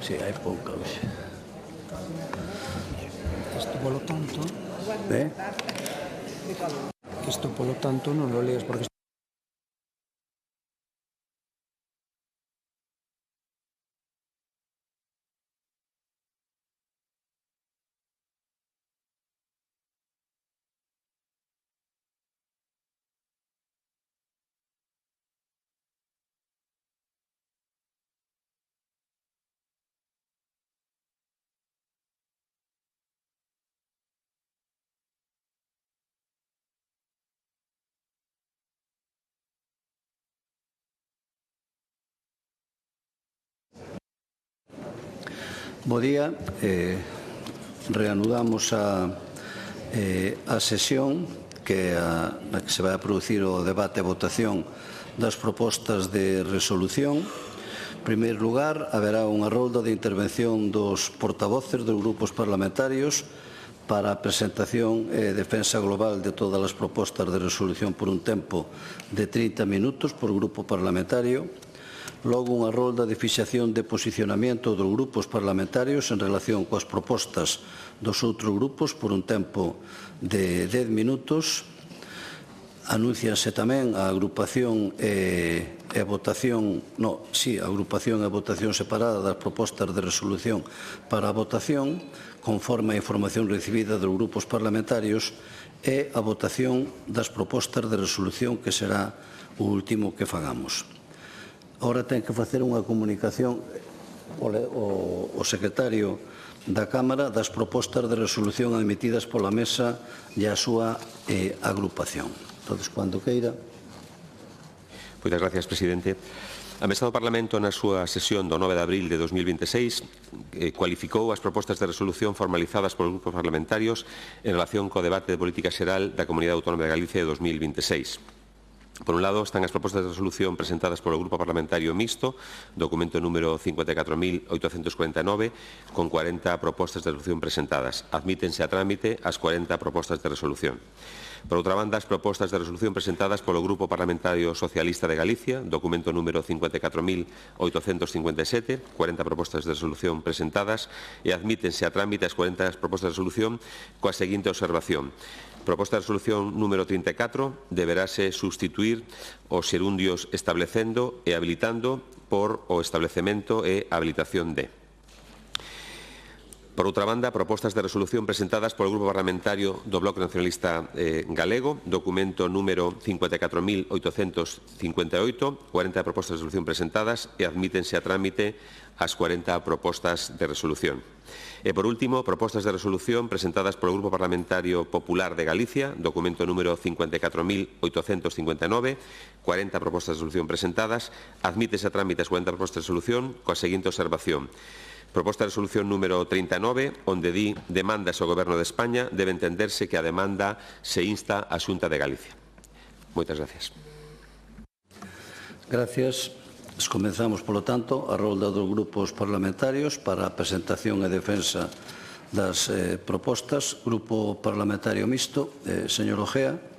Si, hai pouca hoxe. Isto, polo tanto... Isto, polo tanto, non lo lees porque... Bo día, reanudamos a sesión na que se vai a producir o debate e votación das propostas de resolución. En primeiro lugar, haberá unha rolda de intervención dos portavoces dos grupos parlamentarios para a presentación e defensa global de todas as propostas de resolución por un tempo de 30 minutos por grupo parlamentario. Logo, unha rolda de fixación de posicionamento dos grupos parlamentarios en relación coas propostas dos outros grupos por un tempo de 10 minutos. Anúncianse tamén a agrupación e votación, separada das propostas de resolución para a votación, conforme a información recibida dos grupos parlamentarios, e a votación das propostas de resolución, que será o último que fagamos. Ahora ten que facer unha comunicación o secretario da Cámara das propostas de resolución admitidas pola mesa e a súa agrupación. Entón, cando queira. Moitas gracias, presidente. A Mesa do Parlamento, na súa sesión do 9 de abril de 2026, cualificou as propostas de resolución formalizadas polos grupos parlamentarios en relación co debate de política xeral da Comunidade Autónoma de Galicia de 2026. Por un lado, están as propostas de resolución presentadas polo Grupo Parlamentario Mixto, documento número 54.849, con 40 propostas de resolución presentadas. Admítense a trámite as 40 propostas de resolución. Por outra banda, as propostas de resolución presentadas polo Grupo Parlamentario Socialista de Galicia, documento número 54.857, 40 propostas de resolución presentadas, e admítense a trámite as 40 propostas de resolución coa seguinte observación. Proposta de resolución número 34 deberase sustituir os xerundios establecendo e habilitando por o establecemento e habilitación de. Por outra banda, propostas de resolución presentadas polo Grupo Parlamentario do Bloque Nacionalista Galego, documento número 54.858, 40 propostas de resolución presentadas e admítense a trámite as 40 propostas de resolución. E, por último, propostas de resolución presentadas polo Grupo Parlamentario Popular de Galicia, documento número 54.859, 40 propostas de resolución presentadas, admítese a trámite as 40 propostas de resolución coa seguinte observación. Proposta de resolución número 39, onde di demandas ao Goberno de España, debe entenderse que a demanda se insta á Xunta de Galicia. Moitas gracias. Gracias. Comenzamos, polo tanto, a rolda dos grupos parlamentarios para a presentación e defensa das propostas. Grupo Parlamentario Mixto, señor Ojea.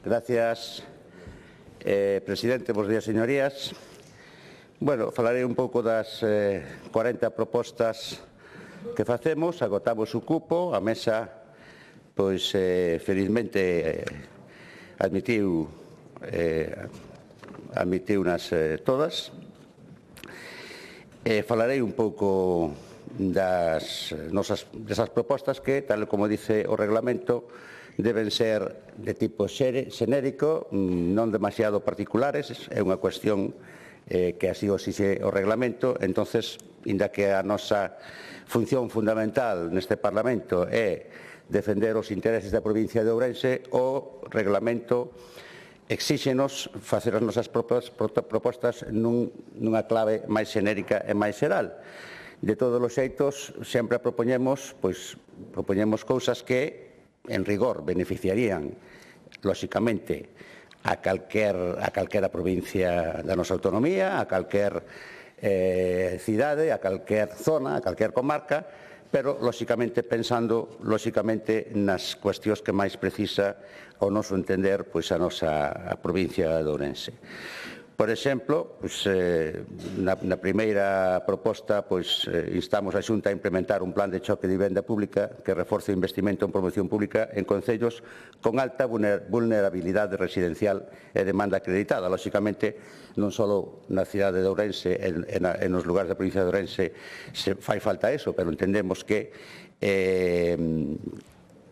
Gracias, presidente. Bos días, señorías. Bueno, falarei un pouco das 40 propostas que facemos. Agotamos o cupo. A mesa, pois, felizmente, admitiunas todas. Falarei un pouco desas propostas que, tal como dice o reglamento, deben ser de tipo xenérico, non demasiado particulares. É unha cuestión que así o exixe o reglamento. Entonces, inda que a nosa función fundamental neste Parlamento é defender os intereses da provincia de Ourense, o reglamento exíxenos facer as nosas propostas nunha clave máis xenérica e máis xeral. De todos os xeitos, sempre propoñemos cousas que, en rigor, beneficiarían, lóxicamente, a calquera provincia da nosa autonomía, a calquer cidade, a calquer zona, a calquer comarca, pero, lóxicamente, pensando nas cuestións que máis precisa, ao noso entender, a nosa provincia de Ourense. Por exemplo, na primeira proposta, instamos a Xunta a implementar un plan de choque de vivenda pública que reforce o investimento en promoción pública en concellos con alta vulnerabilidade residencial e demanda acreditada. Lóxicamente, non só na cidade de Ourense e nos lugares da provincia de Ourense se fai falta eso, pero entendemos que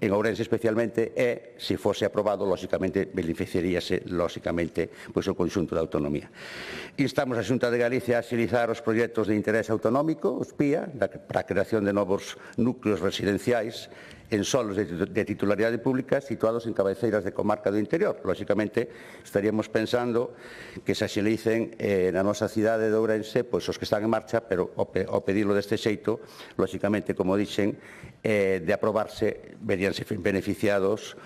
en Ourense especialmente, se fose aprobado, lóxicamente, beneficiaríase, lóxicamente, o conxunto da autonomía. Instamos a Xunta de Galicia a axilizar os proxectos de interés autonómico, os PIA, para a creación de novos núcleos residenciais en solos de titularidade pública situados en cabeceiras de comarca do interior. Lóxicamente, estaríamos pensando que se axilicen na nosa cidade de Ourense os que están en marcha, pero ao pedirlo deste xeito, lóxicamente, como dixen, de aprobarse, veríanse beneficiados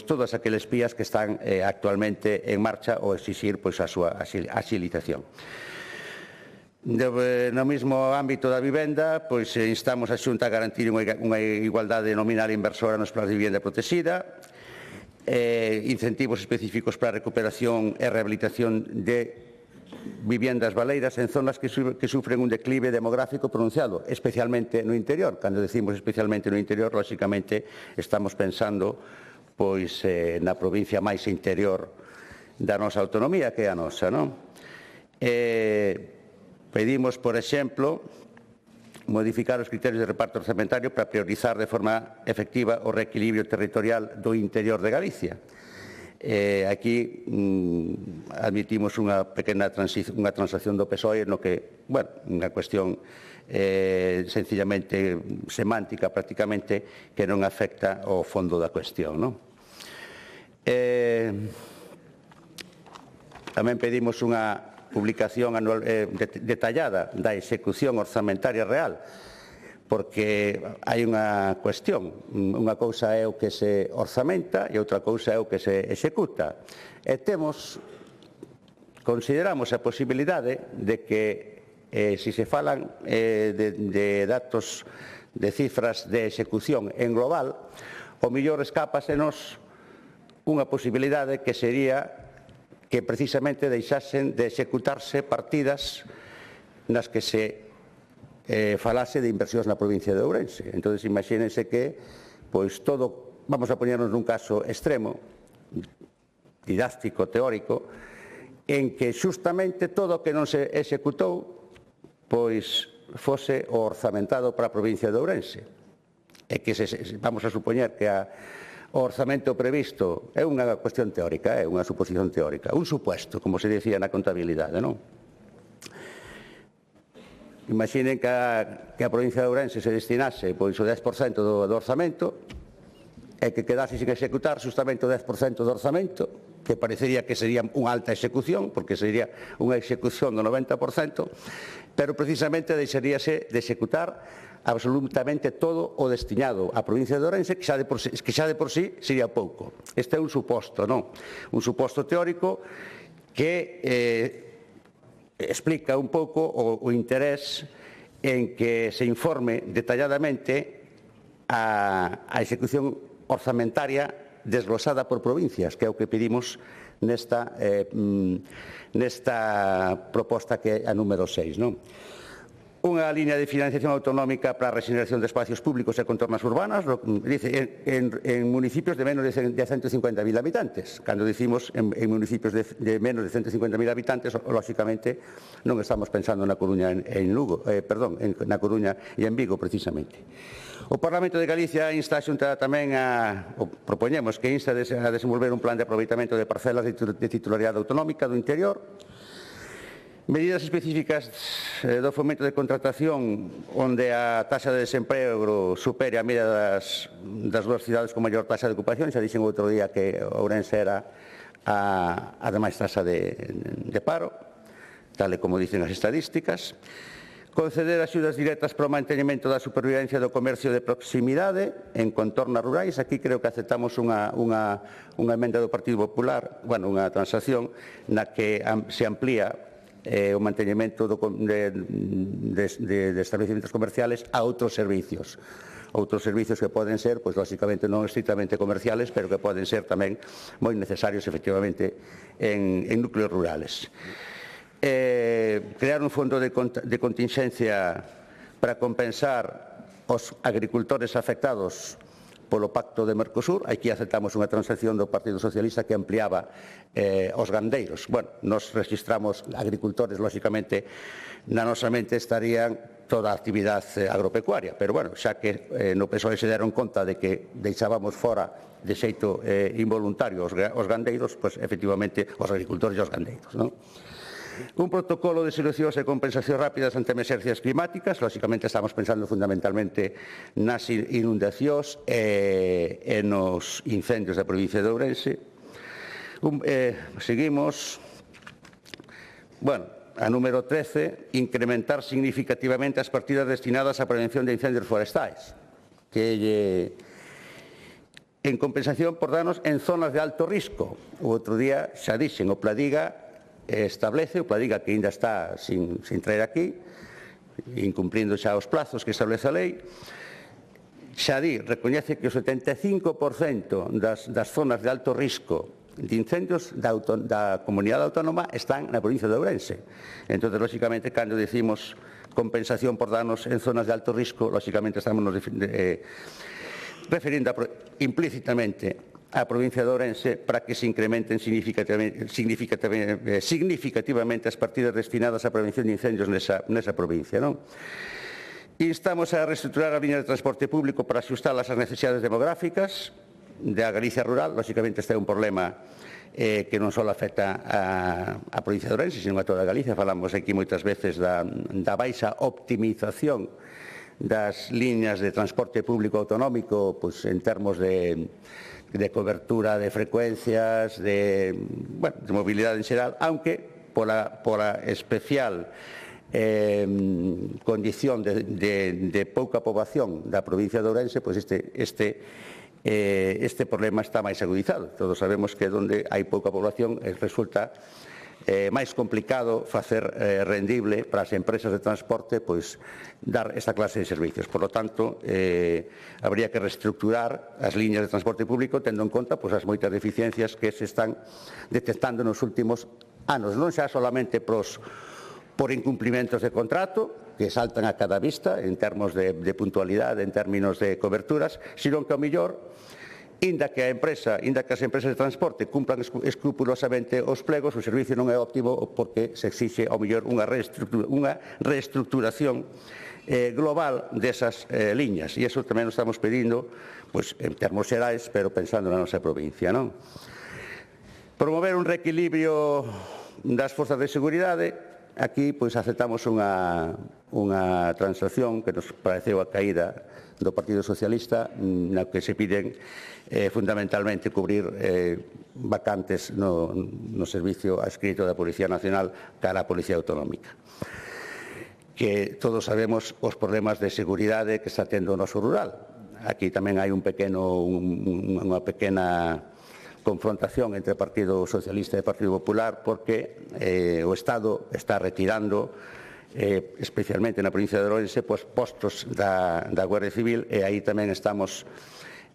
todas aqueles PIAs que están actualmente en marcha ou exixir a súa axilización. No mesmo ámbito da vivenda, instamos a Xunta a garantir unha igualdade nominal inversora nos plans de vivenda protexida, incentivos específicos para a recuperación e rehabilitación de viviendas baleiras en zonas que sufren un declive demográfico pronunciado, especialmente no interior. Cando decimos especialmente no interior, lóxicamente, estamos pensando na provincia máis interior da nosa autonomía, que é a nosa, non? Pedimos, por exemplo, modificar os criterios de reparto orzamentario para priorizar de forma efectiva o reequilibrio territorial do interior de Galicia. Aquí admitimos unha pequena transacción do PSOE no que, unha cuestión sencillamente semántica prácticamente que non afecta ao fondo da cuestión. Tamén pedimos unha publicación detallada da execución orzamentaria real, porque hai unha cuestión. Unha cousa é o que se orzamenta e outra cousa é o que se executa. E consideramos a posibilidade de que, se se falan de datos, de cifras de execución en global, o mellor escápasenos unha posibilidade que sería que precisamente deixasen de executarse partidas nas que se falase de inversións na provincia de Ourense. Entón, imagínense que, todo, vamos a poñernos nun caso extremo, didáctico, teórico, en que xustamente todo o que non se executou, fose o orzamentado para a provincia de Ourense. E que, vamos a supoñer que o orzamento previsto é unha cuestión teórica, é unha suposición teórica, un supuesto, como se dicía na contabilidade, non? Imaginen que a provincia de Ourense se destinase o 10% do orzamento e que quedase sin executar justamente o 10% do orzamento, que parecería que sería unha alta execución, porque sería unha execución do 90%, pero precisamente deixaríase de executar absolutamente todo o destinado á provincia de Ourense, que xa de por sí sería pouco. Este é un suposto, non? Un suposto teórico que explica un pouco o interés en que se informe detalladamente a execución orzamentaria desglosada por provincias, que é o que pedimos nesta proposta que é a número 6, non? Unha liña de financiación autonómica para a regeneración de espacios públicos e contornas urbanas, dice, en municipios de menos de 150.000 habitantes. Cando dicimos en municipios de menos de 150.000 habitantes, lóxicamente non estamos pensando na Coruña na Coruña e en Vigo, precisamente. O Parlamento de Galicia insta a Xunta tamén propoñemos que insta a desenvolver un plan de aproveitamento de parcelas de titularidade autonómica do interior, medidas específicas do fomento de contratación onde a taxa de desemprego supere a media das dúas cidades con maior taxa de ocupación. Xa dixen outro día que Ourense era a de máis taxa de paro, tal e como dicen as estadísticas. Conceder axudas directas para o mantenimento da supervivencia do comercio de proximidade en contornas rurais. Aquí creo que aceptamos unha emenda do Partido Popular, unha transacción na que se amplía o manteñemento de establecementos comerciales a outros servicios. Outros servicios que poden ser, pois, lógicamente, non estritamente comerciales, pero que poden ser tamén moi necesarios, efectivamente, en núcleos rurales. Crear un fondo de contingencia para compensar os agricultores afectados polo Pacto de Mercosur. Aquí aceptamos unha transacción do Partido Socialista que ampliaba os gandeiros. Bueno, nos registramos agricultores, lógicamente, na nosa mente estarían toda a actividade agropecuaria, pero, bueno, xa que no PSOE se deron conta de que deixábamos fora de xeito involuntario os gandeiros, pois, efectivamente, os agricultores e os gandeiros, non? Un protocolo de solucións e compensacións rápidas ante emerxencias climáticas. Lógicamente, estamos pensando fundamentalmente nas inundacións e nos incendios da provincia de Ourense. Seguimos. Bueno, a número 13, incrementar significativamente as partidas destinadas á prevención de incendios forestais, que en compensación por danos en zonas de alto risco. O outro día xa dixen, o Pladiga establece, o Pladiga que ainda está sin traer aquí, incumplindo xa os plazos que establece a lei, xa recoñece que o 75% das zonas de alto risco de incendios da comunidade autónoma están na provincia de Ourense. Entón, lógicamente, cando decimos compensación por danos en zonas de alto risco, lógicamente estamos referindo implícitamente a provincia de Ourense para que se incrementen significativamente as partidas destinadas á prevención de incendios nesa provincia, non? Instamos a reestruturar a liña de transporte público para axustalas ás necesidades demográficas da Galicia rural. Lógicamente, este é un problema que non só afecta a provincia de Ourense, sino a toda Galicia. Falamos aquí moitas veces da baixa optimización das liñas de transporte público autonómico, pois, en termos de cobertura de frecuencias, de mobilidade en xeral, aunque pola especial condición de pouca poboación da provincia de Ourense, pois este problema está máis agudizado. Todos sabemos que onde hai pouca población resulta máis complicado facer rendible para as empresas de transporte, pois, dar esta clase de servicios. Por lo tanto, habría que reestructurar as liñas de transporte público tendo en conta, pois, as moitas deficiencias que se están detectando nos últimos anos, non xa solamente por incumplimentos de contrato, que saltan a cada vista en termos de puntualidade, en términos de coberturas, sino que, ao mellor, inda que as empresas de transporte cumplan escrupulosamente os plegos, o servicio non é óptimo porque se exixe, ao mellor, unha reestructuración global desas liñas. E iso tamén o estamos pedindo, pois, en termos xerais, pero pensando na nosa provincia, non? Promover un reequilibrio das forzas de seguridade. Aquí, pois, aceptamos unha transacción que nos pareceu a caída do Partido Socialista, na que se piden fundamentalmente cubrir vacantes no servicio adscrito da Policía Nacional cara á Policía Autonómica. Que todos sabemos os problemas de seguridade que está tendo o noso rural. Aquí tamén hai unha pequena confrontación entre o Partido Socialista e o Partido Popular porque o Estado está retirando especialmente na provincia de Ourense postos da Guardia Civil, e aí tamén estamos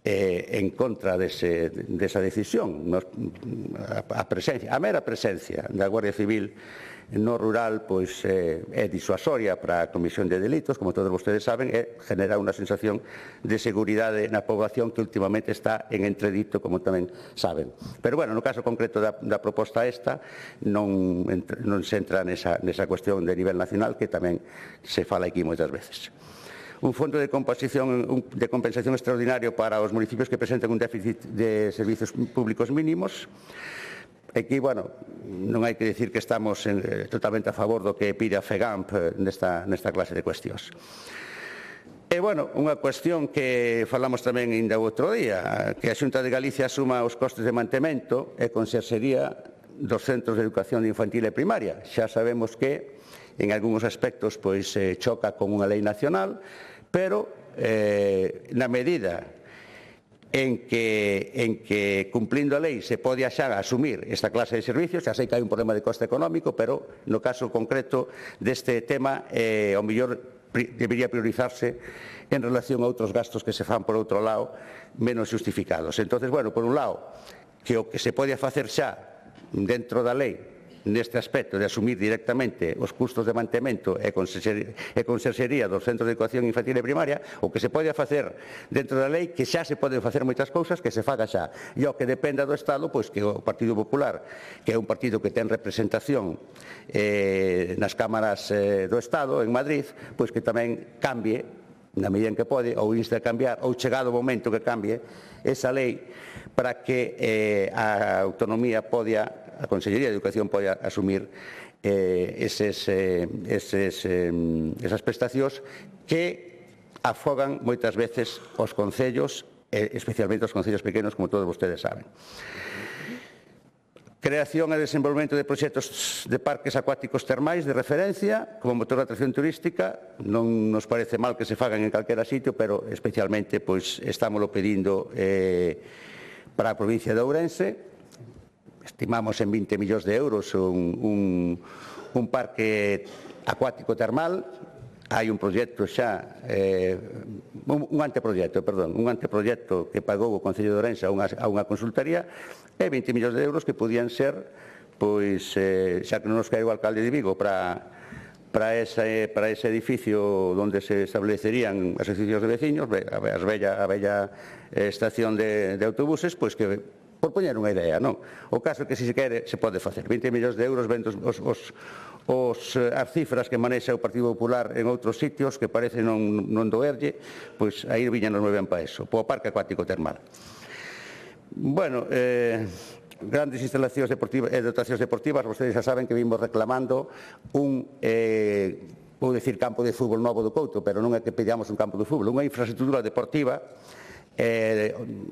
en contra desa decisión. A mera presencia da Guardia Civil no rural, pois, é disuasoria para a comisión de delitos, como todos vostedes saben, e genera unha sensación de seguridade na poboación que últimamente está en entredito, como tamén saben. Pero, bueno, no caso concreto da proposta esta, non se entra nesa cuestión de nivel nacional, que tamén se fala aquí moitas veces. Un fondo de compensación extraordinario para os municipios que presenten un déficit de servicios públicos mínimos. Aquí, bueno, non hai que dicir que estamos totalmente a favor do que pide a FEGAMP nesta clase de cuestións. E, bueno, unha cuestión que falamos tamén ainda outro día, que a Xunta de Galicia asuma os costes de mantemento e conserxería dos centros de educación infantil e primaria. Xa sabemos que en algúns aspectos pois choca con unha lei nacional, pero na medida en que cumplindo a lei se pode xa asumir esta clase de servicios. Xa sei que hai un problema de coste económico, pero no caso concreto deste tema ao mellor debería priorizarse en relación a outros gastos que se fan por outro lado menos justificados. Entón, bueno, por un lado, que o que se pode facer xa dentro da lei neste aspecto de asumir directamente os custos de mantemento e conserxería dos centros de educación infantil e primaria, o que se pode facer dentro da lei, que xa se poden facer moitas cousas, que se faga xa. E o que dependa do Estado, pois que o Partido Popular, que é un partido que ten representación nas cámaras do Estado, en Madrid, pois que tamén cambie, na medida en que pode, ou inste a cambiar, ou chegado o momento que cambie esa lei para que a autonomía a Consellería de Educación poda asumir esas prestacións que afogan moitas veces os concellos, especialmente os concellos pequenos, como todos vostedes saben. Creación e desenvolvemento de proxectos de parques acuáticos termais de referencia como motor de atracción turística. Non nos parece mal que se fagan en calquera sitio, pero especialmente pois estámoslo pedindo para a provincia de Ourense. Estimamos en 20 millóns de euros un parque acuático termal. Hai un proxecto xa, un anteproxecto que pagou o Concello de Ourense a unha consultoría, e 20 millóns de euros que podían ser, pois, xa que non nos cae o alcalde de Vigo para ese edificio onde se establecerían as asociacións de veciños, a bella estación de autobuses, pois que por poñer unha idea, non? O caso é que se quere, se pode facer. 20 millóns de euros vendo as cifras que manexa o Partido Popular en outros sitios que parece non doerlle, pois aí viñanos moi ben para eso, para o parque acuático termal. Bueno, grandes instalacións deportivas e dotacións deportivas, vostedes xa saben que vimos reclamando vou dicir campo de fútbol novo do Couto, pero non é que pedamos un campo de fútbol, unha infraestructura deportiva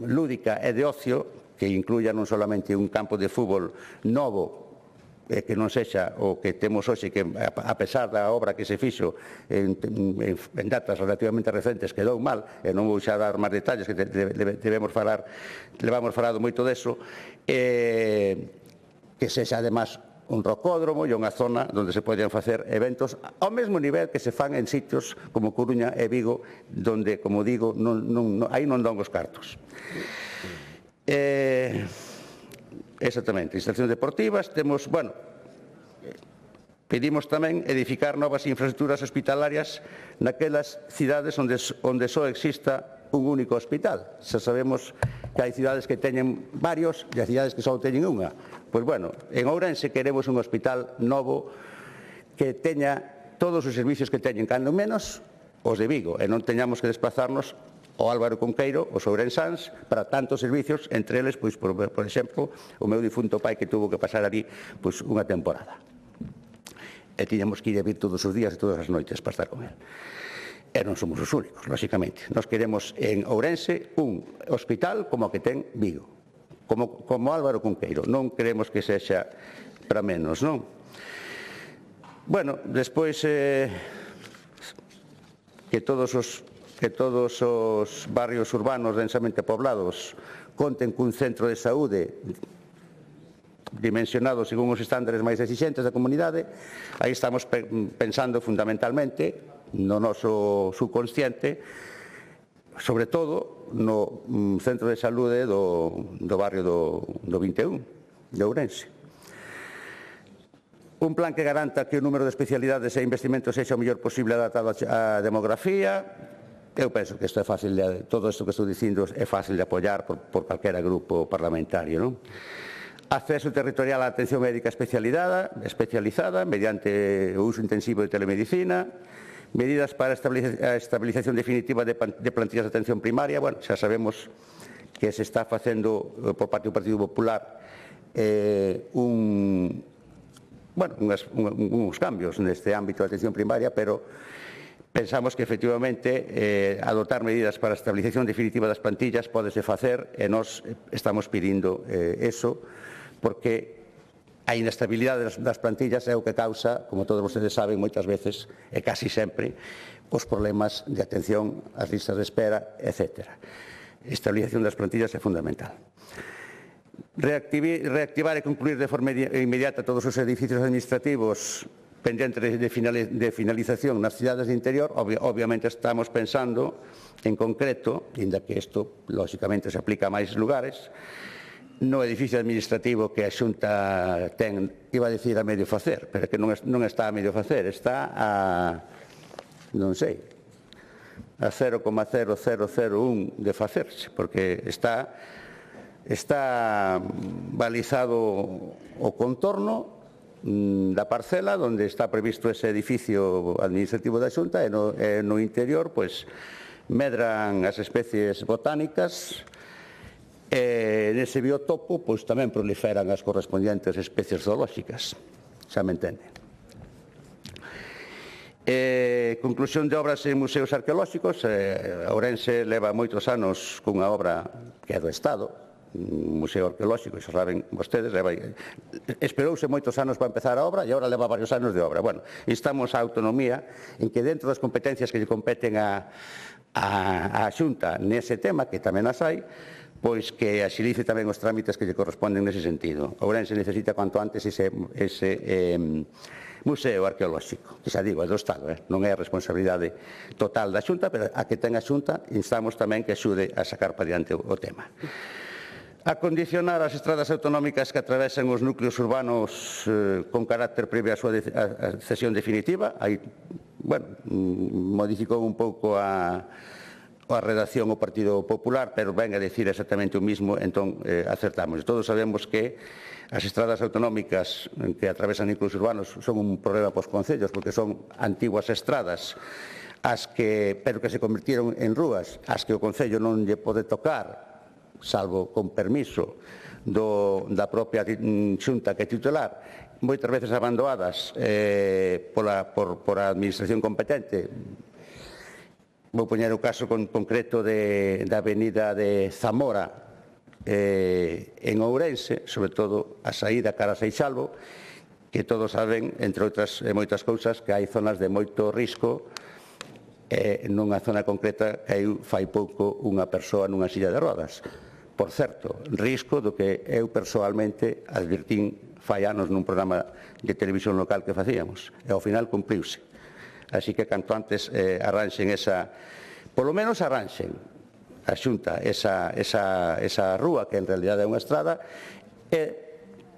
lúdica e de ocio que incluya non solamente un campo de fútbol novo que non sexa o que temos hoxe, que a pesar da obra que se fixo en datas relativamente recentes quedou mal, e non vou xa dar máis detalles, que levamos falado moito deso, que sexa además un rocódromo e unha zona onde se poden facer eventos ao mesmo nivel que se fan en sitios como Coruña e Vigo, donde, como digo, aí non dan os cartos. Exactamente, instalacións deportivas, temos, bueno, pedimos tamén edificar novas infraestructuras hospitalarias naquelas cidades onde só exista un único hospital. Xa sabemos que hai cidades que teñen varios e hai cidades que só teñen unha. Pois, bueno, en Ourense queremos un hospital novo que teña todos os servicios que teñen, cando menos os de Vigo, e non teñamos que desplazarnos o Álvaro Cunqueiro, os ourensáns, para tantos servicios, entre eles, pois, por exemplo, o meu difunto pai que tuvo que pasar ali pois, unha temporada. E tiñamos que ir a vir todos os días e todas as noites para estar con ele. E non somos os únicos, lóxicamente. Nos queremos en Ourense un hospital como o que ten Vigo, como Álvaro Cunqueiro. Non queremos que sexa para menos, non? Bueno, despois que todos os barrios urbanos densamente poblados conten cun centro de saúde dimensionado según os estándares máis exixentes da comunidade. Aí estamos pensando fundamentalmente no noso subconsciente, sobre todo no centro de saúde do barrio do 21, de Ourense. Un plan que garanta que o número de especialidades e investimentos sexa o mellor posible adaptado á demografía. Eu penso que isto é fácil, todo isto que estou dicindo é fácil de apoiar por calquera grupo parlamentario, non? Acceso territorial á atención médica especializada mediante o uso intensivo de telemedicina, medidas para a estabilización definitiva de plantillas de atención primaria. Bueno, xa sabemos que se está facendo por parte do Partido Popular uns cambios neste ámbito de atención primaria, pero pensamos que, efectivamente, adoptar medidas para a estabilización definitiva das plantillas pódese facer, e nós estamos pedindo eso, porque a inestabilidade das plantillas é o que causa, como todos vostedes saben, moitas veces, e casi sempre, os problemas de atención ás listas de espera, etc. estabilización das plantillas é fundamental. Reactivar e concluir de forma inmediata todos os edificios administrativos pendentes de finalización nas cidades de interior. Obviamente estamos pensando en concreto, ainda que isto lógicamente se aplica a máis lugares, no edificio administrativo que a Xunta ten, iba a dicir a medio facer, pero que non está a medio facer, está a, non sei, a 0,0001 de facerse, porque está balizado o contorno da parcela onde está previsto ese edificio administrativo da Xunta e no interior pois medran as especies botánicas e nese biotopo pois tamén proliferan as correspondientes especies zoolóxicas, xa me entende. Conclusión de obras en museos arqueolóxicos. Ourense leva moitos anos cunha obra que é do Estado, un museo arqueolóxico, xa saben vostedes, esperouse moitos anos para empezar a obra e agora leva varios anos de obra. Bueno, instamos a autonomía en que dentro das competencias que lle competen a Xunta nese tema, que tamén as hai, pois que axilice tamén os trámites que lle corresponden nese sentido. Ourense necesita cuanto antes ese museo arqueolóxico, que xa digo, é do Estado, non é a responsabilidade total da Xunta, pero a que ten a Xunta instamos tamén que axude a sacar para diante o tema. Acondicionar as estradas autonómicas que atravesan os núcleos urbanos con carácter previo á súa cesión definitiva. Aí, bueno, modificou un pouco a redacción o Partido Popular, pero ven a decir exactamente o mismo, entón acertamos. Todos sabemos que as estradas autonómicas que atravesan núcleos urbanos son un problema para os concellos, porque son antiguas estradas, pero que se convirtieron en rúas, as que o Concello non lle pode tocar, salvo con permiso da propia Xunta que é titular, moitas veces abandonadas por a administración competente. Vou poñer o caso concreto da avenida de Zamora en Ourense, sobre todo a saída cara a Seixalbo, que todos saben, entre outras moitas cousas, que hai zonas de moito risco. Nunha zona concreta caiu fai pouco unha persoa nunha silla de rodas. Por certo, risco do que eu persoalmente advirtín fai anos nun programa de televisión local que facíamos, e ao final cumpriuse. Así que canto antes arranxen polo menos arranxen a Xunta esa rúa que en realidad é unha estrada, e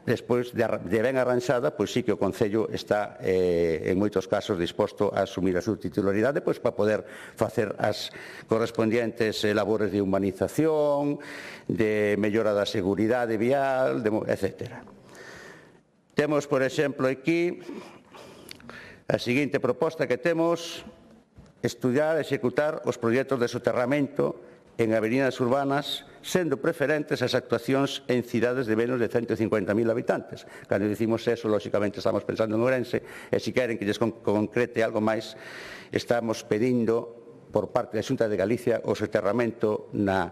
despois de ben arranxada, pois sí que o Concello está en moitos casos disposto a asumir a súa titularidade pois para poder facer as correspondientes labores de humanización, de mellora da seguridade vial, etc. Temos, por exemplo, aquí a seguinte proposta que temos: estudiar e executar os proxectos de soterramento en avenidas urbanas, sendo preferentes as actuacións en cidades de menos de 150.000 habitantes. Cando dicimos eso, lógicamente estamos pensando en Ourense, e se queren que lles concrete algo máis, estamos pedindo por parte da Xunta de Galicia o soterramento na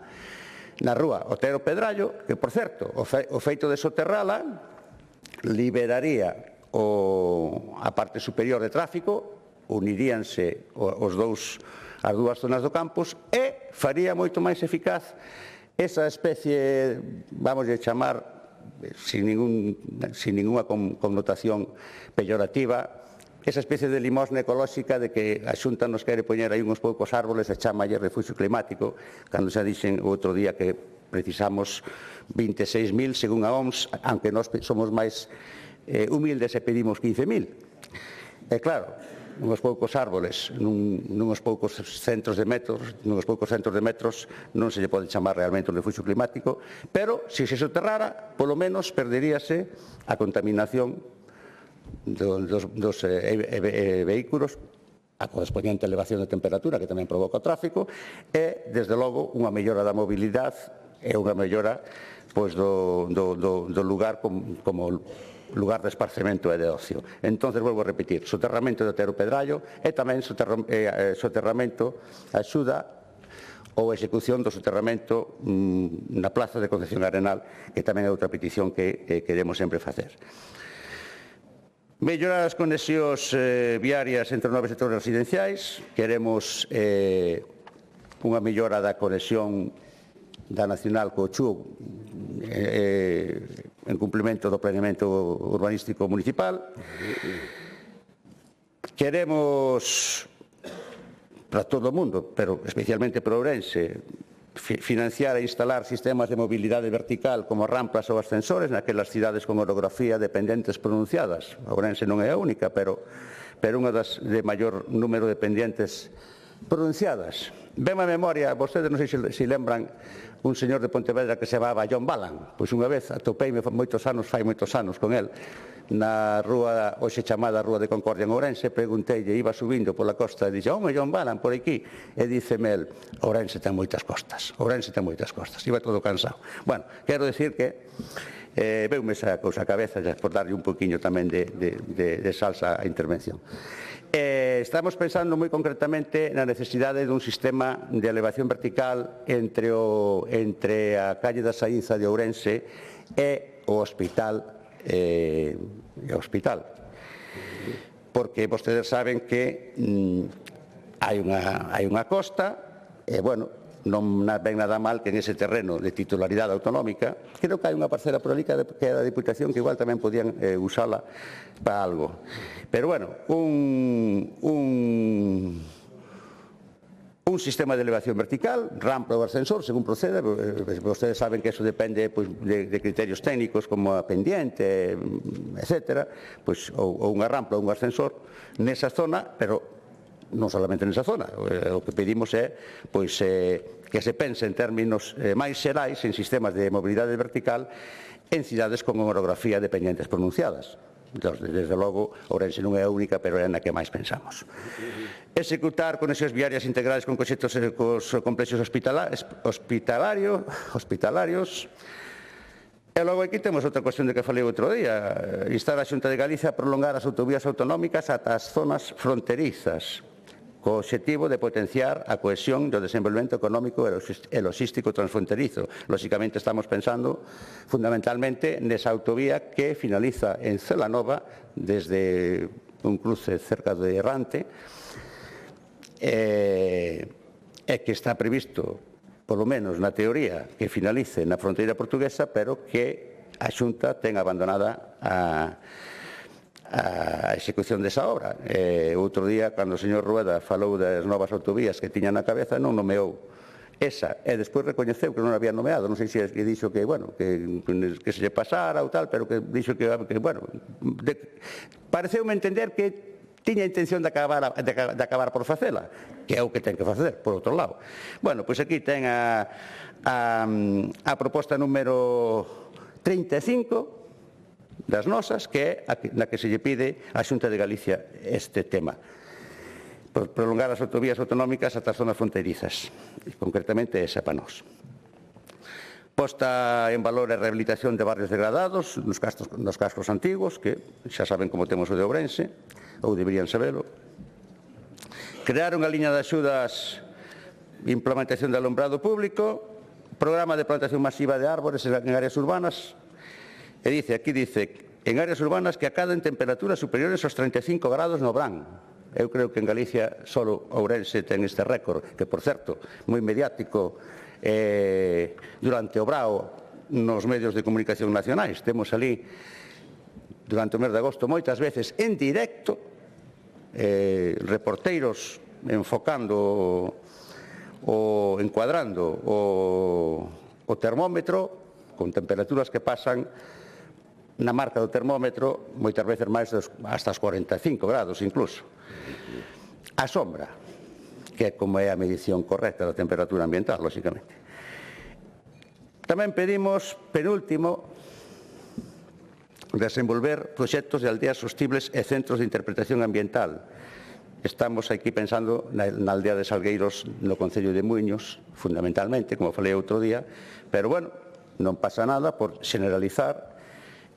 rúa Otero Pedrallo, que, por certo, o feito de soterrala liberaría a parte superior de tráfico, uniríanse as dúas zonas do campus e faría moito máis eficaz esa especie, vamos a chamar, sin ninguna connotación peyorativa, esa especie de limosna ecolóxica de que a Xunta nos quere poñer aí uns poucos árboles e chamalle refugio climático, cando xa dixen o outro día que precisamos 26.000 según a OMS, aunque nós somos máis humildes e pedimos 15.000. E claro, uns poucos árboles, nuns poucos centros de metros non se lle pode chamar realmente un refugio climático, pero se se soterrara, polo menos perderíase a contaminación dos vehículos, a correspondiente elevación de temperatura que tamén provoca o tráfico, e, desde logo, unha mellora da mobilidade e unha mellora do lugar como lugar de esparcemento e de ocio. Entonces, volvo a repetir, soterramento de Otero Pedrallo e tamén soterramento axuda ou execución do soterramento na Plaza de Concepción Arenal, que tamén é outra petición que queremos sempre facer. Mellorar as conexións viarias entre os 9 sectores residenciais. Queremos unha mellora da conexión da Nacional co CHUG en cumprimento do planeamento urbanístico municipal. Queremos para todo o mundo, pero especialmente para Ourense, financiar e instalar sistemas de mobilidade vertical como rampas ou ascensores naquelas cidades con orografía de pendientes pronunciadas. Ourense non é a única, pero unha das de maior número de pendientes pronunciadas. Ven a memoria, vostedes non sei se lembran un señor de Pontevedra que se chamaba John Balan. Pois unha vez atopeime fai moitos anos con el, na rúa, hoxe chamada Rúa de Concordia en Ourense, pregunteille, iba subindo pola costa, e dixe, John Balan, por aquí, e díceme el, Ourense ten moitas costas, iba todo cansado. Bueno, quero decir que veume esa cousa a cabeza, por darlle un poquinho tamén de salsa á intervención. Estamos pensando moi concretamente na necesidade dun sistema de elevación vertical entre a calle da Saínza de Ourense e o hospital, porque vostedes saben que hai unha costa e, bueno, non ven nada mal que en ese terreno de titularidade autonómica, creo que hai unha parcela por ali que é da Diputación que igual tamén podían usala para algo. Pero, bueno, un sistema de elevación vertical, rampa ou ascensor, según procede. Vostedes saben que eso depende de criterios técnicos como a pendiente, etc. Ou unha rampa ou un ascensor nesa zona, pero non solamente nesa zona. O que pedimos é que se pense en términos máis xerais en sistemas de mobilidade vertical en cidades con orografía de pendientes pronunciadas. Desde logo, Ourense non é a única, pero é na que máis pensamos. Executar conexións viarias integrales con proxectos cos complexos hospitalarios. E logo aquí temos outra cuestión de que falei outro día. Instar a Xunta de Galicia a prolongar as autovías autonómicas ata as zonas fronterizas, co obxectivo de potenciar a cohesión do desenvolvemento económico e logístico transfronterizo. Lóxicamente estamos pensando fundamentalmente nesa autovía que finaliza en Celanova desde un cruce cerca de Errante e que está previsto, polo menos na teoría, que finalice na fronteira portuguesa, pero que a Xunta ten abandonada a execución desa obra. Outro día, cando o señor Rueda falou das novas autovías que tiña na cabeza, non nomeou esa, e despois recoñeceu que non había nomeado. Non sei se dixo que, bueno, que se lle pasara ou tal, pero que dixo que bueno, pareceume entender que tiña intención de acabar por facela, que é o que ten que facer, por outro lado. Bueno, pois aquí ten a proposta número 35, das nosas, que é na que se lle pide á Xunta de Galicia este tema. Prolongar as autovías autonómicas ata as zonas fronteirizas. Concretamente, esa para nós. Posta en valor a rehabilitación de barrios degradados nos cascos antigos, que xa saben como temos o de Ourense, ou deberían sabelo. Crear unha liña de axudas, implementación de alumbrado público, programa de plantación masiva de árbores en áreas urbanas. E aquí dice, en áreas urbanas que acaden temperaturas superiores aos 35 grados no verán. Eu creo que en Galicia solo Ourense ten este récord, que, por certo, moi mediático durante o brao nos medios de comunicación nacionais. Temos ali, durante o mes de agosto, moitas veces en directo, reporteiros enfocando ou encuadrando o termómetro con temperaturas que pasan na marca do termómetro moitas veces máis hasta os 45 grados incluso. A sombra, que é como é a medición correcta da temperatura ambiental, lóxicamente. Tamén pedimos, penúltimo, desenvolver proxectos de aldeas sostibles e centros de interpretación ambiental. Estamos aquí pensando na aldea de Salgueiros no concello de Muiños, fundamentalmente, como falei outro día, pero, bueno, non pasa nada por generalizar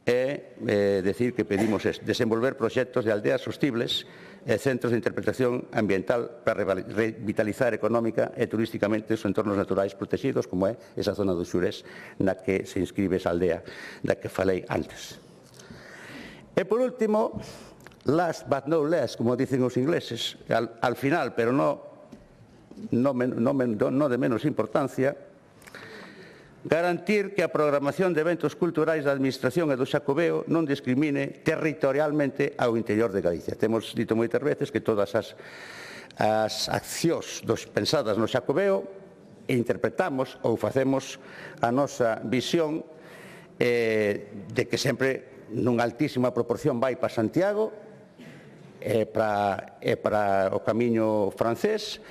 e decir que pedimos desenvolver proxectos de aldeas sostibles e centros de interpretación ambiental para revitalizar económica e turísticamente os entornos naturais protegidos, como é esa zona do Xurés na que se inscribe esa aldea da que falei antes. E, por último, last but no less, como dicen os ingleses, al final, pero no de menos importancia, Garantir que a programación de eventos culturais da Administración e do Xacobeo non discrimine territorialmente ao interior de Galicia. Temos dito moitas veces que todas as accións pensadas no Xacobeo interpretamos ou facemos a nosa visión de que sempre nunha altísima proporción vai para Santiago e para o camiño francés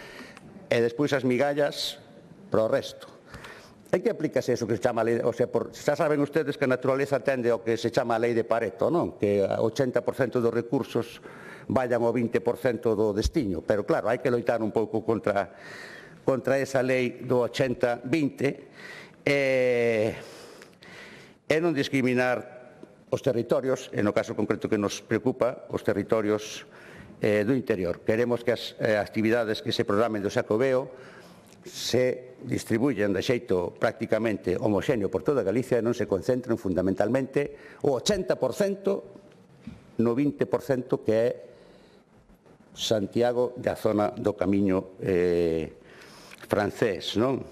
e despois as migallas para o resto. Hai que aplicarse eso que se chama a lei, o sea, xa saben ustedes que a naturaleza tende ao que se chama a lei de Pareto, non? Que 80% dos recursos vayan ao 20% do destiño, pero claro, hai que loitar un pouco contra esa lei do 80-20 e non discriminar os territorios, e no caso concreto que nos preocupa, os territorios do interior. Queremos que as actividades que se programen do Xacobeo se distribuyen de xeito prácticamente homoxéneo por toda Galicia e non se concentren fundamentalmente o 80% no 20% que é Santiago da zona do camiño francés, non?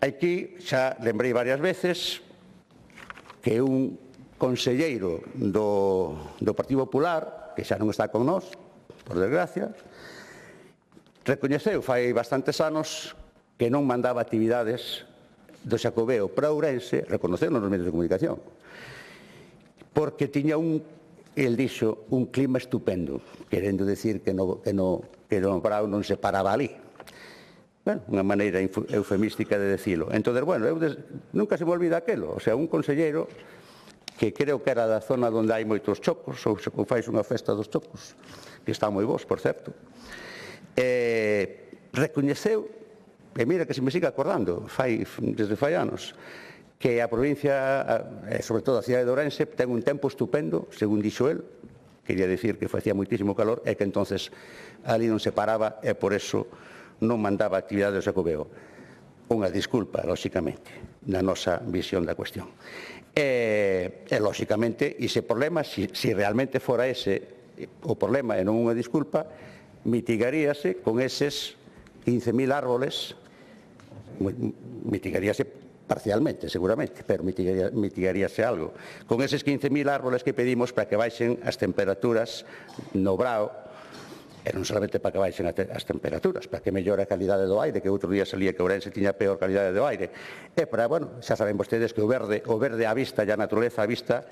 Aquí xa lembrei varias veces que un conselleiro do Partido Popular, que xa non está con nós, por desgracia, recoñeceu fai bastantes anos que non mandaba actividades do Xacobeo para Ourense, reconoceu nos medios de comunicación, porque tiña el dixo, un clima estupendo, querendo decir que no Brao non se paraba ali. Bueno, unha maneira eufemística de decilo. Entón, bueno, nunca se me olvida aquelo, o sea, un conselleiro que creo que era da zona onde hai moitos chocos, ou se fais unha festa dos chocos, que está moi bons, por certo, recoñeceu, e mira que se me sigue acordando, desde fai anos, que a provincia, sobre todo a cidade de Ourense, ten un tempo estupendo, según dixo el, quería dicir que facía moitísimo calor, e que entonces ali non se paraba, e por eso non mandaba actividade do Xacobeo. Unha disculpa, lóxicamente, na nosa visión da cuestión. E lóxicamente, ese problema, se realmente fora ese o problema e non unha disculpa, mitigaríase con eses 15.000 árboles, mitigaríase parcialmente, seguramente, pero mitigaríase algo. Con eses 15.000 árboles que pedimos para que baixen as temperaturas no Brao, e non solamente para que baixen as temperaturas, para que mellore a calidade do aire, que outro día salía que Ourense tiña peor calidade do aire, e para, bueno, xa saben vostedes que o verde á vista e a naturaleza á vista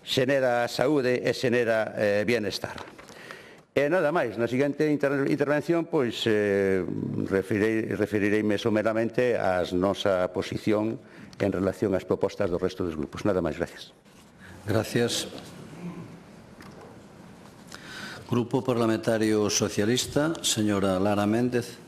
xenera saúde e xenera bienestar. E nada máis, na seguinte intervención pois referireime someramente a nosa posición en relación ás propostas do resto dos grupos. Nada máis, gracias. Gracias. Grupo Parlamentario Socialista, señora Lara Méndez.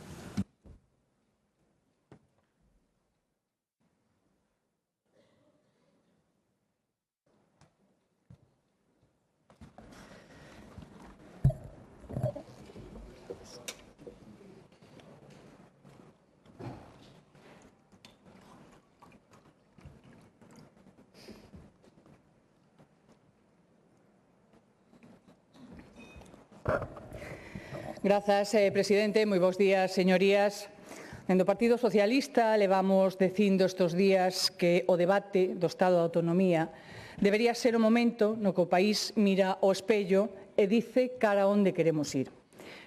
Grazas, presidente. Moi bons días, señorías. Dende o Partido Socialista levamos dicindo estes días que o debate do Estado de Autonomía debería ser o momento no que o país mira ao espello e dice cara a onde queremos ir.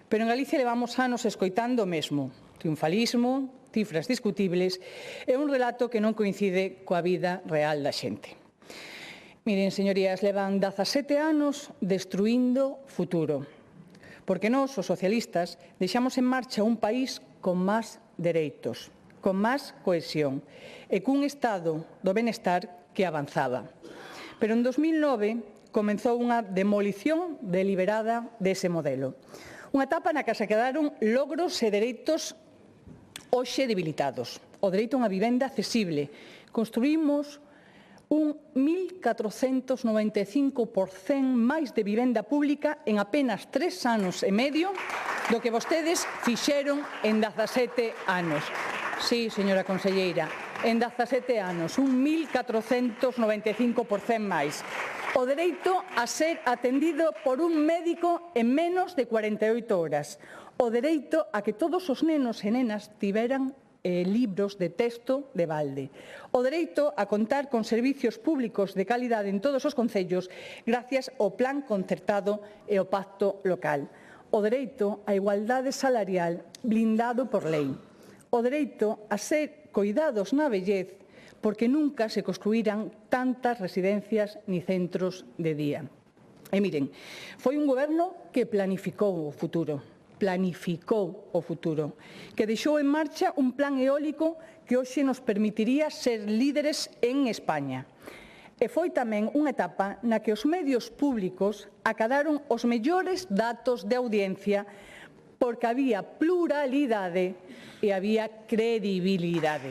Pero en Galicia levamos anos escoitando o mesmo: triunfalismo, cifras discutibles e un relato que non coincide coa vida real da xente. Miren, señorías, levan 17 anos destruindo futuro. Porque nós, os socialistas, deixamos en marcha un país con máis dereitos, con máis cohesión e cun estado do benestar que avanzaba. Pero en 2009 comenzou unha demolición deliberada dese modelo. Unha etapa na que se quedaron logros e dereitos hoxe debilitados. O dereito a unha vivenda accesible. Construímos un 1.495% máis de vivenda pública en apenas 3 anos e medio do que vostedes fixeron en 17 anos. Sí, señora conselleira, en 17 anos, un 1.495% máis. O dereito a ser atendido por un médico en menos de 48 horas. O dereito a que todos os nenos e nenas tiveran libros de texto de balde. O dereito a contar con servicios públicos de calidade en todos os concellos gracias ao plan concertado e ao pacto local. O dereito á igualdade salarial blindado por lei. O dereito a ser coidados na vellez porque nunca se construirán tantas residencias ni centros de día. E miren, foi un goberno que planificou o futuro, que deixou en marcha un plan eólico que hoxe nos permitiría ser líderes en España. E foi tamén unha etapa na que os medios públicos acadaron os mellores datos de audiencia porque había pluralidade e había credibilidade.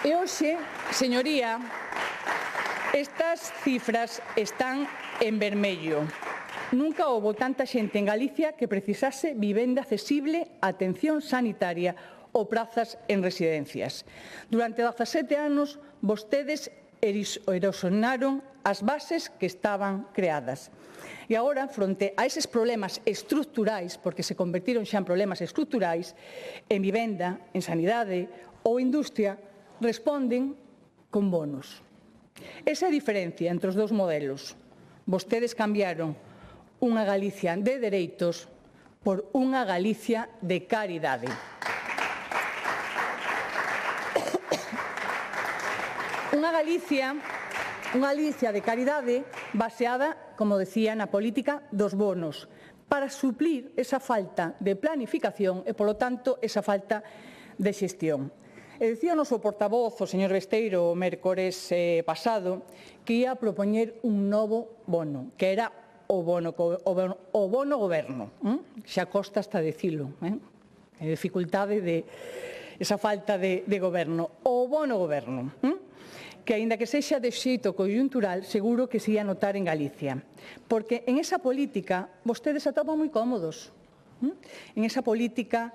E hoxe, señoría, estas cifras están en vermello. Nunca houbo tanta xente en Galicia que precisase vivenda accesible, atención sanitaria ou prazas en residencias. Durante 17 anos, vostedes erosionaron as bases que estaban creadas. E agora, fronte a eses problemas estruturais, porque se convertiron xa en problemas estruturais, en vivenda, en sanidade ou industria, responden con bonos. Esa é a diferencia entre os dous modelos. Vostedes cambiaron unha Galicia de dereitos por unha Galicia de caridade. Unha Galicia de caridade baseada, como decía, na política dos bonos, para suplir esa falta de planificación e, polo tanto, esa falta de xestión. E dicía o noso portavoz, o señor Besteiro, o mércores pasado, que ia propoñer un novo bono, que era o bono goberno. Xa costa hasta dicilo, a dificultade de esa falta de goberno. O bono goberno, que, aínda que sexa de xeito coyuntural, seguro que se ia notar en Galicia. Porque en esa política vostedes atopan moi cómodos. En esa política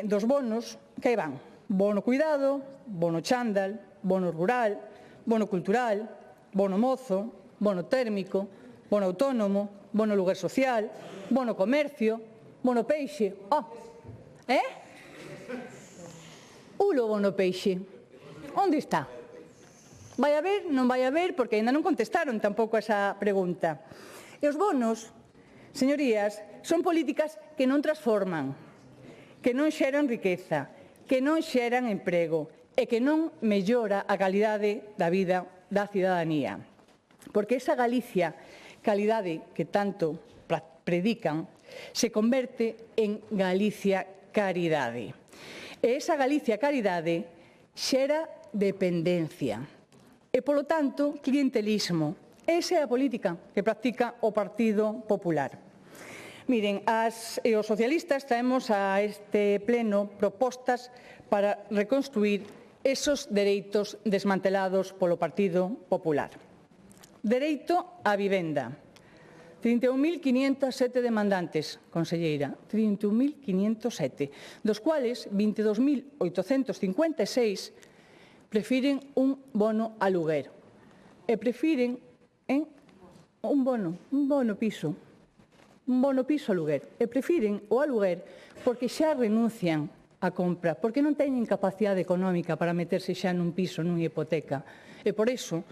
dos bonos, que van? Bono cuidado, bono chándal, bono rural, bono cultural, bono mozo, bono térmico, bono autónomo, bono lugar social, bono comercio, bono peixe. Ulo bono peixe. Onde está? Vai haber? Non vai haber? Porque ainda non contestaron tampouco esa pregunta. E os bonos, señorías, son políticas que non transforman, que non xeran riqueza, que non xeran emprego e que non mellora a calidade da vida da cidadanía. Porque esa Galicia calidade que tanto predican se converte en Galicia caridade. E esa Galicia caridade xera dependencia e, polo tanto, clientelismo. Esa é a política que practica o Partido Popular. Miren, os socialistas traemos a este pleno propostas para reconstruir esos dereitos desmantelados polo Partido Popular. Dereito á vivenda. 31.507 demandantes, conselleira, 31.507, dos cuales 22.856 prefiren un bono aluguer e prefiren un bono piso aluguer e prefiren o aluguer porque xa renuncian a compra, porque non teñen capacidade económica para meterse xa nun piso, nunha hipoteca. E por iso,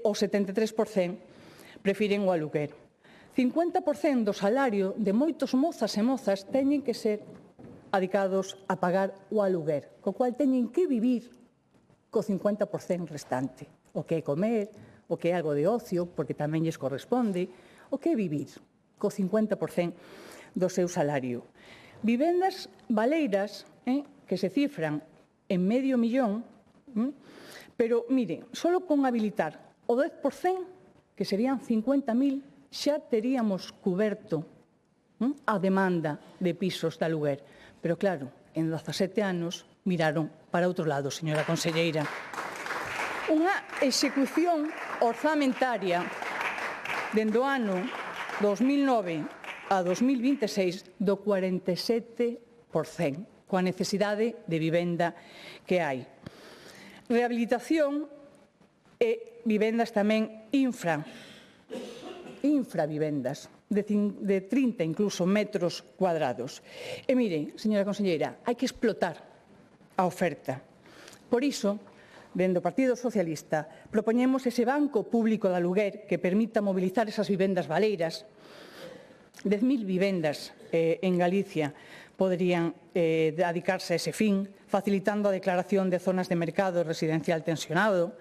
o 73% prefiren o aluguer. 50% do salario de moitos mozas e mozas teñen que ser adicados a pagar o aluguer, co cual teñen que vivir co 50% restante. O que é comer, o que é algo de ocio, porque tamén lles corresponde, o que é vivir co 50% do seu salario. Vivendas baleiras que se cifran en $500,000, pero, mire, só con habilitar o 10%, que serían 50.000, xa teríamos cuberto a demanda de pisos de aluguer. Pero, claro, en 17 anos miraron para outro lado, señora conselleira. Unha execución orzamentaria dende o ano 2009 a 2026 do 47%, coa necesidade de vivenda que hai. Rehabilitación e vivendas tamén infravivendas, de 30 incluso metros cuadrados. E mire, señora conselleira, hai que explotar a oferta. Por iso, dende o Partido Socialista, propoñemos ese banco público de aluguer que permita mobilizar esas vivendas baleiras. 10.000 vivendas en Galicia poderían dedicarse a ese fin, facilitando a declaración de zonas de mercado residencial tensionado,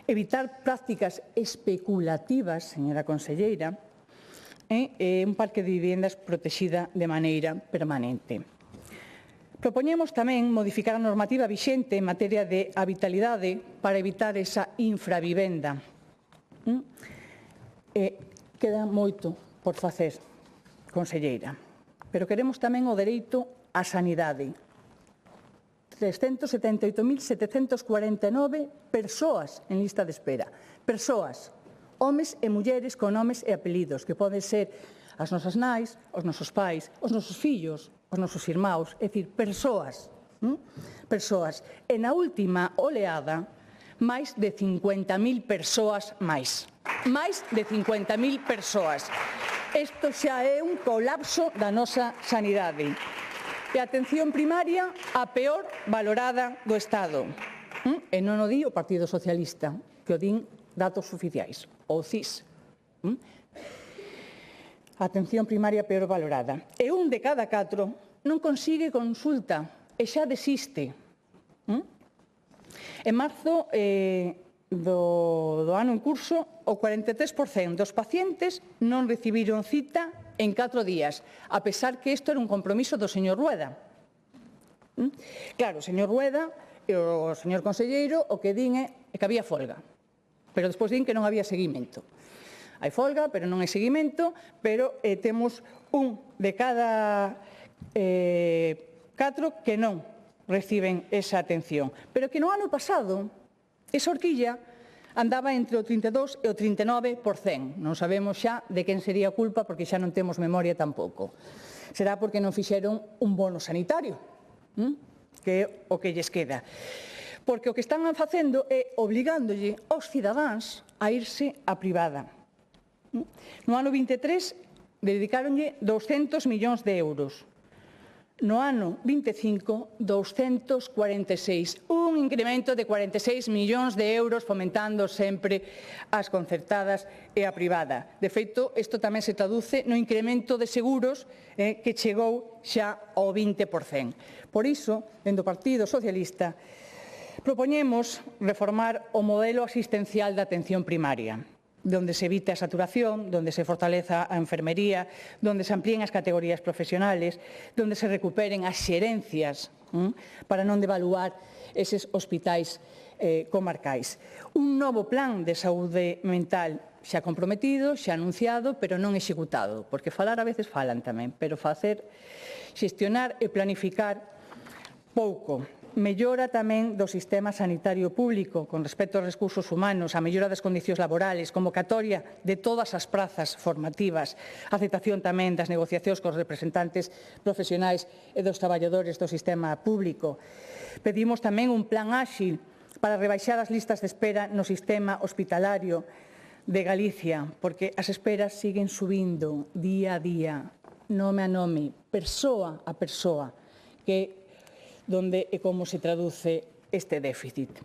evitar prácticas especulativas, señora conselleira, e un parque de vivendas protexida de maneira permanente. Propoñemos tamén modificar a normativa vixente en materia de habitabilidade para evitar esa infravivenda. Queda moito por facer, conselleira, pero queremos tamén o dereito á sanidade. 378.749 persoas en lista de espera. Persoas, homes e mulleres con nomes e apelidos, que poden ser as nosas nais, os nosos pais, os nosos fillos, os nosos irmãos, é dicir, persoas. Persoas. E na última oleada, máis de 50.000 persoas máis. Máis de 50.000 persoas. Isto xa é un colapso da nosa sanidade. E a atención primaria, a peor valorada do Estado. E non o di o Partido Socialista, que o din datos oficiais, ou CIS. A atención primaria peor valorada. E 1 de cada 4 non consigue consulta e xa desiste. En marzo do ano en curso, o 43% dos pacientes non recibiron cita en 4 días, a pesar que isto era un compromiso do señor Rueda. Claro, o señor Rueda e o señor conselleiro o que din é que había folga, pero despois din que non había seguimento. Hai folga, pero non hai seguimento, pero temos 1 de cada 4 que non reciben esa atención. Pero que no ano pasado, esa horquilla andaba entre o 32% e o 39%. Non sabemos xa de quen sería a culpa, porque xa non temos memoria tampouco. Será porque non fixeron un bono sanitario, que é o que lles queda. Porque o que están facendo é obligándolle aos cidadáns a irse á privada. No ano 23 dedicáronlle 200 millóns de euros. No ano 25, 246, un incremento de 46 millóns de euros fomentando sempre as concertadas e a privada. De feito, isto tamén se traduce no incremento de seguros que chegou xa ao 20%. Por iso, dentro do Partido Socialista, propoñemos reformar o modelo asistencial da atención primaria, donde se evite a saturación, donde se fortaleza a enfermería, donde se amplíen as categorías profesionales, donde se recuperen as xerencias para non devaluar eses hospitais comarcais. Un novo plan de saúde mental xa comprometido, xa anunciado, pero non executado, porque falar a veces falan tamén, pero facer, xestionar e planificar pouco. Mellora tamén do sistema sanitario público con respecto aos recursos humanos, a mellora das condicións laborales, convocatoria de todas as prazas formativas, aceptación tamén das negociacións cos representantes profesionais e dos traballadores do sistema público. Pedimos tamén un plan áxil para rebaixar as listas de espera no sistema hospitalario de Galicia, porque as esperas siguen subindo día a día, nome a nome, persoa a persoa, que donde e como se traduce este déficit.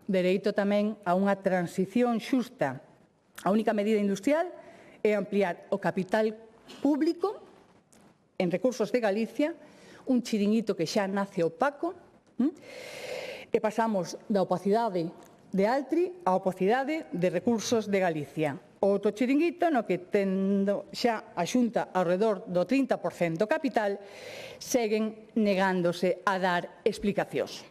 Dereito tamén a unha transición xusta. A única medida industrial é ampliar o capital público en recursos de Galicia, un chiringuito que xa nace opaco, e pasamos da opacidade de Altri á opacidade de recursos de Galicia. Outro chiringuito no que tendo xa a Xunta ao redor do 30% do capital, seguen negándose a dar explicacións.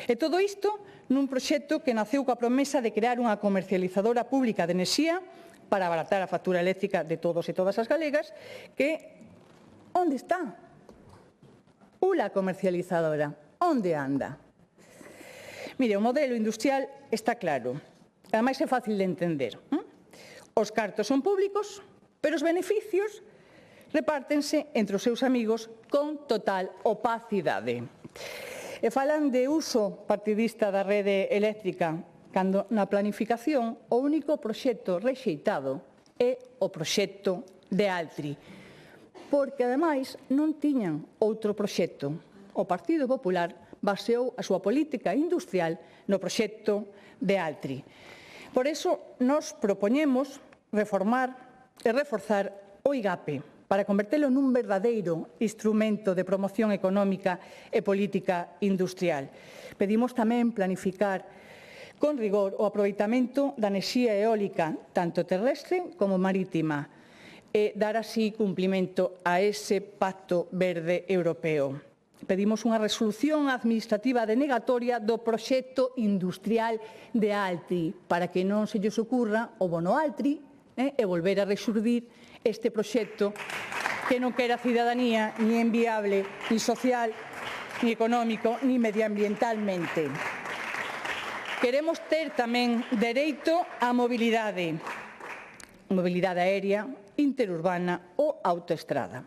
E todo isto nun proxecto que naceu coa promesa de crear unha comercializadora pública de enerxía para abaratar a factura eléctrica de todos e todas as galegas, que onde está? Ula comercializadora, onde anda? Mire, o modelo industrial está claro, ademais é fácil de entender. Os cartos son públicos, pero os beneficios repártense entre os seus amigos con total opacidade. E falan de uso partidista da rede eléctrica, cando na planificación o único proxecto rexeitado é o proxecto de Altri, porque ademais non tiñan outro proxecto, o Partido Popular, baseou a súa política industrial no proxecto de Altri. Por iso, nos propoñemos reformar e reforzar o IGAPE para convertelo nun verdadeiro instrumento de promoción económica e política industrial. Pedimos tamén planificar con rigor o aproveitamento da enerxía eólica, tanto terrestre como marítima, e dar así cumprimento a ese Pacto Verde Europeo. Pedimos unha resolución administrativa denegatoria do proxecto industrial de Altri para que non se lles ocurra o bono Altri e volver a rexurdir este proxecto que non quere a cidadanía ni enviable, ni social, ni económico, ni medioambientalmente. Queremos ter tamén dereito á mobilidade aérea, interurbana ou autoestrada.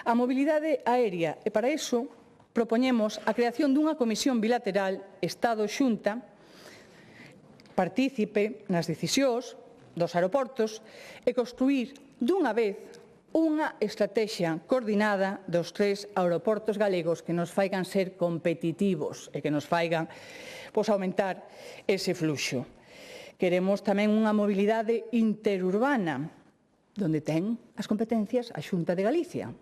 A mobilidade aérea, e para iso propoñemos a creación dunha comisión bilateral Estado-Xunta partícipe nas decisións dos aeroportos e construír dunha vez unha estrategia coordinada dos 3 aeroportos galegos que nos faigan ser competitivos e que nos faigan aumentar ese fluxo. Queremos tamén unha mobilidade interurbana, donde ten as competencias a Xunta de Galicia,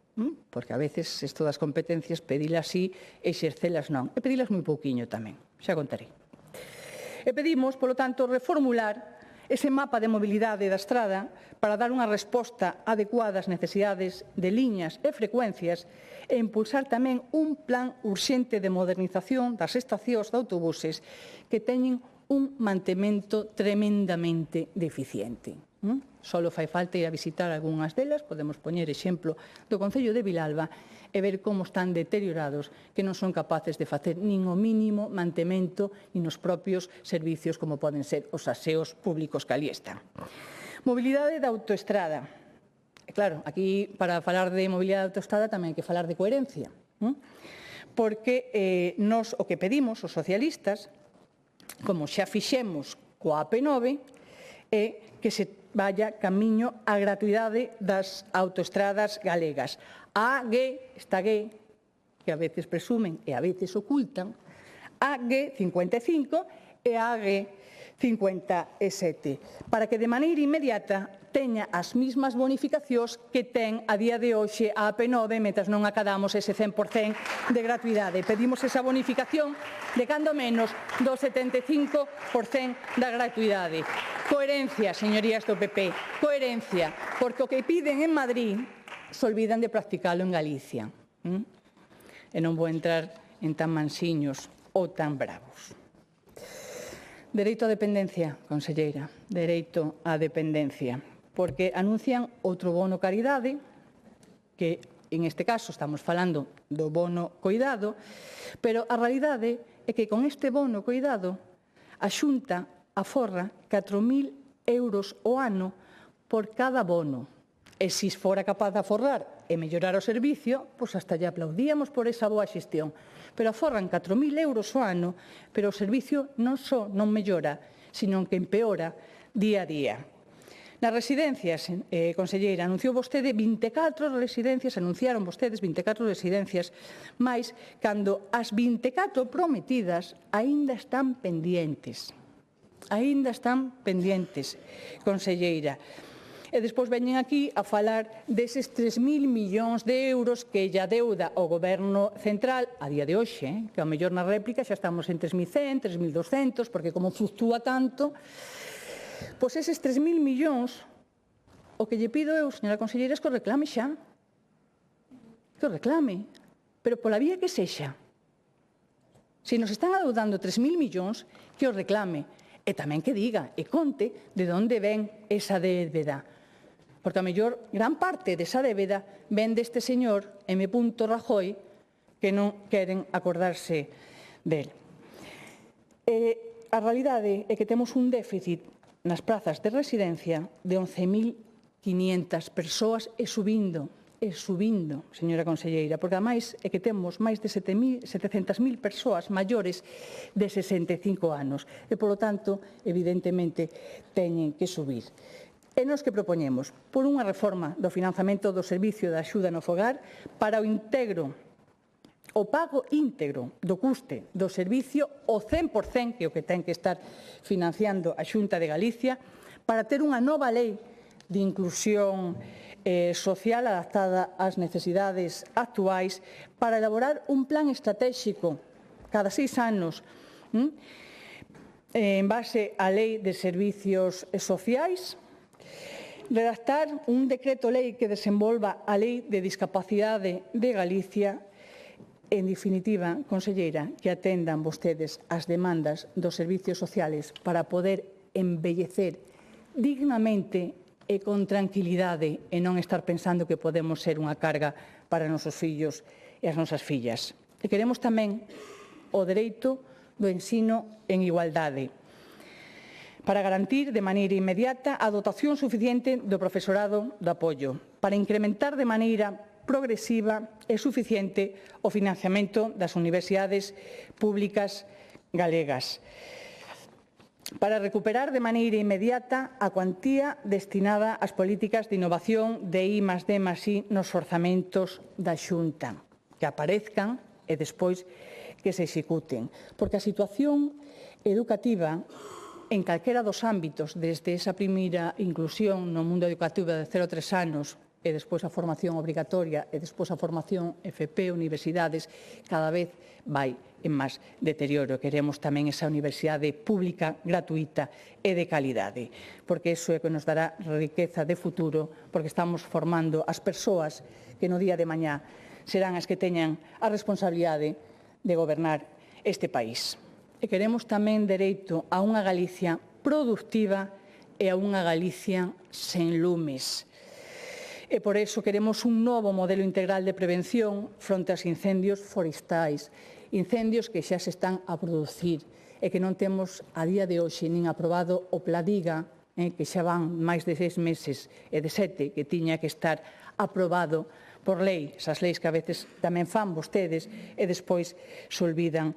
porque a veces isto das competencias pedilas así e exercelas non, e pedilas moi pouquiño tamén, xa contarei. E pedimos, polo tanto, reformular ese mapa de mobilidade da estrada para dar unha resposta adecuada ás necesidades de liñas e frecuencias e impulsar tamén un plan urxente de modernización das estacións de autobuses que teñen un mantemento tremendamente deficiente. Solo fai falta ir a visitar algunhas delas, podemos poñer exemplo do Concello de Vilalba e ver como están deteriorados, que non son capaces de facer nin o mínimo mantemento nin os propios servicios como poden ser os aseos públicos que ali están. Mobilidade da autoestrada. E claro, aquí para falar de mobilidade da autoestrada tamén hai que falar de coherencia, porque nos o que pedimos os socialistas, como xa fixemos coa AP9, é que se vaya camiño á gratuidade das autoestradas galegas. A G, que a veces presumen e a veces ocultan, a G55 e a G57, para que de maneira inmediata teña as mismas bonificacións que ten a día de hoxe a AP9 mentras non acadamos ese 100% de gratuidade. Pedimos esa bonificación de cando menos do 75% da gratuidade. Coherencia, señorías do PP, coherencia, porque o que piden en Madrid se olvidan de practicalo en Galicia. E non vou entrar en tan mansiños ou tan bravos. Dereito á dependencia, conselleira, dereito á dependencia, porque anuncian outro bono caridade, que en este caso estamos falando do bono coidado, pero a realidade é que con este bono coidado a Xunta aforra 4.000 euros ao ano por cada bono. E se fora capaz de aforrar e mellorar o servicio, pois hasta lle aplaudíamos por esa boa xestión. Pero aforran 4.000 euros ao ano, pero o servicio non só non mellora, sino que empeora día a día. Nas residencias, conselleira, anunciou vostede 24 residencias, anunciaron vostedes 24 residencias, máis cando as 24 prometidas aínda están pendientes. Aínda están pendientes, conselleira. E despois veñen aquí a falar deses 3.000 millóns de euros que lla deuda o Goberno central a día de hoxe, que ao mellor na réplica xa estamos en 3.100, 3.200, porque como fluctúa tanto, pois eses 3.000 millóns, o que lle pido eu, señora conselleira, é que o reclame xa. Que o reclame, pero pola vía que sexa. Se nos están adeudando 3.000 millóns, que o reclame. E tamén que diga e conte de onde ven esa débeda. Porque a mellor gran parte desa débeda ven deste señor M. Rajoy que non queren acordarse del. A realidade é que temos un déficit nas prazas de residencia de 11.500 persoas e subindo, señora conselleira, porque ademais é que temos máis de 700.000 persoas maiores de 65 anos e, polo tanto, evidentemente, teñen que subir. E nos que propoñemos? Por unha reforma do financiamento do servicio de axuda no fogar para o o pago íntegro do custe do servicio, o 100%, que é o que ten que estar financiando a Xunta de Galicia, para ter unha nova lei de inclusión social adaptada ás necesidades actuais, para elaborar un plan estratégico cada 6 anos en base á Lei de Servicios Sociais, redactar un decreto lei que desenvolva a Lei de Discapacidade de Galicia. En definitiva, conselleira, que atendan vostedes as demandas dos servicios sociales para poder envellecer dignamente e con tranquilidade e non estar pensando que podemos ser unha carga para os nosos fillos e as nosas fillas. E queremos tamén o dereito do ensino en igualdade para garantir de maneira inmediata a dotación suficiente do profesorado de apoio, para incrementar de maneira progresiva e suficiente o financiamento das universidades públicas galegas, para recuperar de maneira inmediata a cuantía destinada ás políticas de innovación de I+D+I nos orzamentos da Xunta, que aparezcan e despois que se executen. Porque a situación educativa en calquera dos ámbitos, desde esa primeira inclusión no mundo educativo de 0 a 3 anos, e despois a formación obrigatoria e despois a formación FP, universidades, cada vez vai en máis deterioro. Queremos tamén esa universidade pública, gratuita e de calidade, porque iso é que nos dará riqueza de futuro, porque estamos formando as persoas que no día de mañá serán as que teñan a responsabilidade de gobernar este país. E queremos tamén dereito a unha Galicia productiva e a unha Galicia sen lumes. E por iso queremos un novo modelo integral de prevención fronte aos incendios forestais, incendios que xa se están a producir e que non temos a día de hoxe nin aprobado o Pladiga, que xa van máis de 6 meses e de 7 que tiña que estar aprobado por lei, esas leis que a veces tamén fan vostedes e despois se olvidan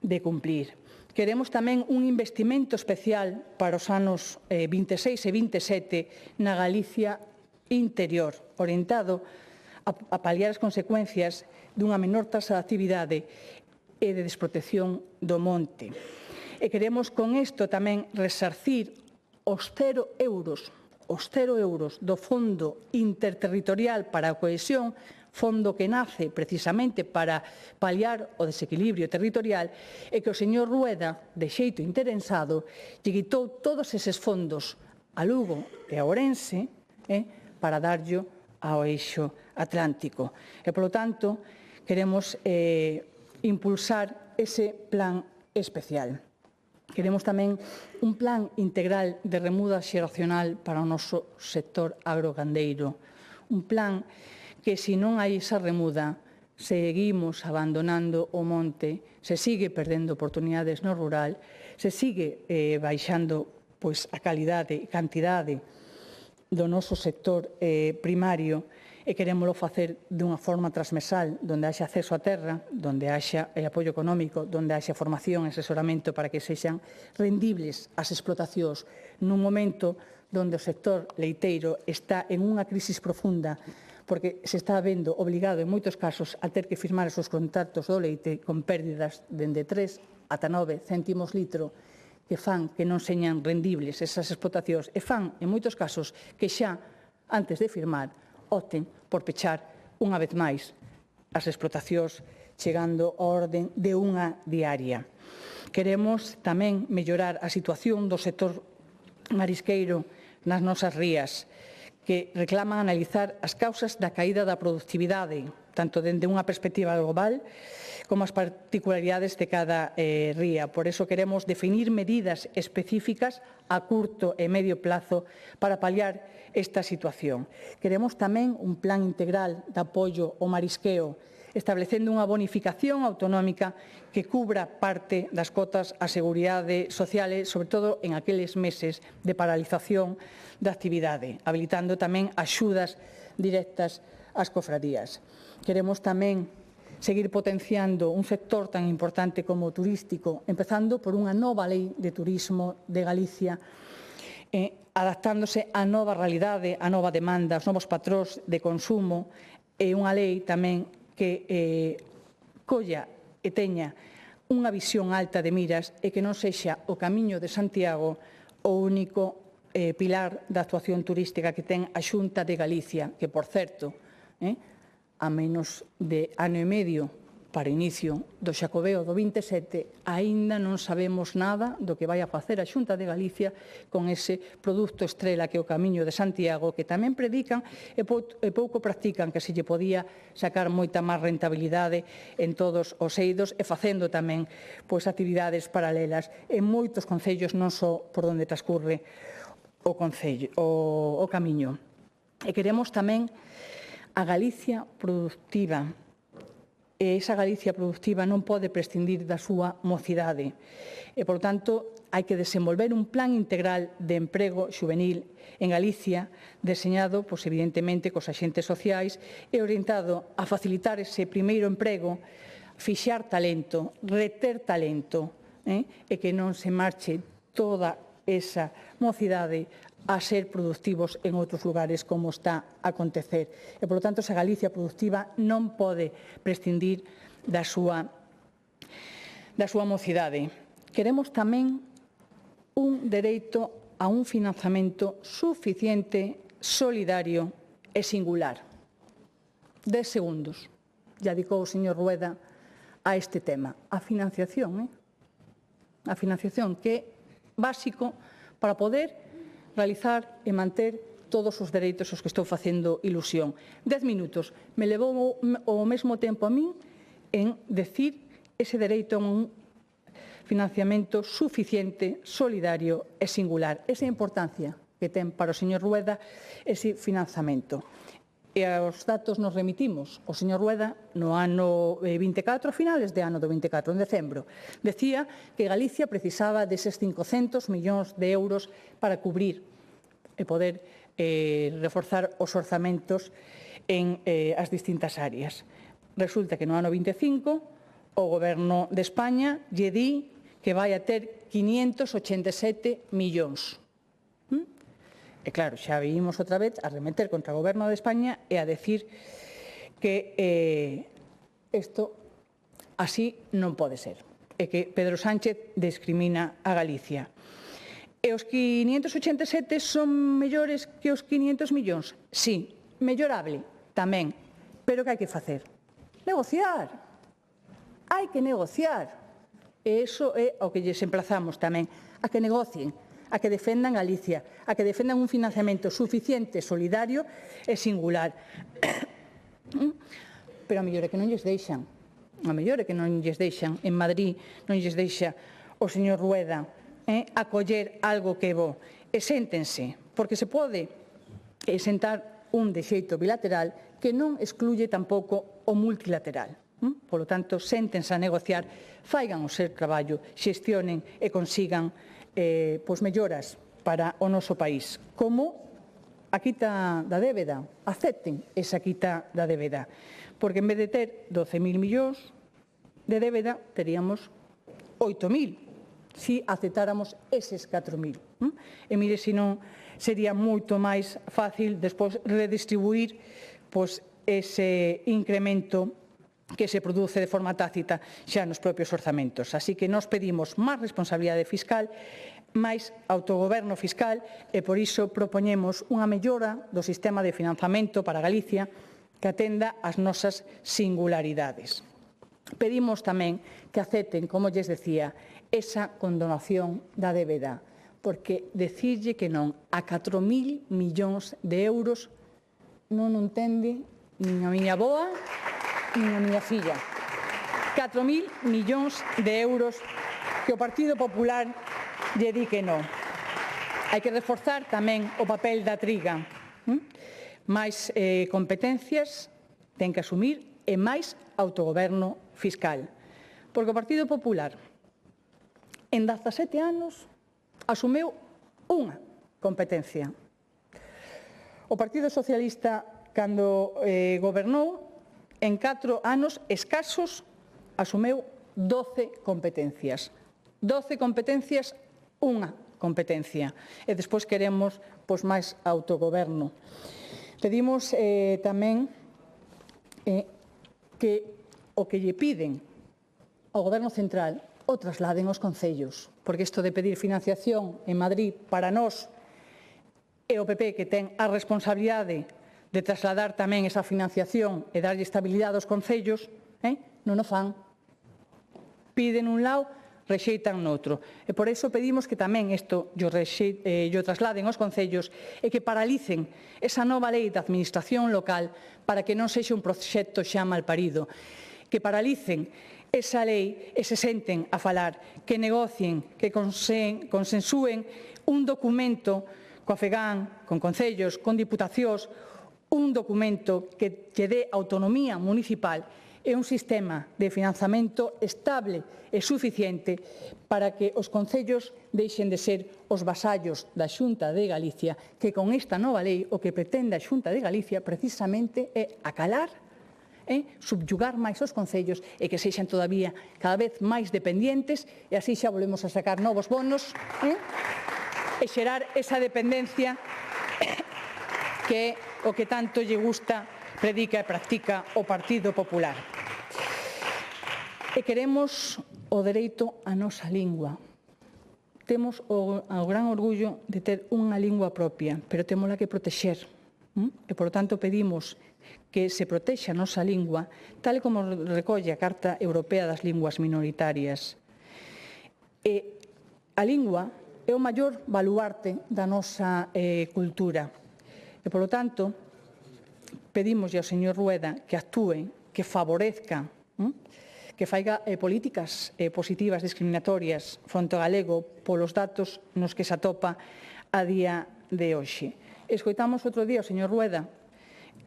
de cumplir. Queremos tamén un investimento especial para os anos 26 e 27 na Galicia interior, orientado a paliar as consecuencias dunha menor taxa de actividade e de desprotección do monte. E queremos con isto tamén resarcir os 0 euros do Fondo Interterritorial para a Cohesión, fondo que nace precisamente para paliar o desequilibrio territorial e que o señor Rueda, de xeito interesado, lle quitou todos eses fondos a Lugo e a Ourense para darllo ao eixo atlántico. E, polo tanto, queremos impulsar ese plan especial. Queremos tamén un plan integral de remuda xeracional para o noso sector agrogandeiro. Un plan que, se non hai esa remuda, seguimos abandonando o monte, se sigue perdendo oportunidades no rural, se sigue baixando a calidade e cantidade do noso sector primario, e querémolo facer dunha forma transversal, onde haxa acceso á terra, onde haxa apoio económico, onde haxa formación e asesoramento para que sexan rendibles as explotacións nun momento onde o sector leiteiro está en unha crisis profunda, porque se está vendo obligado en moitos casos a ter que firmar os seus contratos do leite con pérdidas dende 3 ata 9 céntimos litro, que fan que non señan rendibles esas explotacións e fan, en moitos casos, que xa, antes de firmar, opten por pechar unha vez máis as explotacións, chegando ao orden de unha diaria. Queremos tamén mellorar a situación do sector marisqueiro nas nosas rías, que reclaman analizar as causas da caída da productividade, tanto dende unha perspectiva global como as particularidades de cada ría. Por iso queremos definir medidas específicas a curto e medio plazo para paliar esta situación. Queremos tamén un plan integral de apoio ao marisqueo, establecendo unha bonificación autonómica que cubra parte das cotas á seguridade social, sobre todo en aqueles meses de paralización da actividade, habilitando tamén axudas directas ás cofradías. Queremos tamén seguir potenciando un sector tan importante como o turístico, empezando por unha nova lei de turismo de Galicia, adaptándose á nova realidade, á nova demanda, aos novos patróns de consumo, e unha lei tamén que colla e teña unha visión alta de miras e que non sexa o Camiño de Santiago o único pilar da actuación turística que ten a Xunta de Galicia, que, por certo, a menos de ano e medio para o inicio do Xacobeo do 27, aínda non sabemos nada do que vai a facer a Xunta de Galicia con ese produto estrela que é o Camiño de Santiago, que tamén predican e pouco practican, que se lle podía sacar moita máis rentabilidade en todos os eidos e facendo tamén actividades paralelas en moitos concellos, non só por onde transcurre o camiño. E queremos tamén a Galicia productiva. E esa Galicia productiva non pode prescindir da súa mocidade. E, por tanto, hai que desenvolver un plan integral de emprego xuvenil en Galicia, deseñado, evidentemente, cos axentes sociais e orientado a facilitar ese primeiro emprego, fixar talento, reter talento, e que non se marche toda esa mocidade a ser productivos en outros lugares como está a acontecer. E, polo tanto, esa Galicia productiva non pode prescindir da súa mocidade. Queremos tamén un dereito a un financiamento suficiente, solidario e singular. 10 segundos. Ya dedicou o señor Rueda a este tema. A financiación, a financiación que é básico para poder realizar e manter todos os dereitos aos que estou facendo ilusión. 10 minutos. Me levou o mesmo tempo a min en decir ese dereito a un financiamento suficiente, solidario e singular. Esa importancia que ten para o señor Rueda ese financiamento. E aos datos nos remitimos. O señor Rueda, no ano 24, a finales de ano do 24, en decembro, decía que Galicia precisaba deses 500 millóns de euros para cubrir e poder reforzar os orzamentos en as distintas áreas. Resulta que no ano 25 o Goberno de España lle di que vai a ter 587 millóns. E claro, xa vimos outra vez a remeter contra o Goberno de España e a decir que isto así non pode ser, e que Pedro Sánchez discrimina a Galicia. E os 587 son mellores que os 500 millóns? Sí, mellorable tamén, pero que hai que facer? Negociar. Hai que negociar. E iso é ao que lles emplazamos tamén, a que negocien, a que defendan Galicia, a que defendan un financiamento suficiente, solidario e singular. Pero a mellor é que non lles deixan. A mellor é que non lles deixan. En Madrid non lles deixa o señor Rueda acoller algo que é bo. E séntense, porque se pode sentar un de xeito bilateral que non excluye tampouco o multilateral. Polo tanto, séntense a negociar, faigan o seu traballo, xestionen e consigan melloras para o noso país, como a quita da débeda. Acepten esa quita da débeda, porque en vez de ter 12.000 millóns de débeda, teríamos 8.000, se aceptáramos eses 4.000. E mire, se non sería moito máis fácil despois redistribuir ese incremento que se produce de forma tácita xa nos propios orzamentos. Así que nos pedimos máis responsabilidade fiscal, máis autogoberno fiscal e por iso propoñemos unha mellora do sistema de financiamento para Galicia que atenda ás nosas singularidades. Pedimos tamén que acepten, como lles decía, esa condonación da débeda, porque decirlle que non a 4.000 millóns de euros non o entende nin a miña boa nin a miña filla. 4.000 millóns de euros que o Partido Popular lle di que non. Hai que reforzar tamén o papel da triga. Máis competencias ten que asumir e máis autogoberno fiscal. Porque o Partido Popular en 17 anos asumeu unha competencia. O Partido Socialista, cando gobernou, en 4 anos escasos, asumeu 12 competencias. 12 competencias, unha competencia. E despois queremos máis autogoberno. Pedimos tamén que o que lle piden ao Goberno central o trasladen aos concellos, porque isto de pedir financiación en Madrid para nós e o PP que ten a responsabilidade de trasladar tamén esa financiación e darlle estabilidade aos concellos, non o fan. Piden un lado, rexeitan noutro. E por iso pedimos que tamén isto yo trasladen aos concellos e que paralicen esa nova lei de administración local para que non sexa un proxecto xa malparido. Que paralicen esa lei e se senten a falar, que negocien, que consensúen un documento coa FEGAN, con concellos, con diputacións, un documento que lle dé autonomía municipal e un sistema de financiamento estable e suficiente para que os concellos deixen de ser os vasallos da Xunta de Galicia, que con esta nova lei o que pretende a Xunta de Galicia precisamente é acalar, subyugar máis os concellos e que sexan todavía cada vez máis dependientes e así xa volvemos a sacar novos bonos e xerar esa dependencia que é o que tanto lle gusta, predica e practica o Partido Popular. E queremos o dereito á nosa lingua. Temos o gran orgullo de ter unha lingua propia, pero témola que protexer. E, por tanto, pedimos que se protexa a nosa lingua, tal como recolle a Carta Europea das Linguas Minoritarias. E a lingua é o maior baluarte da nosa cultura. E, por tanto, pedimos ao señor Rueda que actúe, que favorezca, que faiga políticas positivas discriminatorias fronte ao galego polos datos nos que se atopa a día de hoxe. Escoitamos outro día o señor Rueda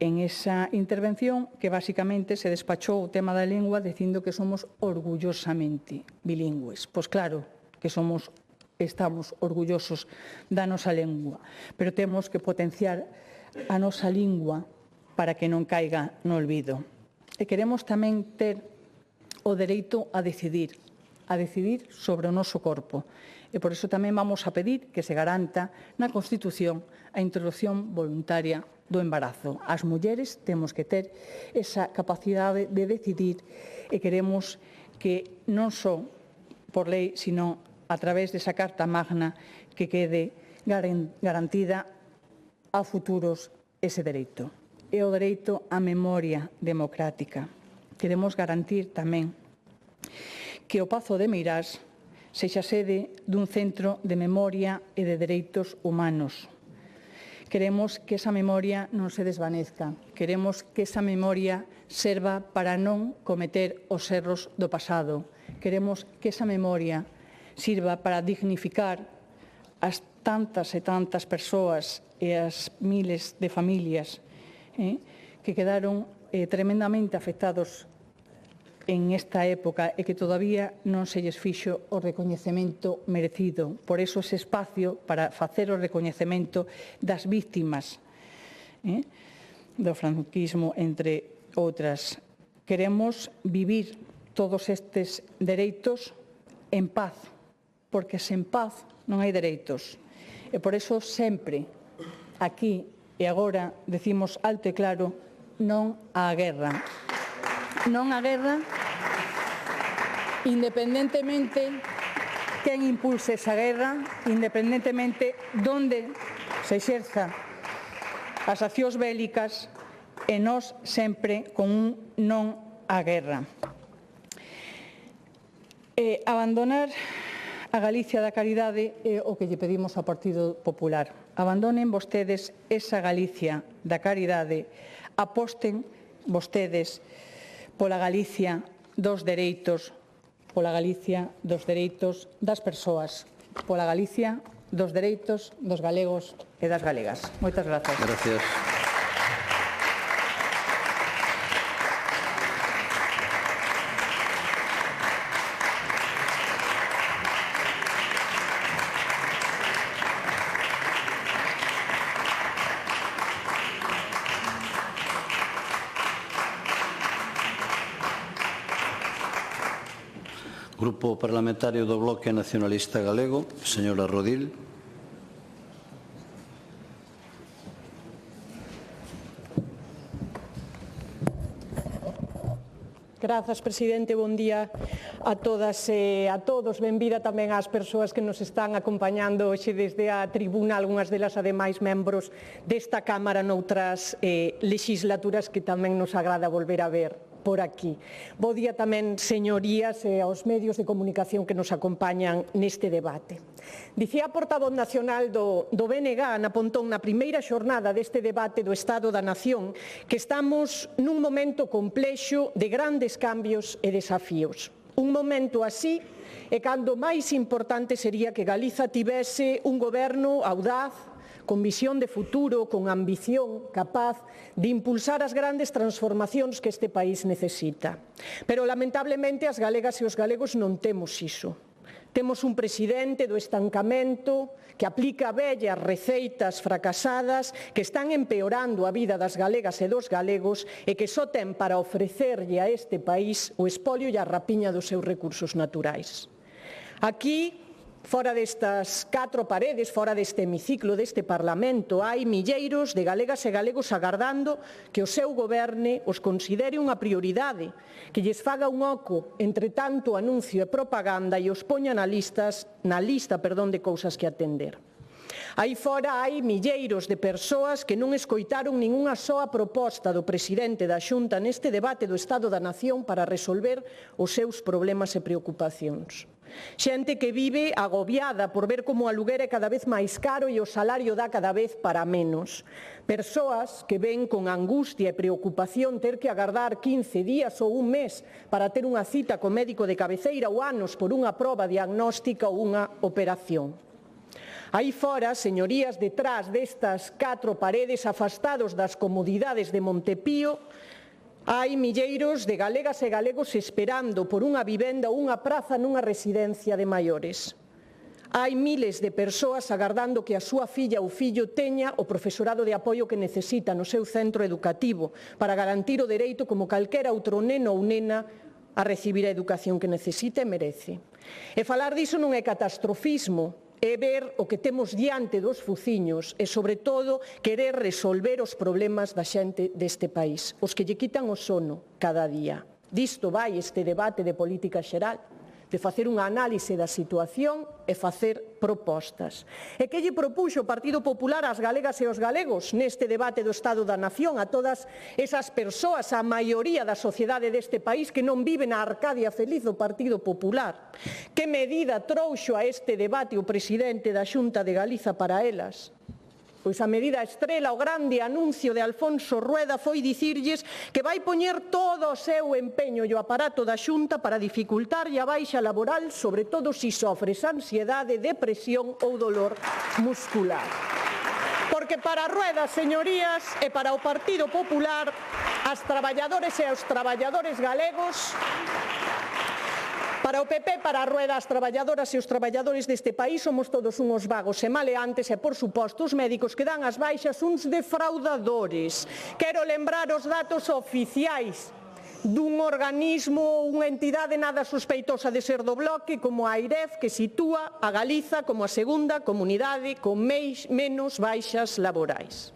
en esa intervención que basicamente se despachou o tema da lingua dicindo que somos orgullosamente bilingües. Pois claro que estamos orgullosos da nosa lingua, pero temos que potenciar a nosa lingua para que non caiga no olvido. E queremos tamén ter o dereito a decidir sobre o noso corpo. E por iso tamén vamos a pedir que se garanta na Constitución a interrupción voluntaria do embarazo. As mulleres temos que ter esa capacidade de decidir e queremos que non só por lei, sino a través desa Carta Magna que quede garantida a futuros ese dereito. E o dereito á memoria democrática. Queremos garantir tamén que o Pazo de Meirás sexa sede dun centro de memoria e de dereitos humanos. Queremos que esa memoria non se desvanezca. Queremos que esa memoria serva para non cometer os erros do pasado. Queremos que esa memoria sirva para dignificar as tantas e tantas persoas e as miles de familias que quedaron tremendamente afectados en esta época e que todavía non se lles fixo o recoñecemento merecido. Por iso ese espacio para facer o recoñecemento das víctimas do franquismo, entre outras. Queremos vivir todos estes dereitos en paz, porque sen paz non hai dereitos. E por iso sempre, aquí e agora, decimos alto e claro, non á guerra. Non á guerra, independentemente quen impulse esa guerra, independentemente donde se exerza as accións bélicas, e nós sempre con un non á guerra. Abandonar a Galicia da caridade é o que lle pedimos ao Partido Popular. Abandonen vostedes esa Galicia da caridade, aposten vostedes pola Galicia dos dereitos, pola Galicia dos dereitos das persoas, pola Galicia dos dereitos dos galegos e das galegas. Moitas grazas. Gracias. Grupo Parlamentario do Bloque Nacionalista Galego, señora Rodil. Grazas, presidente. Bon día a todas e a todos. Benvida tamén ás persoas que nos están acompañando hoxe desde a tribuna, algunhas delas ademais membros desta Cámara noutras legislaturas que tamén nos agrada volver a ver por aquí. Bo día tamén, señorías, e aos medios de comunicación que nos acompañan neste debate. Dicía a portavoz nacional do BNG, Ana Pontón, na primeira xornada deste debate do Estado da Nación, que estamos nun momento complexo de grandes cambios e desafíos. Un momento así é cando máis importante sería que Galiza tivese un goberno audaz, con visión de futuro, con ambición, capaz de impulsar as grandes transformacións que este país necesita. Pero, lamentablemente, as galegas e os galegos non temos iso. Temos un presidente do estancamento que aplica vellas receitas fracasadas que están empeorando a vida das galegas e dos galegos e que só ten para ofrecerlle a este país o espolio e a rapiña dos seus recursos naturais. Aquí, fora destas 4 paredes, fora deste hemiciclo, deste Parlamento, hai milleiros de galegas e galegos agardando que o seu goberne os considere unha prioridade, que lles faga un oco entre tanto anuncio e propaganda e os poña na lista de cousas que atender. Aí fora hai milleiros de persoas que non escoitaron ningunha soa proposta do presidente da Xunta neste debate do Estado da Nación para resolver os seus problemas e preocupacións. Xente que vive agobiada por ver como o aluguer é cada vez máis caro e o salario dá cada vez para menos. Persoas que ven con angustia e preocupación ter que agardar 15 días ou un mes para ter unha cita co médico de cabeceira ou anos por unha proba diagnóstica ou unha operación. Aí fora, señorías, detrás destas 4 paredes, afastados das comodidades de Montepío, hai milleiros de galegas e galegos esperando por unha vivenda ou unha praza nunha residencia de maiores. Hai miles de persoas agardando que a súa filla ou fillo teña o profesorado de apoio que necesita no seu centro educativo para garantir o dereito como calquera outro neno ou nena a recibir a educación que necesita e merece. E falar diso non é catastrofismo, é ver o que temos diante dos fuciños e, sobre todo, querer resolver os problemas da xente deste país, os que lle quitan o sono cada día. Disto vai este debate de política xeral, de facer unha análise da situación e facer propostas. E que lle propuxo o Partido Popular ás galegas e aos galegos neste debate do Estado da Nación, a todas esas persoas, a maioría da sociedade deste país que non vive na Arcadia feliz do Partido Popular? Que medida trouxo a este debate o presidente da Xunta de Galiza para elas? Pois a medida estrela, o grande anuncio de Alfonso Rueda foi dicirlles que vai poñer todo o seu empeño e o aparato da Xunta para dificultarlle a baixa laboral, sobre todo se sofres ansiedade, depresión ou dolor muscular. Porque para Rueda, señorías, e para o Partido Popular, as traballadores e os traballadores galegos, para o PP, para a Rueda, as traballadoras e os traballadores deste país somos todos uns vagos e maleantes e, por suposto, os médicos que dan as baixas uns defraudadores. Quero lembrar os datos oficiais dun organismo, unha entidade nada sospeitosa de ser do bloque como a AIREF, que sitúa a Galiza como a segunda comunidade con menos baixas laborais.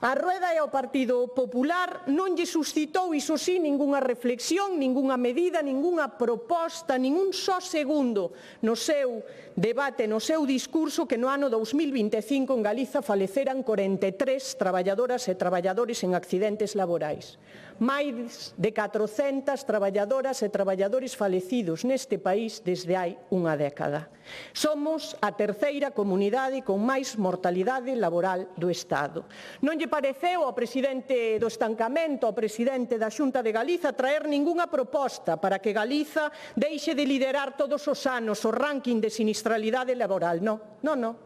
A Rueda e ao Partido Popular non lle suscitou, iso sí, ningunha reflexión, ningunha medida, ningunha proposta, ningún só segundo no seu debate, no seu discurso, que no ano 2025 en Galiza faleceran 43 traballadoras e traballadores en accidentes laborais. Máis de 400 traballadoras e traballadores falecidos neste país desde hai unha década. Somos a terceira comunidade con máis mortalidade laboral do Estado. Non lle pareceu ao presidente do estancamento, ao presidente da Xunta de Galiza, traer ningunha proposta para que Galiza deixe de liderar todos os anos o ranking de sinistralidade laboral. Non.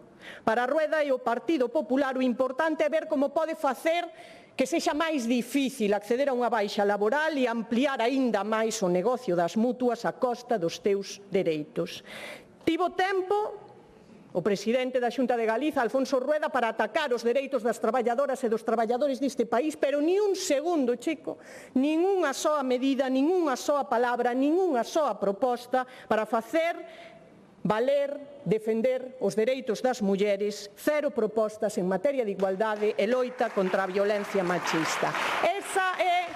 Para a Rueda e o Partido Popular o importante é ver como pode facer que sexa máis difícil acceder a unha baixa laboral e ampliar aínda máis o negocio das mutuas a costa dos teus dereitos. Tivo tempo o presidente da Xunta de Galiza, Alfonso Rueda, para atacar os dereitos das traballadoras e dos traballadores deste país, pero ni un segundo, chico, nin unha soa medida, nin unha soa palabra, nin unha soa proposta para facer valer, defender os dereitos das mulleres, cero propostas en materia de igualdade e loita contra a violencia machista. Esa é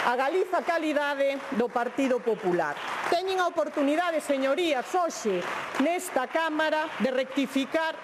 A Galiza calidade do Partido Popular. Teñen a oportunidade, señorías, hoxe nesta Cámara de rectificar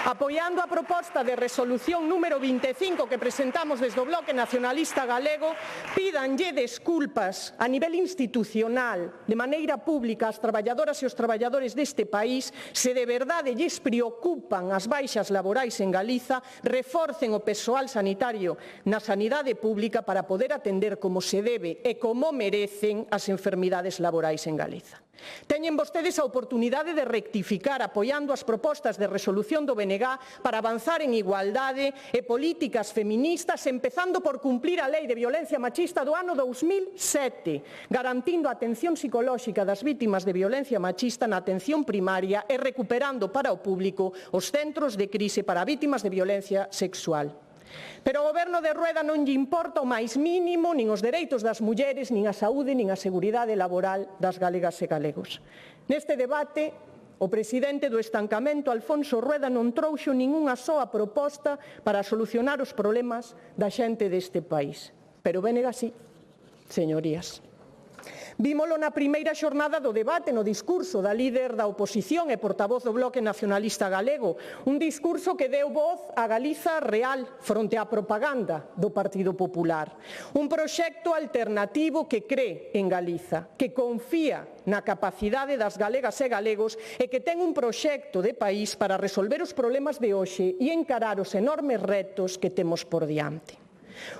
apoiando a proposta de resolución número 25 que presentamos desde o Bloque Nacionalista Galego. Pídanlle desculpas a nivel institucional, de maneira pública, ás traballadoras e os traballadores deste país. Se de verdade lles preocupan as baixas laborais en Galiza, reforcen o persoal sanitario na sanidade pública para poder atender como se debe e como merecen as enfermidades laborais en Galiza. Teñen vostedes a oportunidade de rectificar apoiando as propostas de resolución do BNG para avanzar en igualdade e políticas feministas, empezando por cumplir a Lei de Violencia Machista do ano 2007, garantindo a atención psicolóxica das vítimas de violencia machista na atención primaria e recuperando para o público os centros de crise para vítimas de violencia sexual. Pero ao Goberno de Rueda non lle importa o máis mínimo nin os dereitos das mulleres, nin a saúde, nin a seguridade laboral das galegas e galegos. Neste debate, o presidente do estancamento, Alfonso Rueda, non trouxo ningunha soa proposta para solucionar os problemas da xente deste país. Pero Bénega sí, señorías. Vímolo na primeira xornada do debate no discurso da líder da oposición e portavoz do Bloque Nacionalista Galego, un discurso que deu voz a Galiza real fronte á propaganda do Partido Popular. Un proxecto alternativo que cree en Galiza, que confía na capacidade das galegas e galegos e que ten un proxecto de país para resolver os problemas de hoxe e encarar os enormes retos que temos por diante.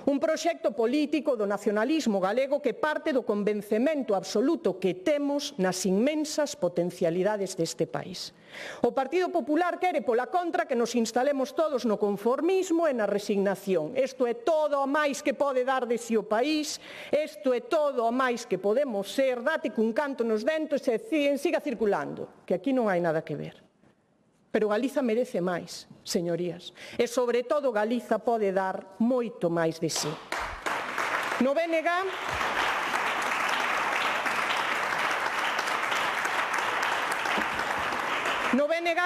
Un proxecto político do nacionalismo galego que parte do convencemento absoluto que temos nas inmensas potencialidades deste país. O Partido Popular quere, pola contra, que nos instalemos todos no conformismo e na resignación. Isto é todo o máis que pode dar de si o país, isto é todo o máis que podemos ser, date cun canto nos dentos e siga circulando, que aquí non hai nada que ver. Pero Galiza merece máis, señorías, e sobre todo Galiza pode dar moito máis de si. No BNG,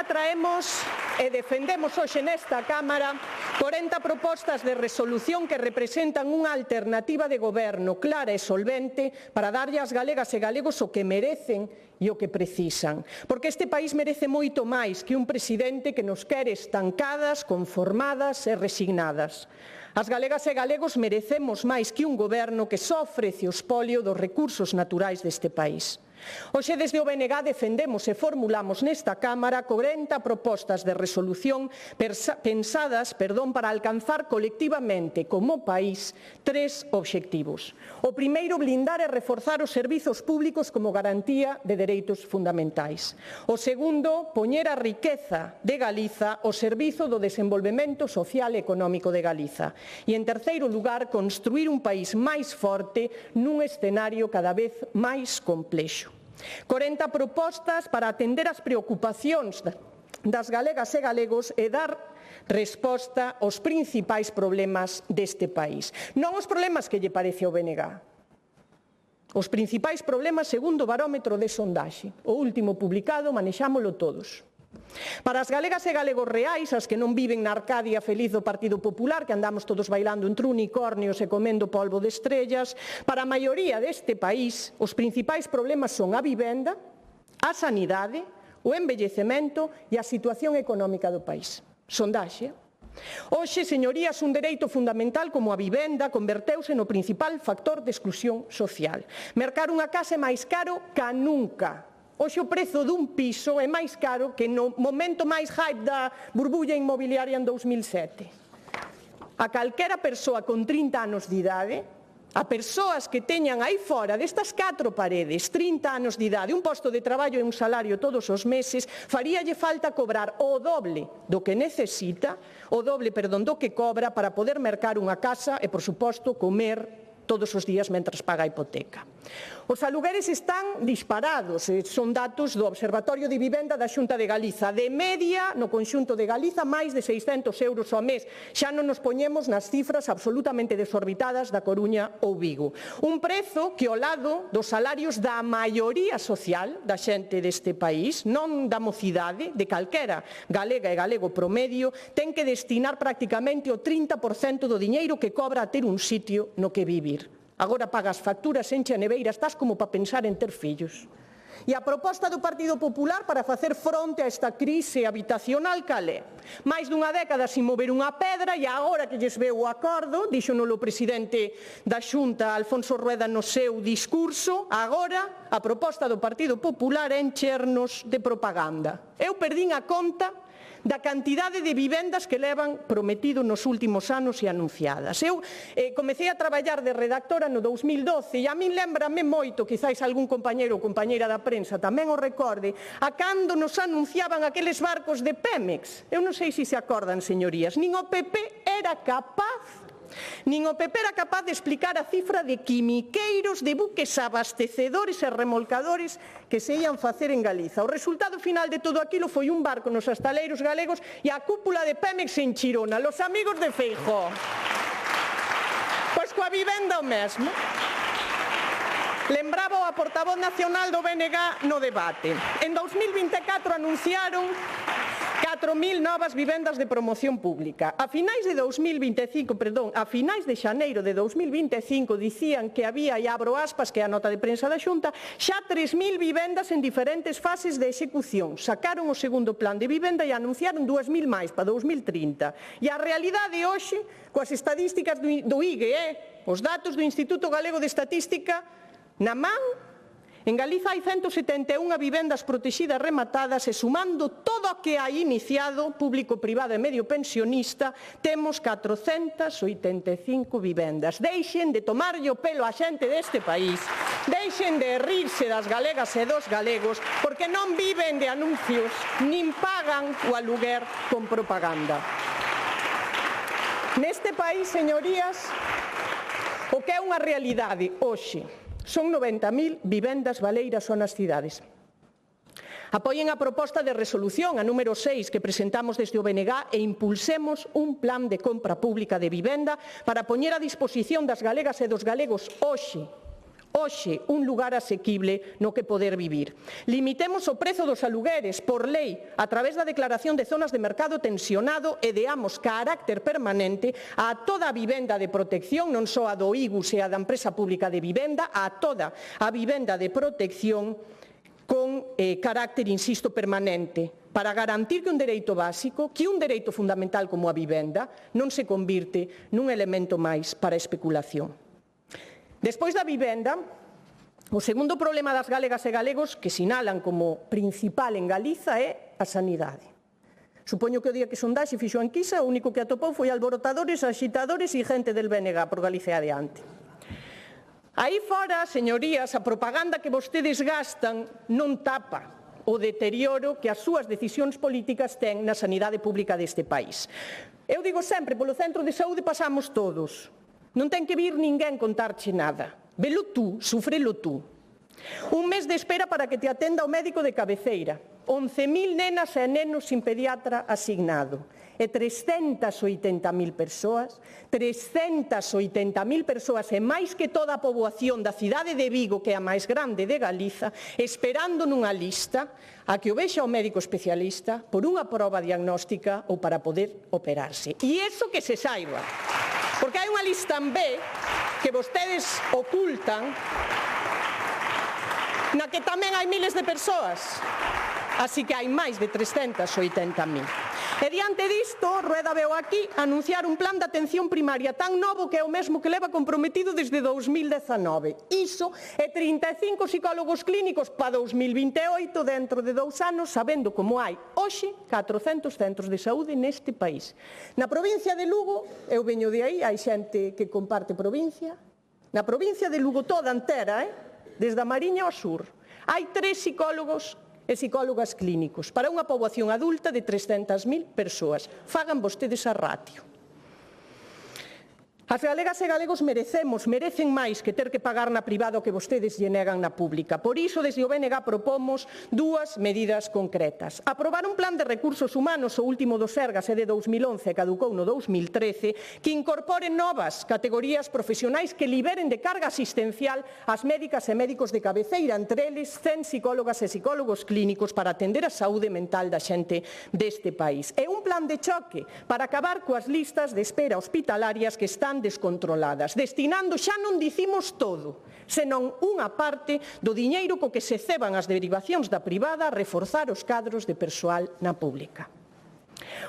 traemos e defendemos hoxe nesta Cámara 40 propostas de resolución que representan unha alternativa de goberno clara e solvente para darlle ás galegas e galegos o que merecen e o que precisan. Porque este país merece moito máis que un presidente que nos quere estancadas, conformadas e resignadas. As galegas e galegos merecemos máis que un goberno que só ofrece o espolio dos recursos naturais deste país. Hoxe desde o BNG defendemos e formulamos nesta Cámara 40 propostas de resolución pensadas para alcanzar colectivamente como país 3 obxectivos. O primeiro, blindar e reforzar os servizos públicos como garantía de dereitos fundamentais. O segundo, poñer a riqueza de Galiza ao servizo do desenvolvemento social e económico de Galiza. E, en terceiro lugar, construir un país máis forte nun escenario cada vez máis complexo. 40 propostas para atender as preocupacións das galegas e galegos e dar resposta aos principais problemas deste país. Non os problemas que lle parece ao BNG. Os principais problemas segundo o barómetro de sondaxe. O último publicado, manexámolo todos. Para as galegas e galegos reais, as que non viven na Arcadia feliz do Partido Popular, que andamos todos bailando entre unicornios e comendo polvo de estrellas, para a maioría deste país, os principais problemas son a vivenda, a sanidade, o envellecemento e a situación económica do país. Sondaxe. Hoxe, señorías, un dereito fundamental como a vivenda converteuse no principal factor de exclusión social. Mercar unha casa é máis caro ca nunca. Hoxe o prezo dun piso é máis caro que no momento máis hype da burbulla inmobiliaria en 2007. A calquera persoa con 30 anos de idade, a persoas que teñan aí fora destas 4 paredes 30 anos de idade, un posto de traballo e un salario todos os meses, faríalle falta cobrar o doble do que necesita, do que cobra para poder mercar unha casa e, por suposto, comer todos os días mentras paga a hipoteca. Os alugueres están disparados, son datos do Observatorio de Vivenda da Xunta de Galiza. De media, no conxunto de Galiza, máis de 600 euros ao mes. Xa non nos poñemos nas cifras absolutamente desorbitadas da Coruña ou Vigo. Un prezo que, ao lado dos salarios da maioría social da xente deste país, non da mocidade, de calquera galega e galego promedio, ten que destinar prácticamente o 30% do diñeiro que cobra a ter un sitio no que vivir. Agora pagas facturas, enche a neveira, estás como para pensar en ter fillos. E a proposta do Partido Popular para facer fronte a esta crise habitacional cal é? Mais dunha década sin mover unha pedra e agora que lles veu o acordo, díxonolo o presidente da Xunta, Alfonso Rueda, no seu discurso, agora a proposta do Partido Popular é enchernos de propaganda. Eu perdín a conta da cantidade de vivendas que levan prometido nos últimos anos e anunciadas. Eu comecei a traballar de redactora no 2012 e a min lembrame moito, quizáis algún compañeiro ou compañeira da prensa tamén o recorde, a cando nos anunciaban aqueles barcos de Pemex. Eu non sei se se acordan, señorías, nin o PP era capaz de explicar a cifra de quimiqueiros, de buques abastecedores e remolcadores que se ían facer en Galiza. O resultado final de todo aquilo foi un barco nos astaleiros galegos e a cúpula de Pemex en Chirona, los amigos de Feijóo. Pois coa vivenda o mesmo. Lembraba a portavoz nacional do BNG no debate. En 2024 anunciaron 4.000 novas vivendas de promoción pública. A finais de xaneiro de 2025 dicían que había, e abro aspas, que é a nota de prensa da Xunta, xa 3.000 vivendas en diferentes fases de execución. Sacaron o segundo plan de vivenda e anunciaron 2.000 máis para 2030. E a realidade hoxe, coas estadísticas do IGE, os datos do Instituto Galego de Estatística na man, en Galiza hai 171 vivendas protexidas rematadas e sumando todo o que hai iniciado, público-privado e medio pensionista, temos 485 vivendas. Deixen de tomarlle o pelo a xente deste país, deixen de rirse das galegas e dos galegos, porque non viven de anuncios, nin pagan o aluguer con propaganda. Neste país, señorías, o que é unha realidade hoxe, son 90.000 vivendas baleiras só nas cidades. Apoien a proposta de resolución, a número 6, que presentamos desde o BNG e impulsemos un plan de compra pública de vivenda para poñer a disposición das galegas e dos galegos hoxe un lugar asequible no que poder vivir. Limitemos o prezo dos alugueres por lei a través da declaración de zonas de mercado tensionado e deamos carácter permanente a toda a vivenda de protección, non só a do IGUS e a da empresa pública de vivenda, a toda a vivenda de protección con carácter, insisto, permanente, para garantir que un dereito básico, que un dereito fundamental como a vivenda, non se convirte nun elemento máis para a especulación. Despois da vivenda, o segundo problema das galegas e galegos que sinalan como principal en Galiza é a sanidade. Supoño que o día que sondaxe fixo a enquisa, o único que atopou foi alborotadores, axitadores e gente del BNG por Galicia adiante. Aí fora, señorías, a propaganda que vostedes gastan non tapa o deterioro que as súas decisións políticas ten na sanidade pública deste país. Eu digo sempre, polo centro de saúde pasamos todos. Non ten que vir ninguén contarche nada. Velo tú, sufrelo tú. Un mes de espera para que te atenda o médico de cabeceira. 11.000 nenas e nenos sin pediatra asignado. E 380.000 persoas, e máis que toda a poboación da cidade de Vigo, que é a máis grande de Galiza, esperando nunha lista a que o vexa o médico especialista por unha proba diagnóstica ou para poder operarse. E iso que se saiba. Porque hai unha lista en B que vostedes ocultan na que tamén hai miles de persoas. Así que hai máis de 380.000. E diante disto, Rueda veu aquí anunciar un plan de atención primaria tan novo que é o mesmo que leva comprometido desde 2019. Iso é 35 psicólogos clínicos para 2028, dentro de 2 anos, sabendo como hai hoxe 400 centros de saúde neste país. Na provincia de Lugo, eu veño de aí, hai xente que comparte provincia, na provincia de Lugo toda entera, desde a Mariña ao sur, hai 3 psicólogos e psicólogas clínicos para unha poboación adulta de 300.000 persoas. Fagan vostedes a ratio. As galegas e galegos merecen máis que ter que pagar na privada o que vostedes lle negan na pública. Por iso, desde o BNG propomos 2 medidas concretas. Aprobar un plan de recursos humanos, o último do Sergas é de 2011, caducou no 2013, que incorpore novas categorías profesionais que liberen de carga asistencial as médicas e médicos de cabeceira, entre eles 100 psicólogas e psicólogos clínicos para atender a saúde mental da xente deste país. E un plan de choque para acabar coas listas de espera hospitalarias que están están descontroladas, destinando, xa non dicimos todo, senón unha parte do diñeiro co que se ceban as derivacións da privada a reforzar os cadros de persoal na pública.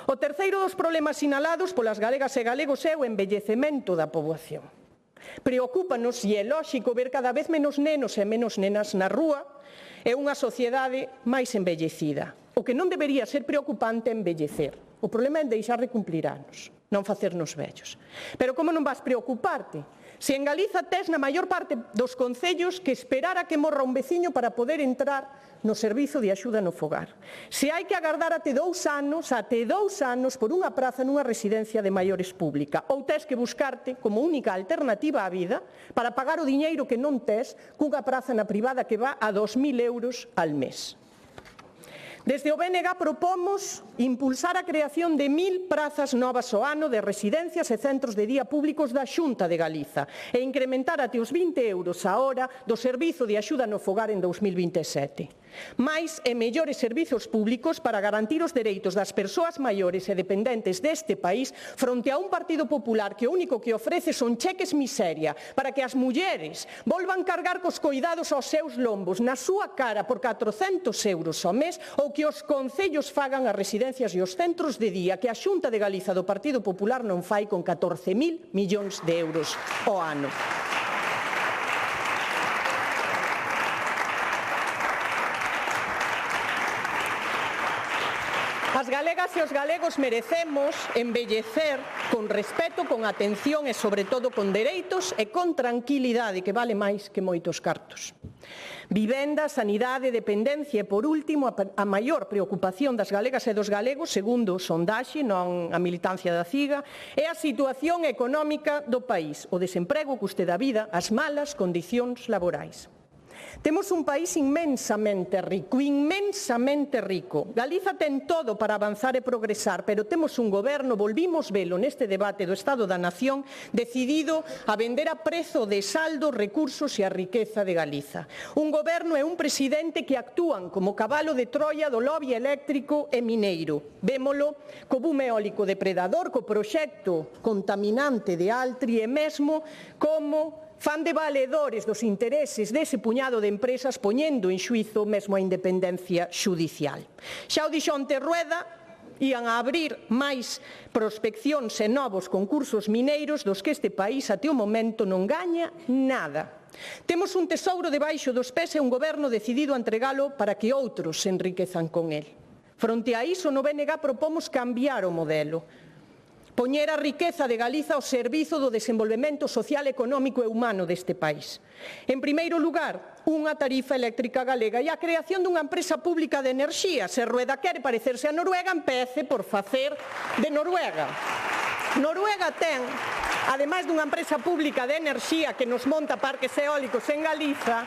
O terceiro dos problemas sinalados polas galegas e galegos é o envellecemento da poboación. Preocúpanos, e é lóxico, ver cada vez menos nenos e menos nenas na rúa e unha sociedade máis envellecida. O que non debería ser preocupante é envellecer. O problema é deixar de cumplir anos, non facernos vellos. Pero como non vas preocuparte? Se en Galiza tes na maior parte dos concellos que esperar a que morra un veciño para poder entrar no servizo de axuda no fogar. Se hai que agardar até 2 anos por unha praza nunha residencia de maiores pública, ou tes que buscarte como única alternativa á vida para pagar o diñeiro que non tes cunha praza na privada que va a 2.000 euros al mes. Desde o BNG propomos impulsar a creación de 1.000 prazas novas ao ano de residencias e centros de día públicos da Xunta de Galiza e incrementar até os 20 euros a hora do servizo de axuda no fogar en 2027. Máis e mellores servizos públicos para garantir os dereitos das persoas maiores e dependentes deste país fronte a un Partido Popular que o único que ofrece son cheques miseria para que as mulleres volvan cargar cos coidados aos seus lombos na súa cara por 400 euros ao mes ou que os concellos fagan as residencias e os centros de día que a Xunta de Galiza do Partido Popular non fai con 14.000 millóns de euros ao ano. As galegas e os galegos merecemos envellecer con respeto, con atención e, sobre todo, con dereitos e con tranquilidade, que vale máis que moitos cartos. Vivenda, sanidade, dependencia e, por último, a maior preocupación das galegas e dos galegos, segundo o sondaxe, non a militancia da CIGA, é a situación económica do país, o desemprego, o custe da vida, as malas condicións laborais. Temos un país inmensamente rico. Galiza ten todo para avanzar e progresar, pero temos un goberno, volvimos velo neste debate do Estado da Nación, decidido a vender a prezo de saldo os recursos e a riqueza de Galiza. Un goberno e un presidente que actúan como cabalo de Troia do lobby eléctrico e mineiro. Vémolo co boom eólico depredador, co proxecto contaminante de Altri e mesmo como fan de valedores dos intereses dese puñado de empresas poñendo en xuízo mesmo a independencia xudicial. Xa o dixo onte Rueda, ían a abrir máis prospeccións e novos concursos mineiros dos que este país até o momento non gaña nada. Temos un tesouro debaixo dos pés e un goberno decidido a entregalo para que outros se enriquezan con el. Fronte a iso, no BNG propomos cambiar o modelo. Poñer a riqueza de Galiza ao servizo do desenvolvemento social, económico e humano deste país. En primeiro lugar, unha tarifa eléctrica galega e a creación dunha empresa pública de enerxía. Se Rueda quere parecerse a Noruega, empece por facer de Noruega. Noruega ten, ademais dunha empresa pública de enerxía que nos monta parques eólicos en Galiza,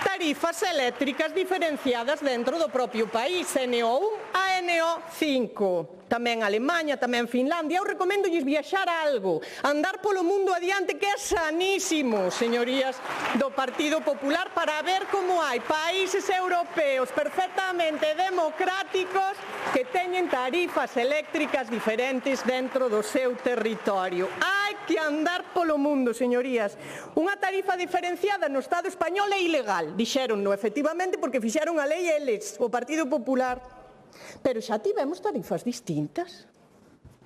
tarifas eléctricas diferenciadas dentro do propio país, NO1 a NO5. Tamén Alemanha, tamén Finlandia. Eu recoméndolles viaxar algo, andar polo mundo adiante, que é sanísimo, señorías do Partido Popular, para ver como hai países europeos perfectamente democráticos que teñen tarifas eléctricas diferentes dentro do seu territorio. Hai que andar polo mundo, señorías. Unha tarifa diferenciada no Estado español é ilegal. Dixéronno, efectivamente, porque fixeron a lei eles, o Partido Popular. Pero xa tivemos tarifas distintas.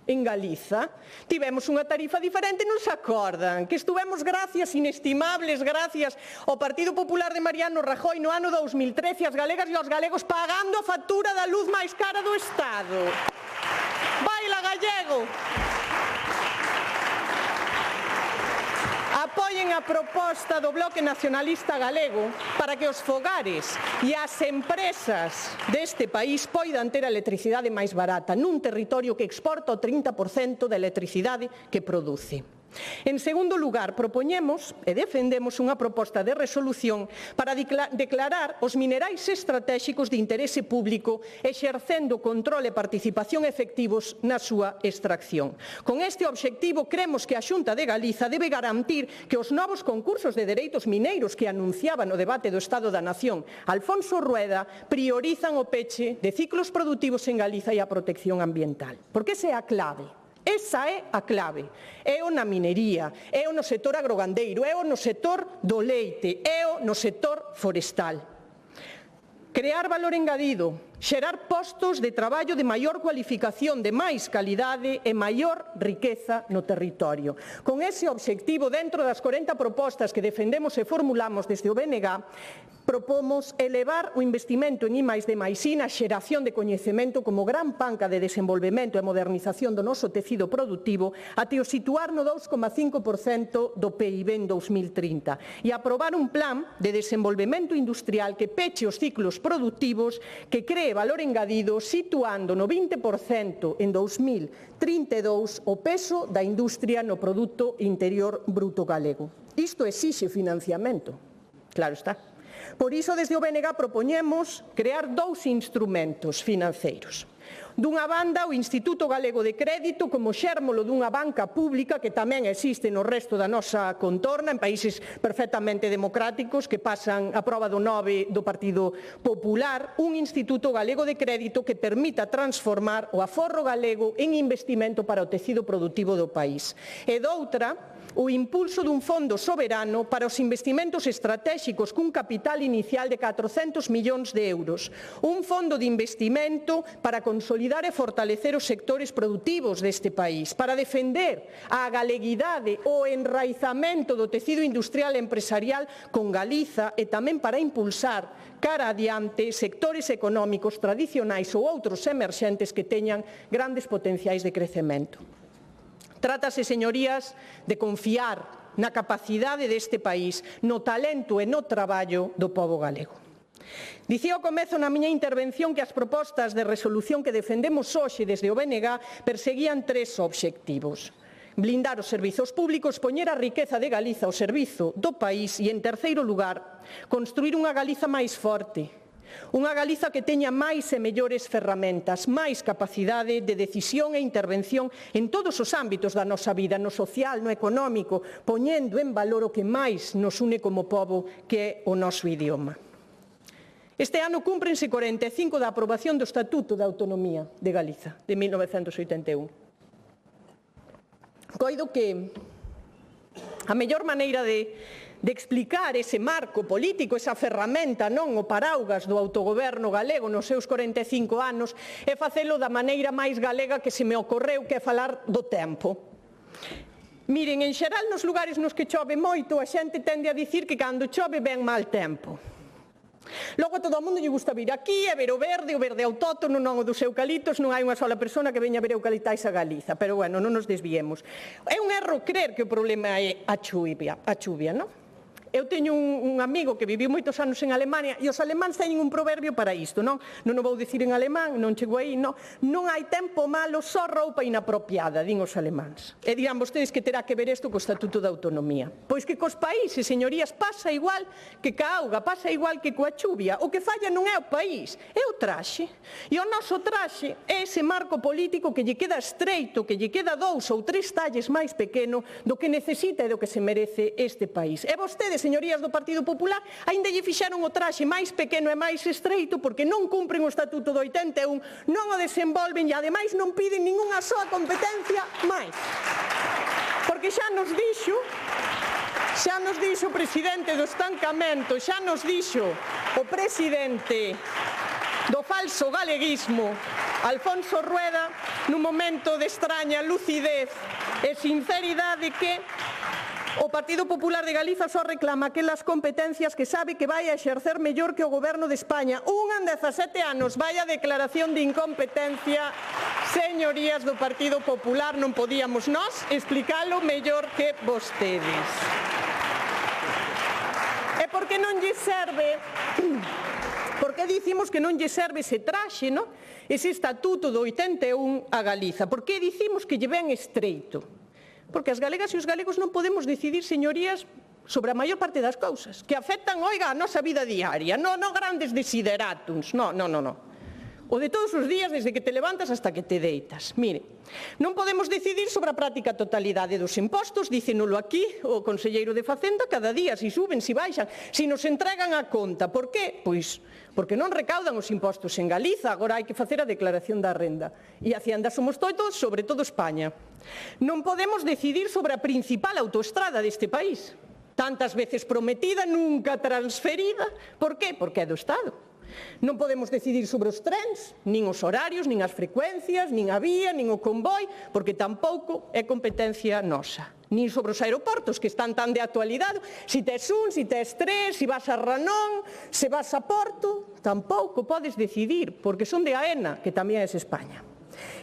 En Galiza tivemos unha tarifa diferente, non se acordan? Que estuvemos gracias inestimables, gracias ao Partido Popular de Mariano Rajoy no ano 2013, as galegas e os galegos pagando a factura da luz máis cara do Estado. Baila gallego! Apoien a proposta do Bloque Nacionalista Galego para que os fogares e as empresas deste país poidan ter a electricidade máis barata nun territorio que exporta o 30% da electricidade que produce. En segundo lugar, propoñemos e defendemos unha proposta de resolución para declarar os minerais estratéxicos de interese público exercendo control e participación efectivos na súa extracción. Con este obxectivo, cremos que a Xunta de Galiza debe garantir que os novos concursos de dereitos mineiros que anunciaba no debate do Estado da Nación Alfonso Rueda priorizan o peche de ciclos produtivos en Galiza e a protección ambiental. Porque esa é a clave. Esa é a clave. É o na minería, é o no sector agrogandeiro, é o no sector do leite, é o no sector forestal. Crear valor engadido, xerar postos de traballo de maior cualificación, de máis calidade e maior riqueza no territorio. Con ese obxectivo, dentro das 40 propostas que defendemos e formulamos desde o BNG, propomos elevar o investimento en I+D+I na xeración de coñecemento como gran panca de desenvolvemento e modernización do noso tecido productivo até o situar no 2,5% do PIB en 2030 e aprobar un plan de desenvolvemento industrial que peche os ciclos productivos, que cree valor engadido, situando no 20% en 2032 o peso da industria no Produto Interior Bruto galego. Isto exixe financiamento, claro está. Por iso, desde o BNG propoñemos crear 2 instrumentos financeiros. Dunha banda, o Instituto Galego de Crédito como xérmolo dunha banca pública que tamén existe no resto da nosa contorna, en países perfectamente democráticos que pasan a proba do 9 do Partido Popular, un Instituto Galego de Crédito que permita transformar o aforro galego en investimento para o tecido productivo do país. E doutra, o impulso dun fondo soberano para os investimentos estratéxicos cun capital inicial de 400 millóns de euros. Un fondo de investimento para consolidar e fortalecer os sectores productivos deste país, para defender a galeguidade, o enraizamento do tecido industrial e empresarial con Galiza e tamén para impulsar cara adiante sectores económicos tradicionais ou outros emerxentes que teñan grandes potenciais de crecemento. Trátase, señorías, de confiar na capacidade deste país, no talento e no traballo do pobo galego. Dicía ao comezo na miña intervención que as propostas de resolución que defendemos hoxe desde o BNG perseguían 3 obxectivos: blindar os servizos públicos, poñer a riqueza de Galiza ao servizo do país e, en terceiro lugar, construir unha Galiza máis forte, unha Galiza que teña máis e mellores ferramentas, máis capacidade de decisión e intervención en todos os ámbitos da nosa vida, no social, no económico, poñendo en valor o que máis nos une como pobo, que é o noso idioma. Este ano cúmprense 45 da aprobación do Estatuto da Autonomía de Galiza, de 1981. Coido que a mellor maneira de explicar ese marco político, esa ferramenta, non o paraugas do autogoberno galego nos seus 45 anos, é facelo da maneira máis galega que se me ocorreu, que é falar do tempo. Miren, en xeral, nos lugares nos que chove moito, a xente tende a dicir que cando chove ven mal tempo. Logo todo o mundo lle gusta vir aquí e ver o verde autóctono, non o dos eucaliptos, non hai unha sola persona que veña ver eucaliptais a Galiza, pero bueno, non nos desviemos. É un erro creer que o problema é a chuvia, non? Eu teño un amigo que viviu moitos anos en Alemania e os alemáns teñen un proverbio para isto, non? Non o vou dicir en alemán, non chego aí, non? Non hai tempo malo, só roupa inapropiada, din os alemáns. E dirán vostedes que terá que ver isto co Estatuto da Autonomía. Pois que cos países, señorías, pasa igual que ca auga, pasa igual que coa chuvia. O que falla non é o país, é o traxe. E o noso traxe é ese marco político que lle queda estreito, que lle queda 2 ou 3 talles máis pequeno do que necesita e do que se merece este país. E vostedes, señorías do Partido Popular, aínda lle fixeron o traxe máis pequeno e máis estreito porque non cumpren o Estatuto do 81, non o desenvolven e ademais non piden ningunha soa competencia máis. Porque xa nos dixo o presidente do estancamento, xa nos dixo o presidente do falso galeguismo, Alfonso Rueda, nun momento de extraña lucidez e sinceridade, que o Partido Popular de Galiza só reclama aquelas competencias que sabe que vai a exercer mellor que o Goberno de España. En 17 anos, vai a declaración de incompetencia, señorías do Partido Popular, non podíamos nós explicalo mellor que vostedes. E por que non lle serve, por que dicimos que non lle serve ese traxe, non? Ese Estatuto do 81 a Galiza? Por que dicimos que lle ven estreito? Porque as galegas e os galegos non podemos decidir, señorías, sobre a maior parte das cousas, que afectan, oiga, a nosa vida diaria, non grandes desiderátums, non. O de todos os días, desde que te levantas hasta que te deitas. Mire, non podemos decidir sobre a práctica totalidade dos impostos, dícenolo aquí o conselleiro de Facenda, cada día, si suben, si baixan, si nos entregan a conta. Por qué? Pois porque non recaudan os impostos en Galiza, agora hai que facer a declaración da renda. E a Hacienda somos todos, sobre todo España. Non podemos decidir sobre a principal autoestrada deste país, tantas veces prometida, nunca transferida. Por qué? Porque é do Estado. Non podemos decidir sobre os trens, nin os horarios, nin as frecuencias, nin a vía, nin o convoi, porque tampouco é competencia nosa. Nin sobre os aeroportos, que están tan de actualidade. Si tes un, si tes tres, si vas a Ranón, se vas a Porto, tampouco podes decidir, porque son de AENA, que tamén é España.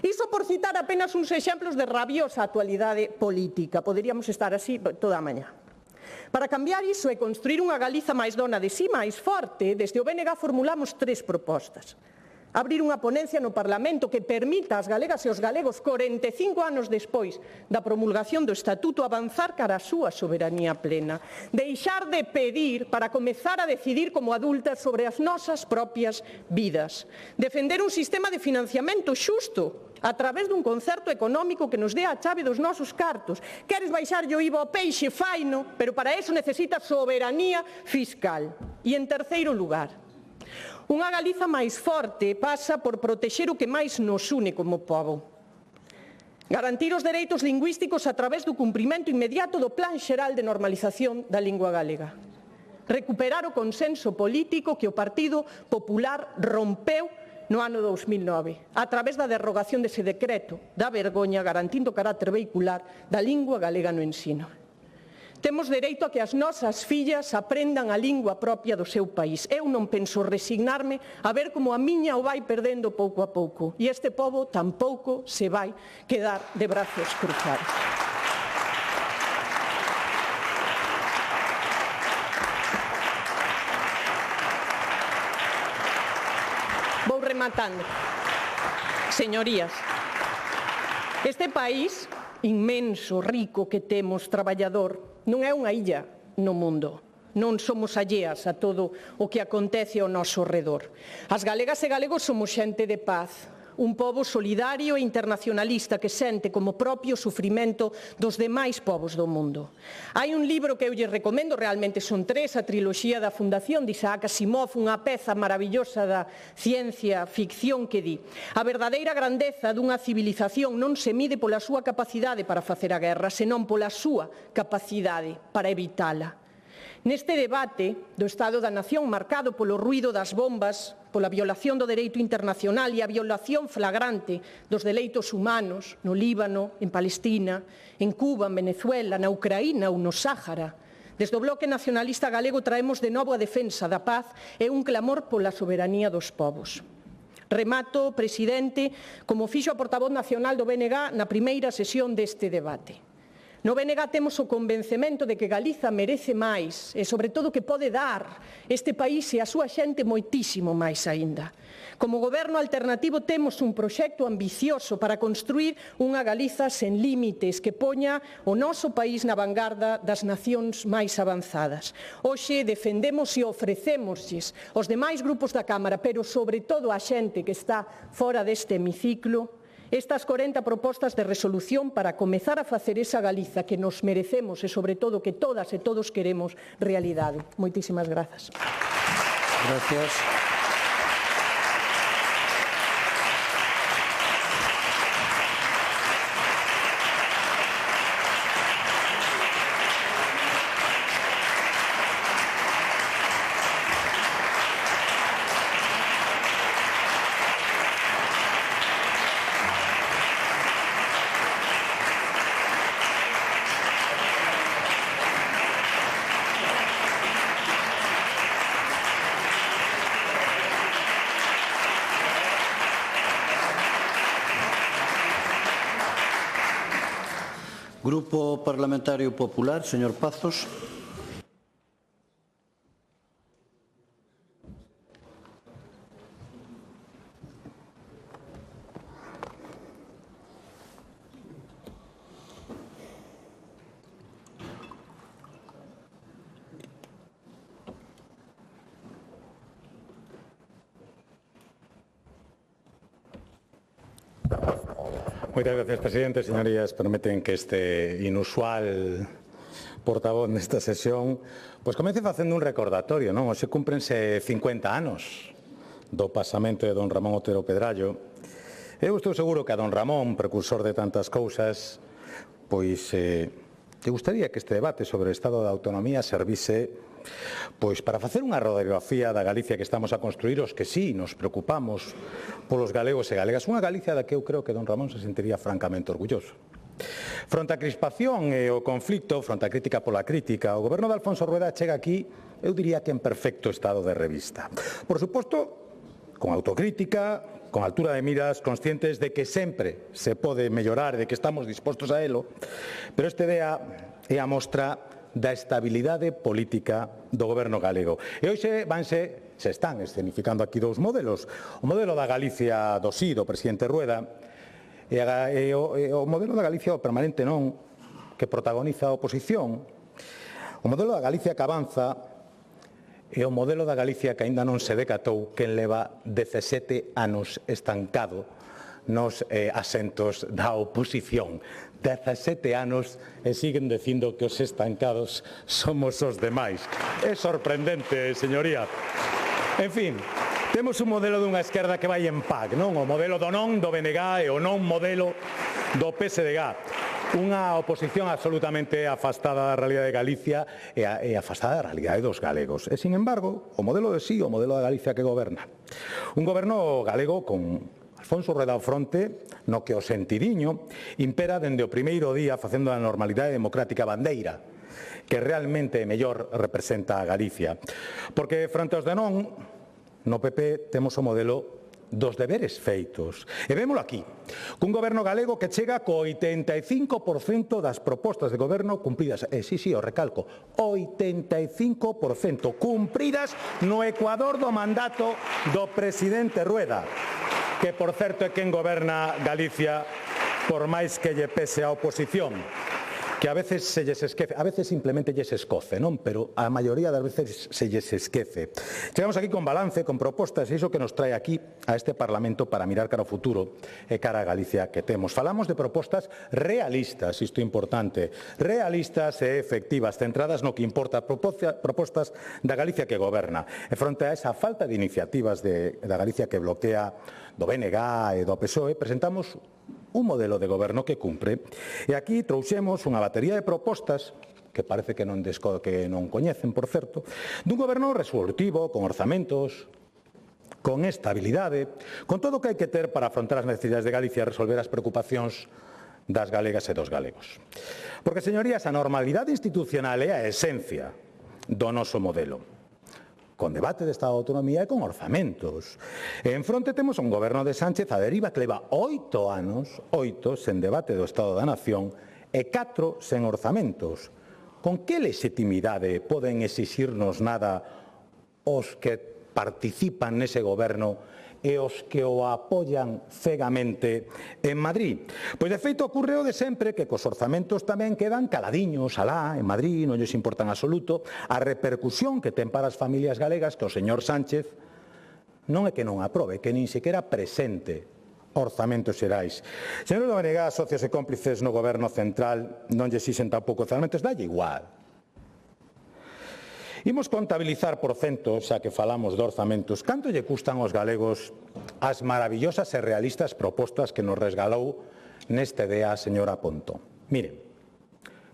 Iso por citar apenas uns exemplos de rabiosa actualidade política. Poderíamos estar así toda a mañá. Para cambiar iso e construir unha Galiza máis dona de si, máis forte, desde o BNG formulamos 3 propostas. Abrir unha ponencia no Parlamento que permita ás galegas e aos galegos 45 anos despois da promulgación do Estatuto avanzar cara a súa soberanía plena. Deixar de pedir para comezar a decidir como adultas sobre as nosas propias vidas. Defender un sistema de financiamento xusto a través dun concerto económico que nos dé a chave dos nosos cartos. Queres baixarlle o IVA ao peixe, faino, pero para eso necesitas soberanía fiscal. E en terceiro lugar, unha Galiza máis forte pasa por protexer o que máis nos une como pobo. Garantir os dereitos lingüísticos a través do cumprimento inmediato do Plan Xeral de Normalización da Lingua Galega. Recuperar o consenso político que o Partido Popular rompeu no ano 2009, a través da derrogación dese decreto da vergoña, garantindo o carácter vehicular da lingua galega no ensino. Temos dereito a que as nosas fillas aprendan a lingua propia do seu país. Eu non penso resignarme a ver como a miña o vai perdendo pouco a pouco. E este pobo tampouco se vai quedar de brazos cruzados. Vou rematando. Señorías, este país inmenso, rico que temos, traballador, non é unha illa no mundo. Non somos alleas a todo o que acontece ao noso redor. As galegas e galegos somos xente de paz, un pobo solidario e internacionalista que sente como propio o sufrimento dos demais povos do mundo. Hai un libro que eu lle recomendo, realmente son 3, a triloxía da Fundación de Isaac Asimov, unha peza maravillosa da ciencia ficción que di: a verdadeira grandeza dunha civilización non se mide pola súa capacidade para facer a guerra, senón pola súa capacidade para evitala. Neste debate do Estado da Nación marcado polo ruído das bombas, pola violación do dereito internacional e a violación flagrante dos dereitos humanos no Líbano, en Palestina, en Cuba, en Venezuela, na Ucraína ou no Sáhara, desde o Bloque Nacionalista Galego traemos de novo a defensa da paz e un clamor pola soberanía dos povos. Remato, presidente, como fixo a portavoz nacional do BNG na primeira sesión deste debate. No BNG temos o convencemento de que Galiza merece máis e, sobre todo, que pode dar este país e a súa xente moitísimo máis aínda. Como goberno alternativo temos un proxecto ambicioso para construir unha Galiza sen límites que poña o noso país na vanguarda das nacións máis avanzadas. Hoxe defendemos e ofrecémoslles aos demais grupos da Cámara, pero sobre todo a xente que está fora deste hemiciclo, estas 40 propostas de resolución para comezar a facer esa Galiza que nos merecemos e, sobre todo, que todas e todos queremos realidade. Moitísimas grazas. Gracias. Grupo Parlamentario Popular, señor Pazos. Moitas gracias, presidente. Señorías, permiten que este inusual portavoz nesta sesión comece facendo un recordatorio, non? Hoxe cúmprense 50 anos do pasamento de don Ramón Otero Pedrallo. Eu estou seguro que a don Ramón, precursor de tantas cousas, te gustaría que este debate sobre o estado da autonomía servise para facer unha radiografía da Galicia que estamos a construir os que sí nos preocupamos polos galegos e galegas. Unha Galicia da que eu creo que don Ramón se sentiría francamente orgulloso. Fronte á crispación e o conflito, fronte á crítica pola crítica, o goberno de Alfonso Rueda chega aquí, eu diría que en perfecto estado de revista. Por suposto, con autocrítica, con altura de miras, conscientes de que sempre se pode mellorar, de que estamos dispostos a elo, pero este día é a mostra da estabilidade política do goberno galego. E hoxe se están escenificando aquí dous modelos. O modelo da Galicia do sí, do presidente Rueda, e o modelo da Galicia permanente non, que protagoniza a oposición. O modelo da Galicia que avanza e o modelo da Galicia que aínda non se decatou quen leva 17 anos estancado nos asentos da oposición. 17 anos e siguen dicindo que os estancados somos os demais. É sorprendente, señoría. En fin, temos un modelo dunha esquerda que vai en PAC, non? O modelo do non do BNG e o non modelo do PSDG. Unha oposición absolutamente afastada da realidade de Galicia e afastada da realidade dos galegos. E, sin embargo, o modelo de sí, o modelo da Galicia que goberna. Un goberno galego con Alfonso Rueda ao fronte, no que o sentidiño impera dende o primeiro día facendo da normalidade democrática bandeira que realmente mellor representa a Galicia. Porque fronte aos de non, no PP temos o modelo dos deberes feitos. E vémolo aquí, cun goberno galego que chega co 85% das propostas de goberno cumpridas. Sí, o recalco, 85% cumpridas no ecuador do mandato do presidente Rueda, que, por certo, é quen goberna Galicia por máis que lle pese a oposición, que a veces se lles esquece, a veces simplemente lles escoce, non? Pero a maioría das veces se lles esquece. Chegamos aquí con balance, con propostas, e iso que nos trae aquí a este Parlamento para mirar cara ao futuro e cara a Galicia que temos. Falamos de propostas realistas, isto é importante, realistas e efectivas, centradas no que importa, propostas da Galicia que goberna. E fronte a esa falta de iniciativas da Galicia que bloquea do BNG e do PSOE, presentamos un modelo de goberno que cumpre. E aquí trouxemos unha batería de propostas que parece que non coñecen, por certo, dun goberno resolutivo, con orzamentos, con estabilidade, con todo o que hai que ter para afrontar as necesidades de Galicia e resolver as preocupacións das galegas e dos galegos. Porque, señorías, a normalidade institucional é a esencia do noso modelo, con debate de Estado de Autonomía e con orzamentos. E en fronte temos un goberno de Sánchez a deriva que leva 8 anos, 8, sen debate do Estado da Nación e 4 sen orzamentos. Con que legitimidade poden exixirnos nada os que participan nese goberno e os que o apoian cegamente en Madrid? Pois, de feito, ocurre o de sempre, que cos orzamentos tamén quedan caladiños alá, en Madrid, non lles importa en absoluto a repercusión que ten para as familias galegas que o señor Sánchez non é que non aprobe, que nin sequera presente orzamentos xerais. Señor do BNG, socios e cómplices no goberno central non lle exixen tampouco orzamentos, dalle igual. Imos contabilizar por centos, xa que falamos de orzamentos, canto lle custan aos galegos as maravillosas e realistas propostas que nos regalou neste día a señora Pontón. Miren,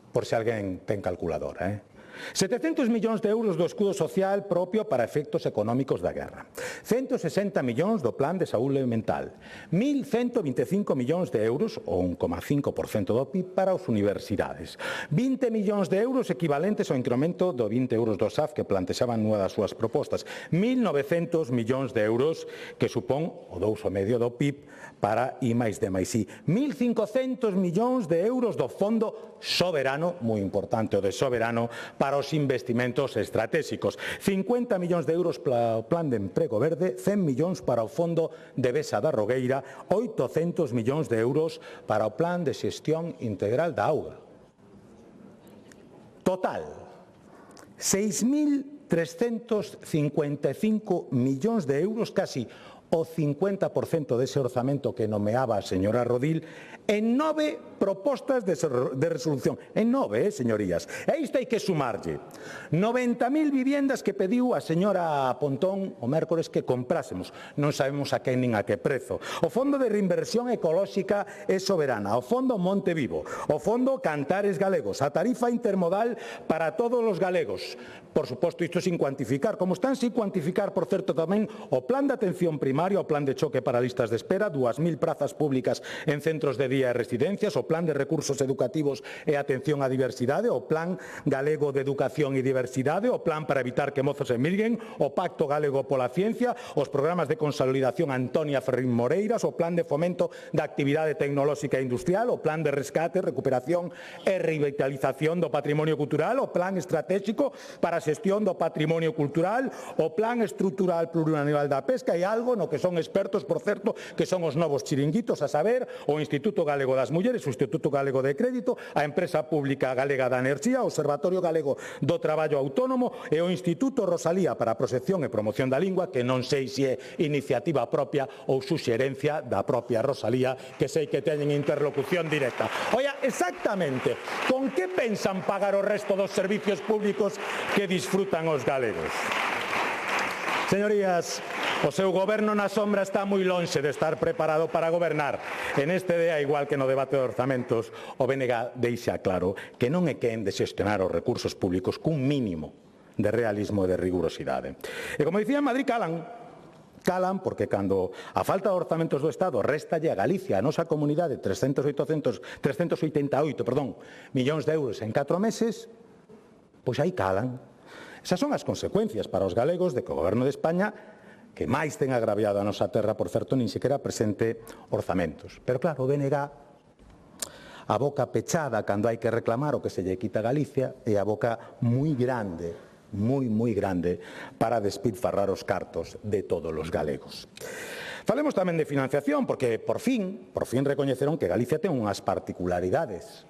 por se alguén ten calculadora, 700 millóns de euros do escudo social propio para efectos económicos da guerra, 160 millóns do plan de saúde mental, 1.125 millóns de euros, o 1,5% do PIB, para as universidades, 20 millóns de euros equivalentes ao incremento do 20 euros do SAF que plantexaban nunha das súas propostas, 1.900 millóns de euros que supón o 2,5% do PIB para I+D+I, 1.500 millóns de euros do fondo soberano, moi importante o de soberano, para os investimentos estratégicos, 50 millóns de euros para o plan de emprego verde, 100 millóns para o fondo de Besa da Rogueira, 800 millóns de euros para o plan de xestión integral da auga. Total, 6.355 millóns de euros, casi o 50% dese orzamento que nomeaba a señora Rodil en 9 propostas de resolución. En 9, señorías. E isto hai que sumarlle 90.000 viviendas que pediu a señora Pontón o mércores que comprásemos. Non sabemos a quen nin a que prezo. O Fondo de Reinversión Ecolóxica e Soberana, o Fondo Monte Vivo, o Fondo Cantares Galegos, a tarifa intermodal para todos os galegos. Por suposto, isto sin cuantificar, como están sin cuantificar, por certo, tamén o plan de atención primaria, o plan de choque para listas de espera, 2.000 prazas públicas en centros de día e residencias, o plan de recursos educativos e atención á diversidade, o plan galego de educación e diversidade, o plan para evitar que mozos emigren, o pacto galego pola ciencia, os programas de consolidación Antonia Ferrín Moreiras, o plan de fomento da actividade tecnolóxica e industrial, o plan de rescate, recuperación e revitalización do patrimonio cultural, o plan estratégico para a xestión do patrimonio cultural, o plan estrutural plurianual da pesca e algo no que son expertos, por certo, que son os novos chiringuitos, a saber, o Instituto Galego das Mulleres, o Instituto Galego de Crédito, a Empresa Pública Galega da Enerxía, o Observatorio Galego do Traballo Autónomo e o Instituto Rosalía para a Proxección e Promoción da Lingua, que non sei se é iniciativa propia ou suxerencia da propia Rosalía, que sei que teñen interlocución directa. Oia, exactamente, con que pensan pagar o resto dos servicios públicos que disfrutan os galegos? Señorías, o seu goberno na sombra está moi lonxe de estar preparado para gobernar. En este día, igual que no debate de orzamentos, o BNG deixa claro que non é quen de xestionar os recursos públicos cun mínimo de realismo e de rigurosidade. E como dicía en Madrid, calan porque cando a falta de orzamentos do Estado réstalle a Galicia, a nosa comunidade, 388 millóns de euros en 4 meses, pois aí calan. Esas son as consecuencias para os galegos de que o Goberno de España, que máis ten agraviado a nosa terra, por certo, nin sequera presente orzamentos. Pero claro, o BNG, a boca pechada cando hai que reclamar o que se lle quita a Galicia, e a boca moi grande, moi grande, para despilfarrar os cartos de todos os galegos. Falemos tamén de financiación, porque por fin recoñeceron que Galicia ten unhas particularidades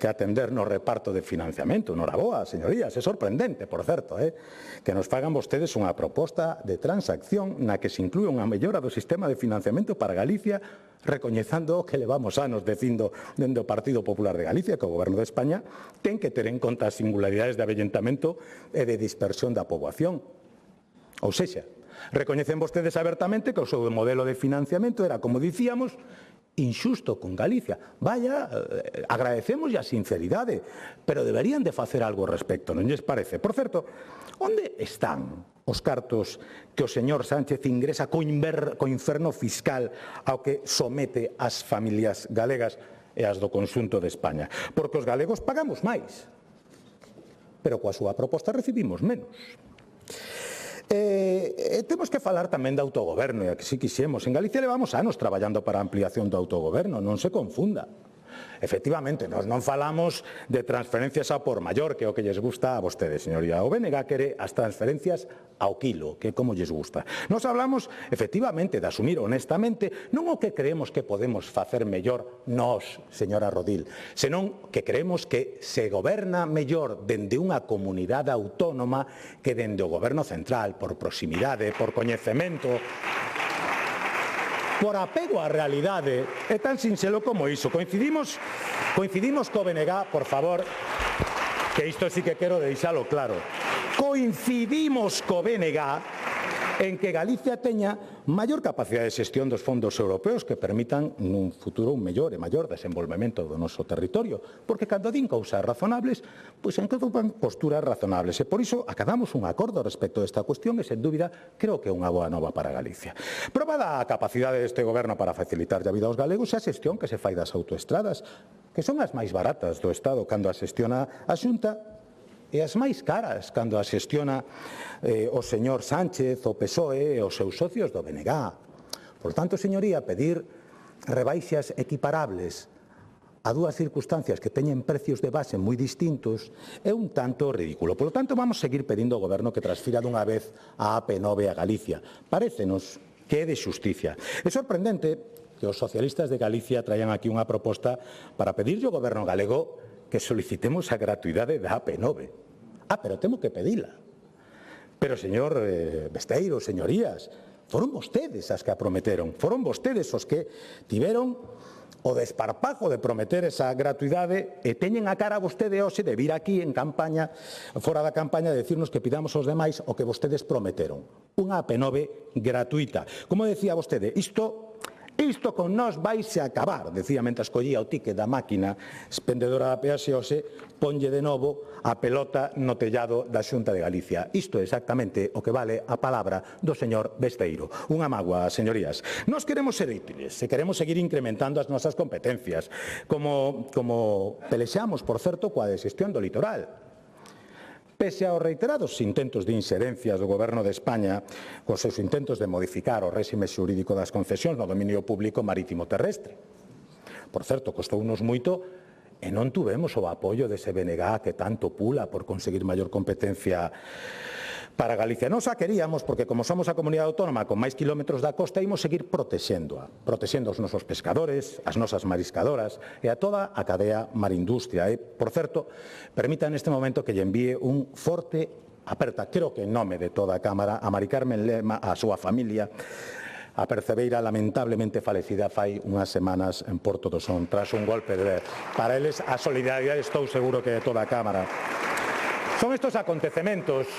que atender no reparto de financiamento. Noraboa, señorías, é sorprendente, por certo, que nos fagan vostedes unha proposta de transacción na que se inclúe unha mellora do sistema de financiamento para Galicia, recoñezando o que levamos anos dicindo dende o Partido Popular de Galicia, que o Goberno de España ten que ter en conta as singularidades de avellentamento e de dispersión da poboación. Ou sexa, recoñecen vostedes abertamente que o seu modelo de financiamento era, como dicíamos, inxusto con Galicia. Vaya, agradecemos a sinceridade, pero deberían de facer algo ao respecto, non lles parece? Por certo, onde están os cartos que o señor Sánchez ingresa co inferno fiscal ao que somete as familias galegas e as do conxunto de España? Porque os galegos pagamos máis, pero coa súa proposta recibimos menos. Temos que falar tamén de autogoberno, e que si quixemos. En Galicia levamos anos traballando para a ampliación do autogoberno, non se confunda. Efectivamente, nós non falamos de transferencias ao por maior, que é o que lles gusta a vostedes, señoría. O BNG quere as transferencias ao kilo, que é como lles gusta. Nós hablamos, efectivamente, de asumir honestamente non o que creemos que podemos facer mellor nós, señora Rodil, senón que creemos que se goberna mellor dende unha comunidade autónoma que dende o goberno central, por proximidade, por coñecemento, por apego á realidade. É tan sinxelo como iso. Coincidimos co BNG, por favor, que isto sí que quero deixalo claro. Coincidimos co BNG en que Galicia teña maior capacidade de xestión dos fondos europeos que permitan nun futuro un mellor e maior desenvolvemento do noso territorio, porque cando din cousas razonables, pois encontran posturas razonables, e por iso acadamos un acordo respecto desta cuestión e, sen dúbida, creo que é unha boa nova para Galicia. Probada a capacidade deste goberno para facilitar a vida aos galegos e a xestión que se fai das autoestradas, que son as máis baratas do Estado cando a xestiona a Xunta, e as máis caras cando a xestiona o señor Sánchez, o PSOE e os seus socios do BNG. Por tanto, señoría, pedir rebaixas equiparables a dúas circunstancias que teñen precios de base moi distintos é un tanto ridículo. Por lo tanto, vamos seguir pedindo ao Goberno que transfira dunha vez a AP9 a Galicia. Parécenos que é de xusticia. É sorprendente que os socialistas de Galicia traian aquí unha proposta para pedirlle ao Goberno galego que solicitemos a gratuidade da AP9. Pero temos que pedila. Pero, señor Besteiro, señorías, Foron vostedes as que a prometeron, foron vostedes os que tiveron o desparpajo de prometer esa gratuidade e teñen a cara vostede hoxe de vir aquí en campaña, fora da campaña, de decirnos que pidamos aos demais o que vostedes prometeron. Unha AP9 gratuita. Como decía vostede, isto con nós vaise a acabar, decía mentre collía o ticket da máquina expendedora da peaxe hoxe, ponlle de novo a pelota no tellado da Xunta de Galicia. Isto é exactamente o que vale a palabra do señor Besteiro. Unha mágoa, señorías. Nós queremos ser útiles e queremos seguir incrementando as nosas competencias, como pelexamos, por certo, coa de xestión do litoral. Pese aos reiterados intentos de inxerencias do Goberno de España, cos seus intentos de modificar o réxime xurídico das concesións no dominio público marítimo terrestre. Por certo, costounos moito e non tuvemos o apoio dese BNG que tanto pula por conseguir maior competencia para Galicia. Nos a queríamos porque, como somos a comunidade autónoma con máis kilómetros da costa, imos seguir protexéndoa, protexendo os nosos pescadores, as nosas mariscadoras e a toda a cadea marindustria. E, por certo, permita neste momento que lle envíe un forte aperta, creo que en nome de toda a Cámara, a Mari Carmen Lema, a súa familia, a percebeira lamentablemente falecida fai unhas semanas en Porto do Son, tras un golpe de ver. Para eles, a solidaridade estou seguro que de toda a Cámara. Son estes acontecementos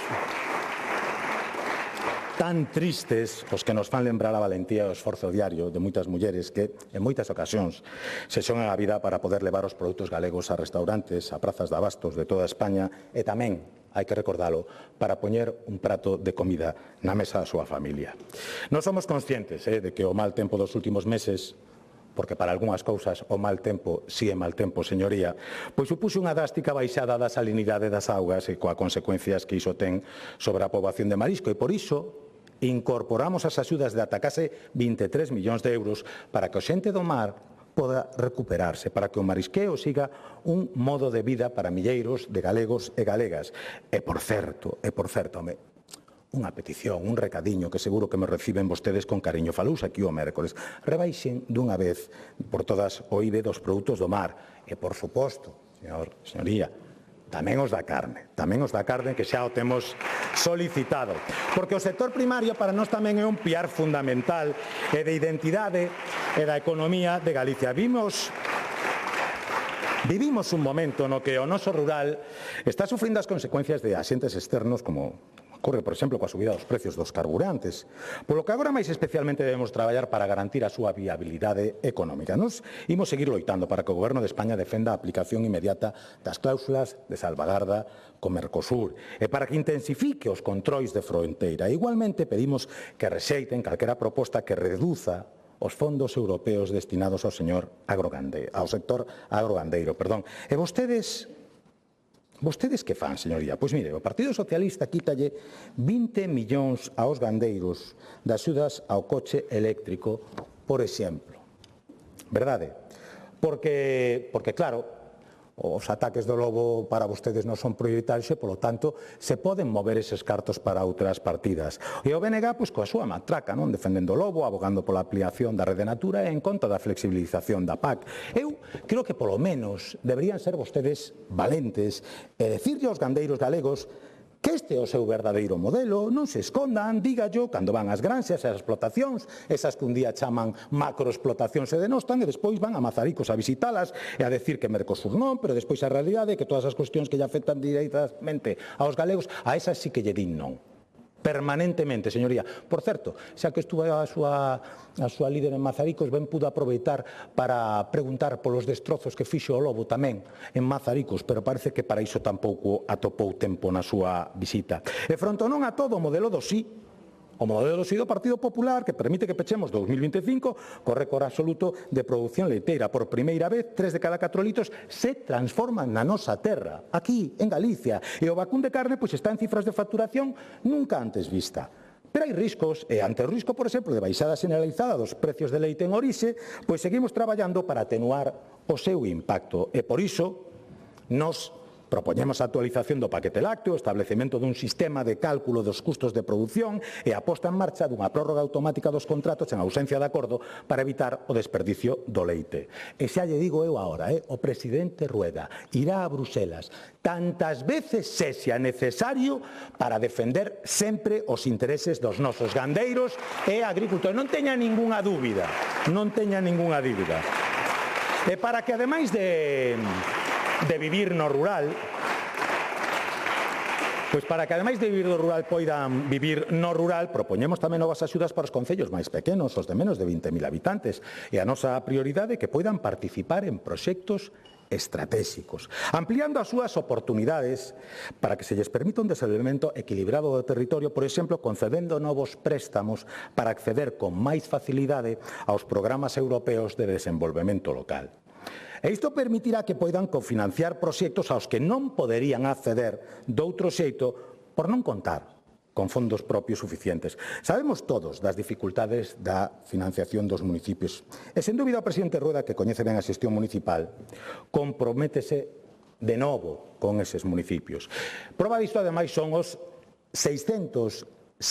tan tristes os que nos fan lembrar a valentía e o esforzo diario de moitas mulleres que, en moitas ocasións, se xogan a vida para poder levar os produtos galegos a restaurantes, a prazas de abastos de toda España e tamén, hai que recordalo, para poñer un prato de comida na mesa da súa familia. Non somos conscientes de que o mal tempo dos últimos meses, porque para algunhas cousas o mal tempo si é mal tempo, señoría, pois supuxo unha drástica baixada da salinidade das augas e coa consecuencias que iso ten sobre a poboación de marisco e por iso incorporamos as axudas de ata case 23 millóns de euros para que o xente do mar poda recuperarse, para que o marisqueo siga un modo de vida para milleiros de galegos e galegas. E por certo, unha petición, un recadiño que seguro que me reciben vostedes con cariño. Falouse aquí o mércoles. Rebaixen dunha vez por todas o IVE dos produtos do mar. E, por suposto, señoría, tamén os da carne que xa o temos solicitado. Porque o sector primario para nós tamén é un piar fundamental e de identidade e da economía de Galicia. Vivimos un momento no que o noso rural está sufrindo as consecuencias de axentes externos como ocorre, por exemplo, coa subida dos precios dos carburantes, polo que agora máis especialmente debemos traballar para garantir a súa viabilidade económica. Nos imos seguir loitando para que o Goberno de España defenda a aplicación inmediata das cláusulas de salvagarda co Mercosur e para que intensifique os controis de fronteira. Igualmente pedimos que rexeiten calquera proposta que reduza os fondos europeos destinados ao sector agrogandeiro. E vostedes que fan, señoría? Pois mire, o Partido Socialista quítalle 20 millóns aos gandeiros de axudas ao coche eléctrico, por exemplo. Verdade? Porque claro, os ataques do lobo para vostedes non son prioritarios e, polo tanto, se poden mover eses cartos para outras partidas. E o BNG, pois, coa súa matraca, non? Defendendo o lobo, abogando pola ampliación da Rede Natura e en contra da flexibilización da PAC. Eu creo que, polo menos, deberían ser vostedes valentes e decirlle aos gandeiros galegos que este é o seu verdadeiro modelo, non se escondan, dígallo, cando van ás granxas e ás explotacións, esas que un día chaman macroexplotacións e denostan, e despois van a Mazaricos a visitalas e a decir que Mercosur non, pero despois a realidade é que todas as cuestións que lle afectan directamente aos galegos, a esas sí que lle din non. Permanentemente, señoría. Por certo, xa que estuve a súa líder en Mazaricos, ben pudo aproveitar para preguntar polos destrozos que fixo o lobo tamén en Mazaricos, pero parece que para iso tampouco atopou tempo na súa visita. E fronte non a todo o modelo do sí, o modelo do Partido Popular que permite que pechemos 2025 co récord absoluto de produción leiteira. Por primeira vez, 3 de cada 4 litros se transforman na nosa terra, aquí, en Galicia. E o vacún de carne pois está en cifras de facturación nunca antes vista. Pero hai riscos, e ante o risco, por exemplo, de baixada generalizada dos precios de leite en orixe, pois seguimos traballando para atenuar o seu impacto. E por iso, nos Propoñemos a actualización do paquete lácteo, o establecemento dun sistema de cálculo dos custos de produción e a posta en marcha dunha prórroga automática dos contratos en ausencia de acordo para evitar o desperdicio do leite. E xa lle digo eu agora, o presidente Rueda irá a Bruselas tantas veces sexa necesario para defender sempre os intereses dos nosos gandeiros e agricultores. Non teña ningunha dúbida, non teña ningunha dúbida. E para que, ademais de vivir no rural, pois para que, ademais de vivir no rural, poidan vivir no rural, propoñemos tamén novas axudas para os concellos máis pequenos, os de menos de 20.000 habitantes, e a nosa prioridade é que poidan participar en proxectos estratégicos, ampliando as súas oportunidades para que se lles permita un desenvolvemento equilibrado do territorio, por exemplo, concedendo novos préstamos para acceder con máis facilidade aos programas europeos de desenvolvemento local. E isto permitirá que poidan cofinanciar proxectos aos que non poderían acceder doutro xeito por non contar con fondos propios suficientes. Sabemos todos das dificultades da financiación dos municipios. E, sen dúbida, o presidente Rueda, que coñece ben a xestión municipal, comprométese de novo con eses municipios. Proba disto, ademais, son os 670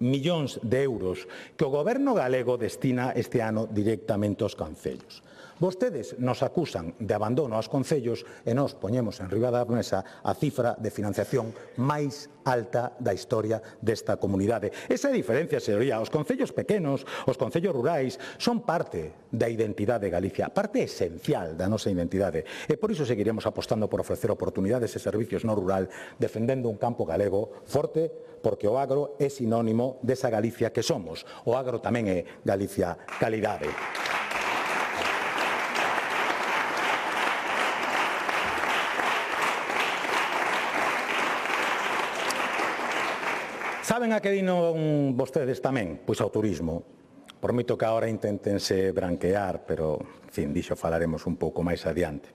millóns de euros que o Goberno galego destina este ano directamente aos concellos. Vostedes nos acusan de abandono aos concellos e nos poñemos en riba da mesa a cifra de financiación máis alta da historia desta comunidade. Esa diferencia, señoría, os concellos pequenos, os concellos rurais, son parte da identidade de Galicia, parte esencial da nosa identidade. E por iso seguiremos apostando por ofrecer oportunidades e servicios no rural, defendendo un campo galego forte, porque o agro é sinónimo desa Galicia que somos. O agro tamén é Galicia calidade. Saben a que dinon vostedes tamén? Pois ao turismo. Por moito que agora intentense branquear, pero, en fin, dixo falaremos un pouco máis adiante.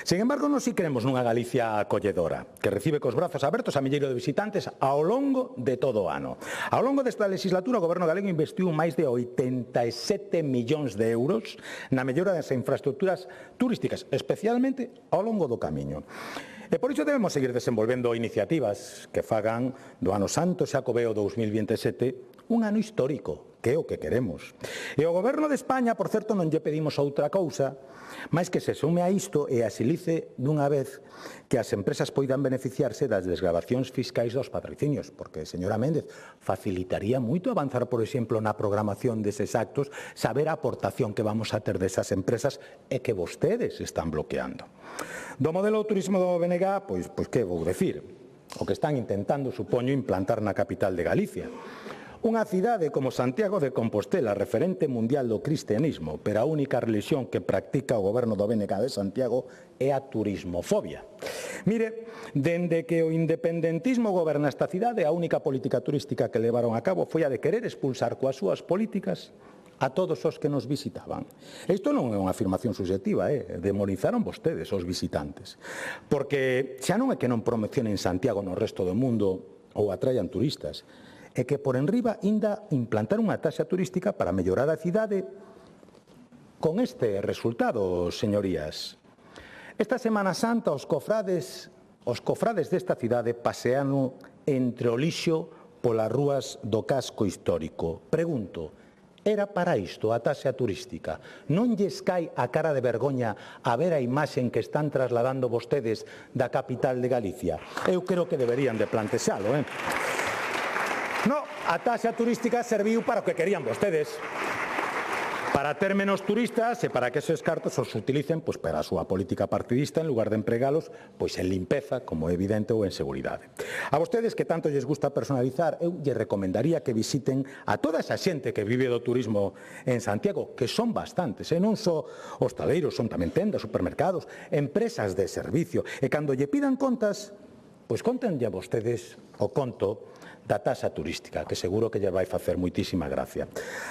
Sin embargo, nós si queremos nunha Galicia acolledora, que recibe cos brazos abertos a milleiro de visitantes ao longo de todo o ano. Ao longo desta legislatura, o Goberno galego investiu máis de 87 millóns de euros na mellora das infraestructuras turísticas, especialmente ao longo do camiño. E por iso debemos seguir desenvolvendo iniciativas que fagan do ano santo xacobeo 2027 un ano histórico, que é o que queremos. E o Goberno de España, por certo, non lle pedimos outra cousa, máis que se sume a isto e asilice dunha vez que as empresas poidan beneficiarse das desgravacións fiscais dos patrocinios, porque, señora Méndez, facilitaría moito avanzar, por exemplo, na programación deses actos, saber a aportación que vamos a ter desas empresas e que vostedes están bloqueando. Do modelo turismo do BNG, pois que vou decir? O que están intentando, supoño, implantar na capital de Galicia. Unha cidade como Santiago de Compostela, referente mundial do cristianismo, pero a única religión que practica o goberno do BNG de Santiago é a turismofobia. Mire, dende que o independentismo goberna esta cidade, a única política turística que levaron a cabo foi a de querer expulsar coas súas políticas a todos os que nos visitaban. Isto non é unha afirmación subjetiva, demonizaron vostedes os visitantes. Porque xa non é que non promocionen Santiago no resto do mundo ou atraian turistas, é que por enriba inda implantar unha taxa turística para mellorar a cidade con este resultado, señorías. Esta Semana Santa os cofrades desta cidade pasean entre o lixo polas rúas do casco histórico. Pregunto, era para isto a taxa turística? Non lles cae a cara de vergoña a ver a imaxen que están trasladando vostedes da capital de Galicia? Eu creo que deberían de plantexalo, No, a taxa turística serviu para o que querían vostedes. Para ter menos turistas e para que esos cartos os utilicen para a súa política partidista en lugar de empregalos en limpeza, como é evidente, ou en seguridade. A vostedes que tanto lles gusta personalizar, eu lles recomendaría que visiten a toda esa xente que vive do turismo en Santiago, que son bastantes, non só hostaleiros, son tamén tendas, supermercados, empresas de servicio, e cando lle pidan contas, contenlle a vostedes o conto da taxa turística, que seguro que lle vai facer moitísima gracia.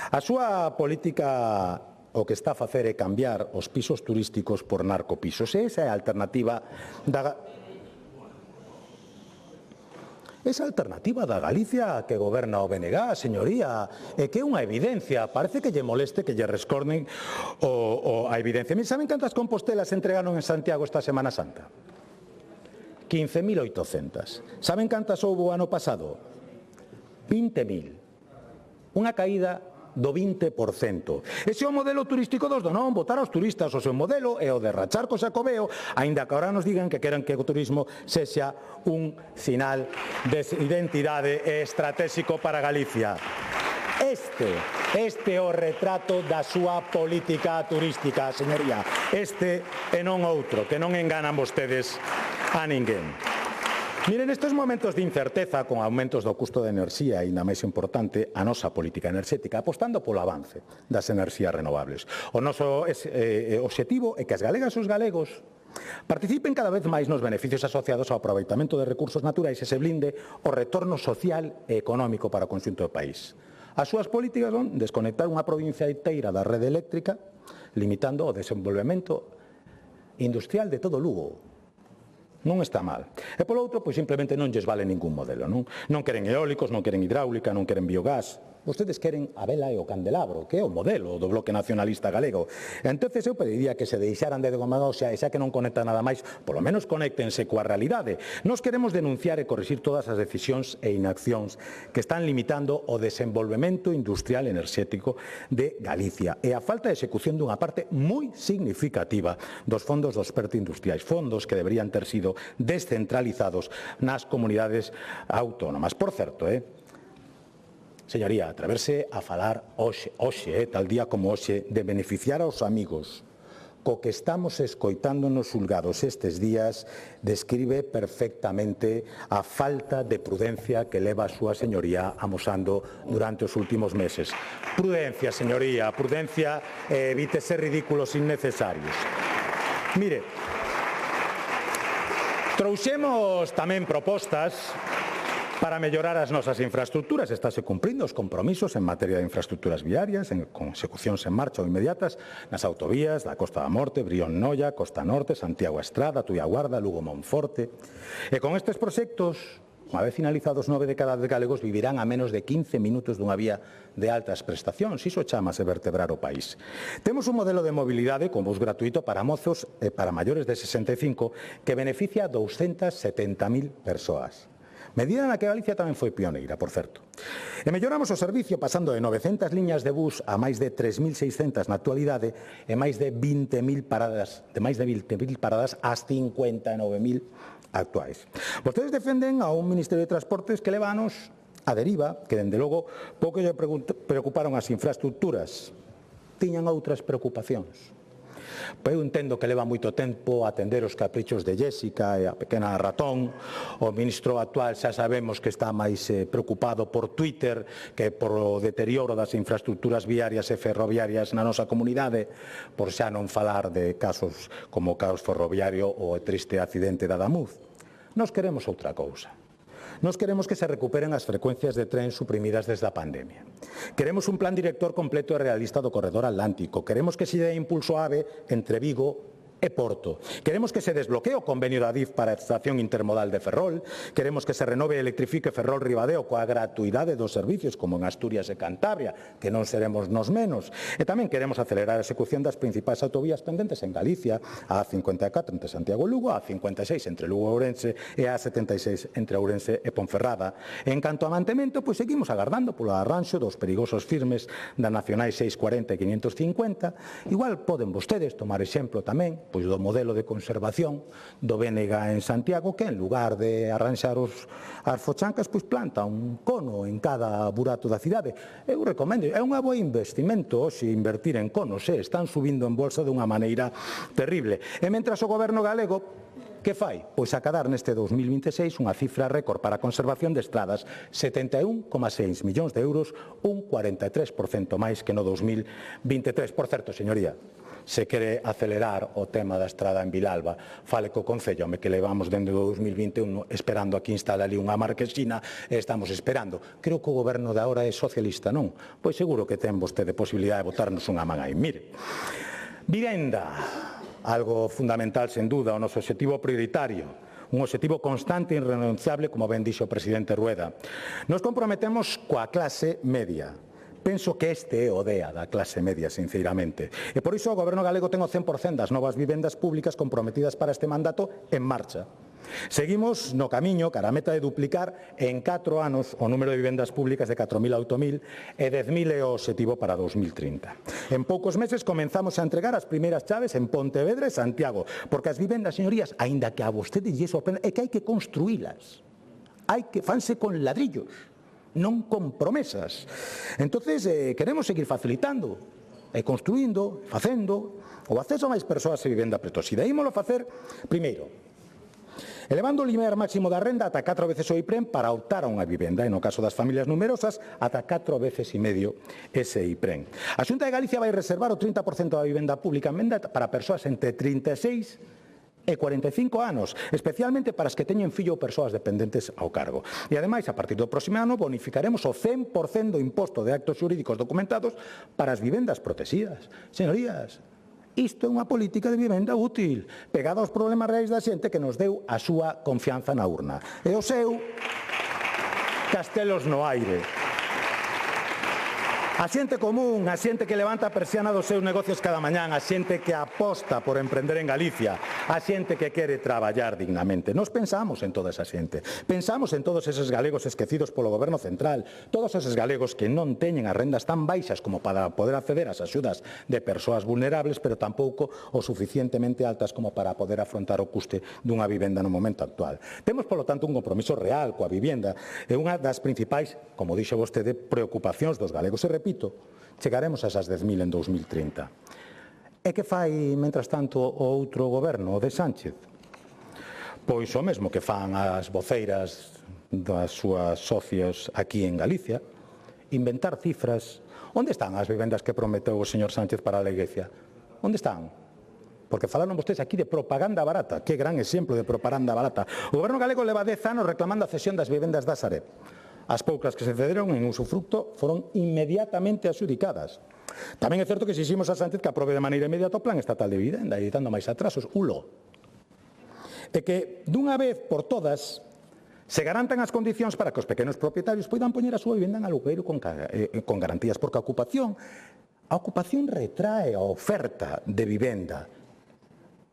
A súa política o que está a facer é cambiar os pisos turísticos por narcopisos. Esa é a alternativa da Galicia que goberna o BNG, señoría, e que é unha evidencia. Parece que lle moleste que lle rescorden a evidencia. Saben cantas compostelas entregaron en Santiago esta Semana Santa? 15.800. Saben cantas houbo o ano pasado? 20.000. Unha caída do 20%. Ese é o modelo turístico dos do non, botar aos turistas. O seu modelo é o de rachar co Xacobeo, aínda que agora nos digan que queren que o turismo sexa un sinal de identidade estratégico para Galicia. Este é o retrato da súa política turística, señoría. Este e non outro, que non enganan vostedes a ninguén. Miren, nestes momentos de incerteza, con aumentos do custo de enerxía e, ainda máis importante, a nosa política enerxética, apostando polo avance das enerxías renovables. O noso obxectivo é que as galegas e os galegos participen cada vez máis nos beneficios asociados ao aproveitamento de recursos naturais e se blinde o retorno social e económico para o conxunto do país. As súas políticas son desconectar unha provincia inteira da rede eléctrica, limitando o desenvolvemento industrial de todo Lugo. Non está mal. E polo outro, pois simplemente non lles vale ningún modelo. Non queren eólicos, non queren hidráulica, non queren biogás. Vostedes queren a vela e o candelabro, que é o modelo do Bloque Nacionalista Galego. Entonces eu pediría que se deixaran de demagoxia e xa que non conectan nada máis, polo menos conéctense coa realidade. Nos queremos denunciar e corrixir todas as decisións e inaccións que están limitando o desenvolvemento industrial enerxético de Galicia e a falta de execución dunha parte moi significativa dos fondos dos PERTE industriais, fondos que deberían ter sido descentralizados nas comunidades autónomas. Por certo, señoría, atreverse a falar hoxe, tal día como hoxe, de beneficiar aos amigos co que estamos escoitando nos xulgados estes días describe perfectamente a falta de prudencia que leva a súa señoría amosando durante os últimos meses. Prudencia, señoría, prudencia, evítese ridículos innecesarios. Mire, trouxemos tamén propostas para mellorar as nosas infraestructuras. Estáse cumprindo os compromisos en materia de infraestructuras viarias, con execucións en marcha ou inmediatas nas autovías da Costa da Morte, Brión-Noia, Costa Norte, Santiago Estrada, Tuiaguarda, Lugo-Monforte. E con estes proxectos, unha vez finalizados 9 de cada 10 galegos vivirán a menos de 15 minutos dunha vía de altas prestacións. Iso chamase vertebrar o país. Temos un modelo de mobilidade con bus gratuito para mozos e para maiores de 65 que beneficia a 270.000 persoas. Medida na que Galicia tamén foi pioneira, por certo. E melloramos o servicio pasando de 900 liñas de bus a máis de 3.600 na actualidade e máis de 20.000 paradas, ás 59.000 actuais. Vostedes defenden a un Ministerio de Transportes que leva anos a deriva, que dende logo pouco lle preocuparon as infraestructuras. Tiñan outras preocupacións. Eu entendo que leva moito tempo atender os caprichos de Jéssica e a pequena ratón. O ministro actual xa sabemos que está máis preocupado por Twitter que por o deterioro das infraestructuras viarias e ferroviarias na nosa comunidade, por xa non falar de casos como o caos ferroviario ou o triste accidente da Adamuz. Nos queremos outra cousa. Nos queremos que se recuperen as frecuencias de tren suprimidas desde a pandemia. Queremos un plan director completo e realista do corredor atlántico. Queremos que se dé impulso AVE entre Vigo e Porto. Queremos que se desbloquee o convenio da DIF para a estación intermodal de Ferrol. Queremos que se renove e electrifique Ferrol Ribadeo coa gratuidade dos servicios como en Asturias e Cantabria, que non seremos nos menos. E tamén queremos acelerar a execución das principais autovías pendentes en Galicia, a A54 entre Santiago e Lugo, a A56 entre Lugo e Ourense e a A76 entre Ourense e Ponferrada. En canto a mantemento, pois seguimos agardando polo arranxo dos perigosos firmes da Nacionais 640 e 550. Igual poden vostedes tomar exemplo tamén pois do modelo de conservación do BNG en Santiago, que en lugar de arranxar as fochancas, pois planta un cono en cada burato da cidade. Eu recomendo, é un bo investimento hoxe invertir en conos, están subindo en bolsa dunha maneira terrible. E mentras o goberno galego que fai? Pois acadar neste 2026 unha cifra récord para a conservación de estradas, 71,6 millóns de euros, un 43% máis que no 2023. Por certo, señoría, se quere acelerar o tema da estrada en Vilalba, fale co Concello, que levamos dende o 2021 esperando a que instale ali unha marquesina e estamos esperando. Creo que o goberno de agora é socialista, non? Pois seguro que ten vostede posibilidade de botarnos unha man aí. Mire, vivenda, algo fundamental, sen duda, o noso obxectivo prioritario, un obxectivo constante e irrenunciable, como ben dixo o presidente Rueda. Nos comprometemos coa clase media. Penso que este é o DEA da clase media, sinceramente. E por iso o Goberno galego ten o 100% das novas vivendas públicas comprometidas para este mandato en marcha. Seguimos no camiño cara a meta de duplicar en 4 anos o número de vivendas públicas de 4.000 a 8.000 e 10.000 é o objetivo para 2030. En poucos meses comenzamos a entregar as primeiras chaves en Pontevedra e Santiago, porque as vivendas, señorías, aínda que a vostedes lle sorprenda, é que hai que construílas. Fanse con ladrillos, non con promesas. Entonces, queremos seguir facilitando e construindo, facendo o acceso a máis persoas e vivenda protegida. Ímolo facer, primeiro, elevando o limiar máximo da renda ata 4 veces o IPREM para optar a unha vivenda, e no caso das familias numerosas, ata 4 veces e medio ese IPREM. A Xunta de Galicia vai reservar o 30% da vivenda pública en venda para persoas entre 36 e 45 anos, especialmente para as que teñen fillo ou persoas dependentes ao cargo. E, ademais, a partir do próximo ano, bonificaremos o 100% do imposto de actos xurídicos documentados para as vivendas protegidas. Señorías, isto é unha política de vivenda útil, pegada aos problemas reais da xente que nos deu a súa confianza na urna. E o seu castelos no aire. A xente común, a xente que levanta a persiana dos seus negocios cada mañán, a xente que aposta por emprender en Galicia, a xente que quere traballar dignamente. Nos pensamos en toda esa xente. Pensamos en todos eses galegos esquecidos polo Goberno central, todos eses galegos que non teñen as rendas tan baixas como para poder acceder ás axudas de persoas vulnerables, pero tampouco o suficientemente altas como para poder afrontar o custe dunha vivenda no momento actual. Temos, polo tanto, un compromiso real coa vivenda e unha das principais, como dixo vostede, preocupacións dos galegos. E repito, chegaremos a esas 10.000 en 2030. E que fai, mentras tanto, o outro goberno, o de Sánchez? Pois o mesmo que fan as voceiras das súas socios aquí en Galicia, inventar cifras. Onde están as vivendas que prometeu o señor Sánchez para a Leguecia? Onde están? Porque falaron vostedes aquí de propaganda barata. Que gran exemplo de propaganda barata. O goberno galego leva 10 anos reclamando a cesión das vivendas da Sareb. As poucas que se cederon en usufructo foron inmediatamente adxudicadas. Tamén é certo que exiximos a Sánchez que aprobe de maneira inmediata o plan estatal de vivenda, evitando máis atrasos, ULO. E que, dunha vez por todas, se garantan as condicións para que os pequenos propietarios poidan poñer a súa vivenda en alugueiro con garantías, porque a ocupación retrae a oferta de vivenda.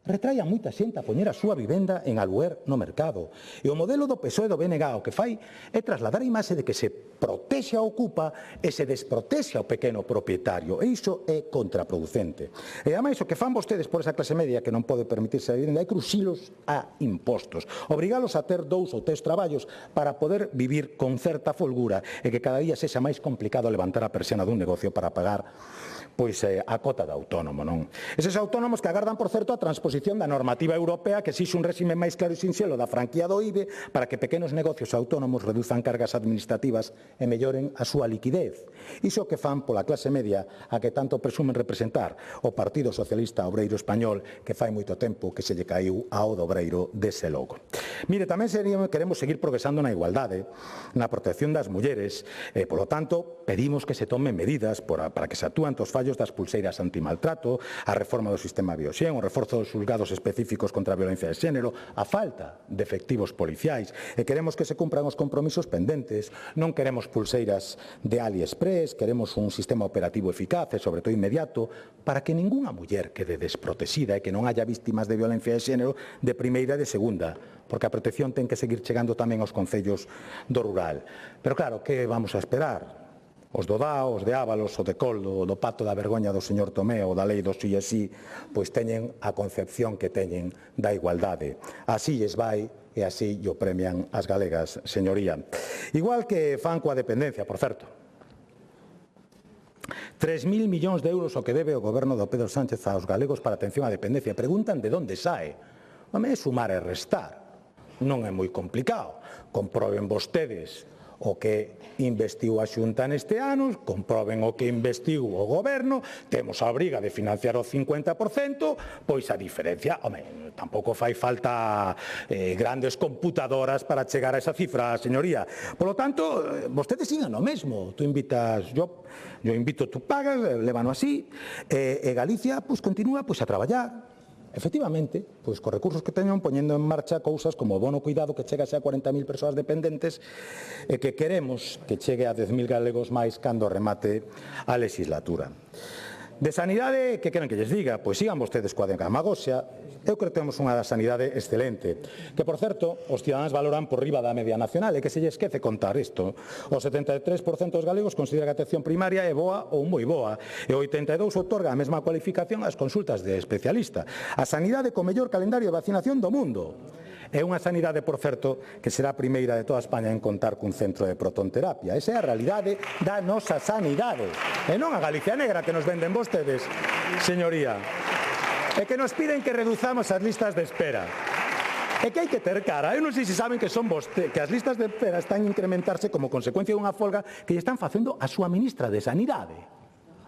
Retrae a moita xente a poñer a súa vivenda en aluguer no mercado. E o modelo do PSOE e do BNG o que fai é trasladar a imaxe de que se protexe a ocupa e se desprotexe ao pequeno propietario. E iso é contraproducente. E ademais o que fan vostedes por esa clase media que non pode permitirse a vivenda é cruxilos a impostos. Obrigalos a ter 2 ou 3 traballos para poder vivir con certa folgura e que cada día sexa máis complicado levantar a persiana dun negocio para pagar a cota de autónomo, non? Eses autónomos que agardan, por certo, a transposición da normativa europea que exixe un réxime máis claro e sinxelo da franquía do IBE para que pequenos negocios autónomos reduzan cargas administrativas e melloren a súa liquidez. Iso que fan pola clase media a que tanto presumen representar o Partido Socialista Obreiro Español, que fai moito tempo que se lle caiu ao dobreiro dese logo. Mire, tamén queremos seguir progresando na igualdade, na protección das mulleres, e, polo tanto, pedimos que se tomen medidas para que se actúen os fallos das pulseiras antimaltrato, a reforma do sistema Bioxen, o reforzo dos xulgados específicos contra a violencia de xénero, a falta de efectivos policiais, e queremos que se cumpran os compromisos pendentes. Non queremos pulseiras de AliExpress, queremos un sistema operativo eficaz e, sobre todo, inmediato, para que ningunha muller quede desprotexida e que non haya víctimas de violencia de xénero de primeira e de segunda, porque a protección ten que seguir chegando tamén aos concellos do rural. Pero claro, que vamos a esperar? Os do Dao, os de Ábalos, o de Coldo, do pacto da vergoña do señor Tomé ou da lei do si e si, pois teñen a concepción que teñen da igualdade. Así lles vai e así o premian as galegas, señoría. Igual que fan coa dependencia, por certo. 3.000 millóns de euros o que debe o goberno do Pedro Sánchez aos galegos para atención á dependencia. Preguntan de onde sae. Home, é sumar e restar. Non é moi complicado. Comproben vostedes o que investiu a Xunta neste ano, comproben o que investiu o goberno, temos a obriga de financiar o 50%, pois a diferencia, home, tampouco fai falta grandes computadoras para chegar a esa cifra, señoría. Por lo tanto, vostedes siguen o mesmo. Tú invitas, yo invito, tú pagas, lévano así, e Galicia continúa a traballar. Efectivamente, pois cos recursos que teñen poñendo en marcha cousas como o bono cuidado que chega a 40.000 persoas dependentes e que queremos que chegue a 10.000 galegos máis cando remate a legislatura. De sanidade, que queren que lles diga? Pois sigan vostedes coa demagoxia. Eu creo que temos unha sanidade excelente, que, por certo, os cidadáns valoran por riba da media nacional, e que se lle esquece contar isto. O 73% dos galegos considera que a atención primaria é boa ou moi boa, e o 82% outorga a mesma cualificación ás consultas de especialista. A sanidade co mellor calendario de vacinación do mundo. É unha sanidade, por certo, que será a primeira de toda España en contar cun centro de protonterapia. Esa é a realidade da nosa sanidade. E non a Galicia Negra que nos venden vostedes, señoría. E que nos piden que reduzamos as listas de espera. É que hai que ter cara. Eu non sei se saben que son que as listas de espera están a incrementarse como consecuencia dunha folga que lle están facendo a súa ministra de Sanidade.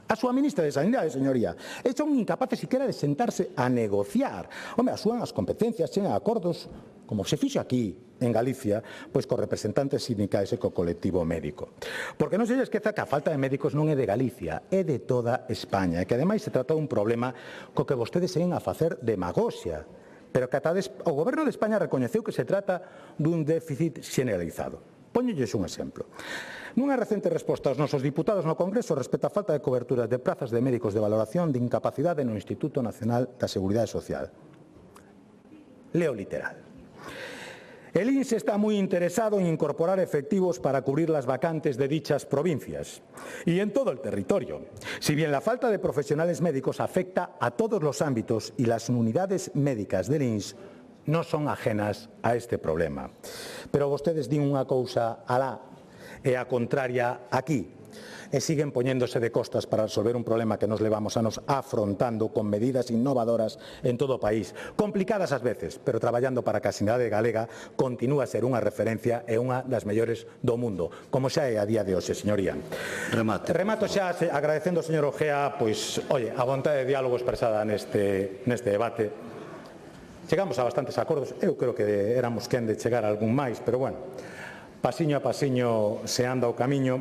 A súa ministra de Sanidade, señoría. E son incapaces siquiera de sentarse a negociar. Home, asuan as competencias, chegan a acordos, como se fixo aquí, en Galicia, pois cos representantes sindicais e co colectivo médico. Porque non se lle esqueza que a falta de médicos non é de Galicia, é de toda España, e que ademais se trata dun problema co que vostedes seguen a facer demagoxia, pero que o Goberno de España recoñeceu que se trata dun déficit xeneralizado. Póñolles un exemplo. Nunha recente resposta aos nosos diputados no Congreso respecto á falta de cobertura de prazas de médicos de valoración de incapacidade no Instituto Nacional da Seguridade Social. Leo literal. El INSS está muy interesado en incorporar efectivos para cubrir las vacantes de dichas provincias y en todo el territorio. Si bien la falta de profesionales médicos afecta a todos los ámbitos y las unidades médicas del INSS no son ajenas a este problema. Pero vostedes din unha cousa alá e a contraria aquí, e siguen poñéndose de costas para resolver un problema que nos levamos anos afrontando con medidas innovadoras en todo o país, complicadas ás veces, pero traballando para que a sanidade galega continúe a ser unha referencia e unha das mellores do mundo, como xa é a día de hoxe, señoría. Remato xa agradecendo ao señor Ojea, pois, a vontade de diálogo expresada neste debate. Chegamos a bastantes acordos, eu creo que éramos quen de chegar a algún máis, pero bueno, pasiño a pasiño se anda o camiño.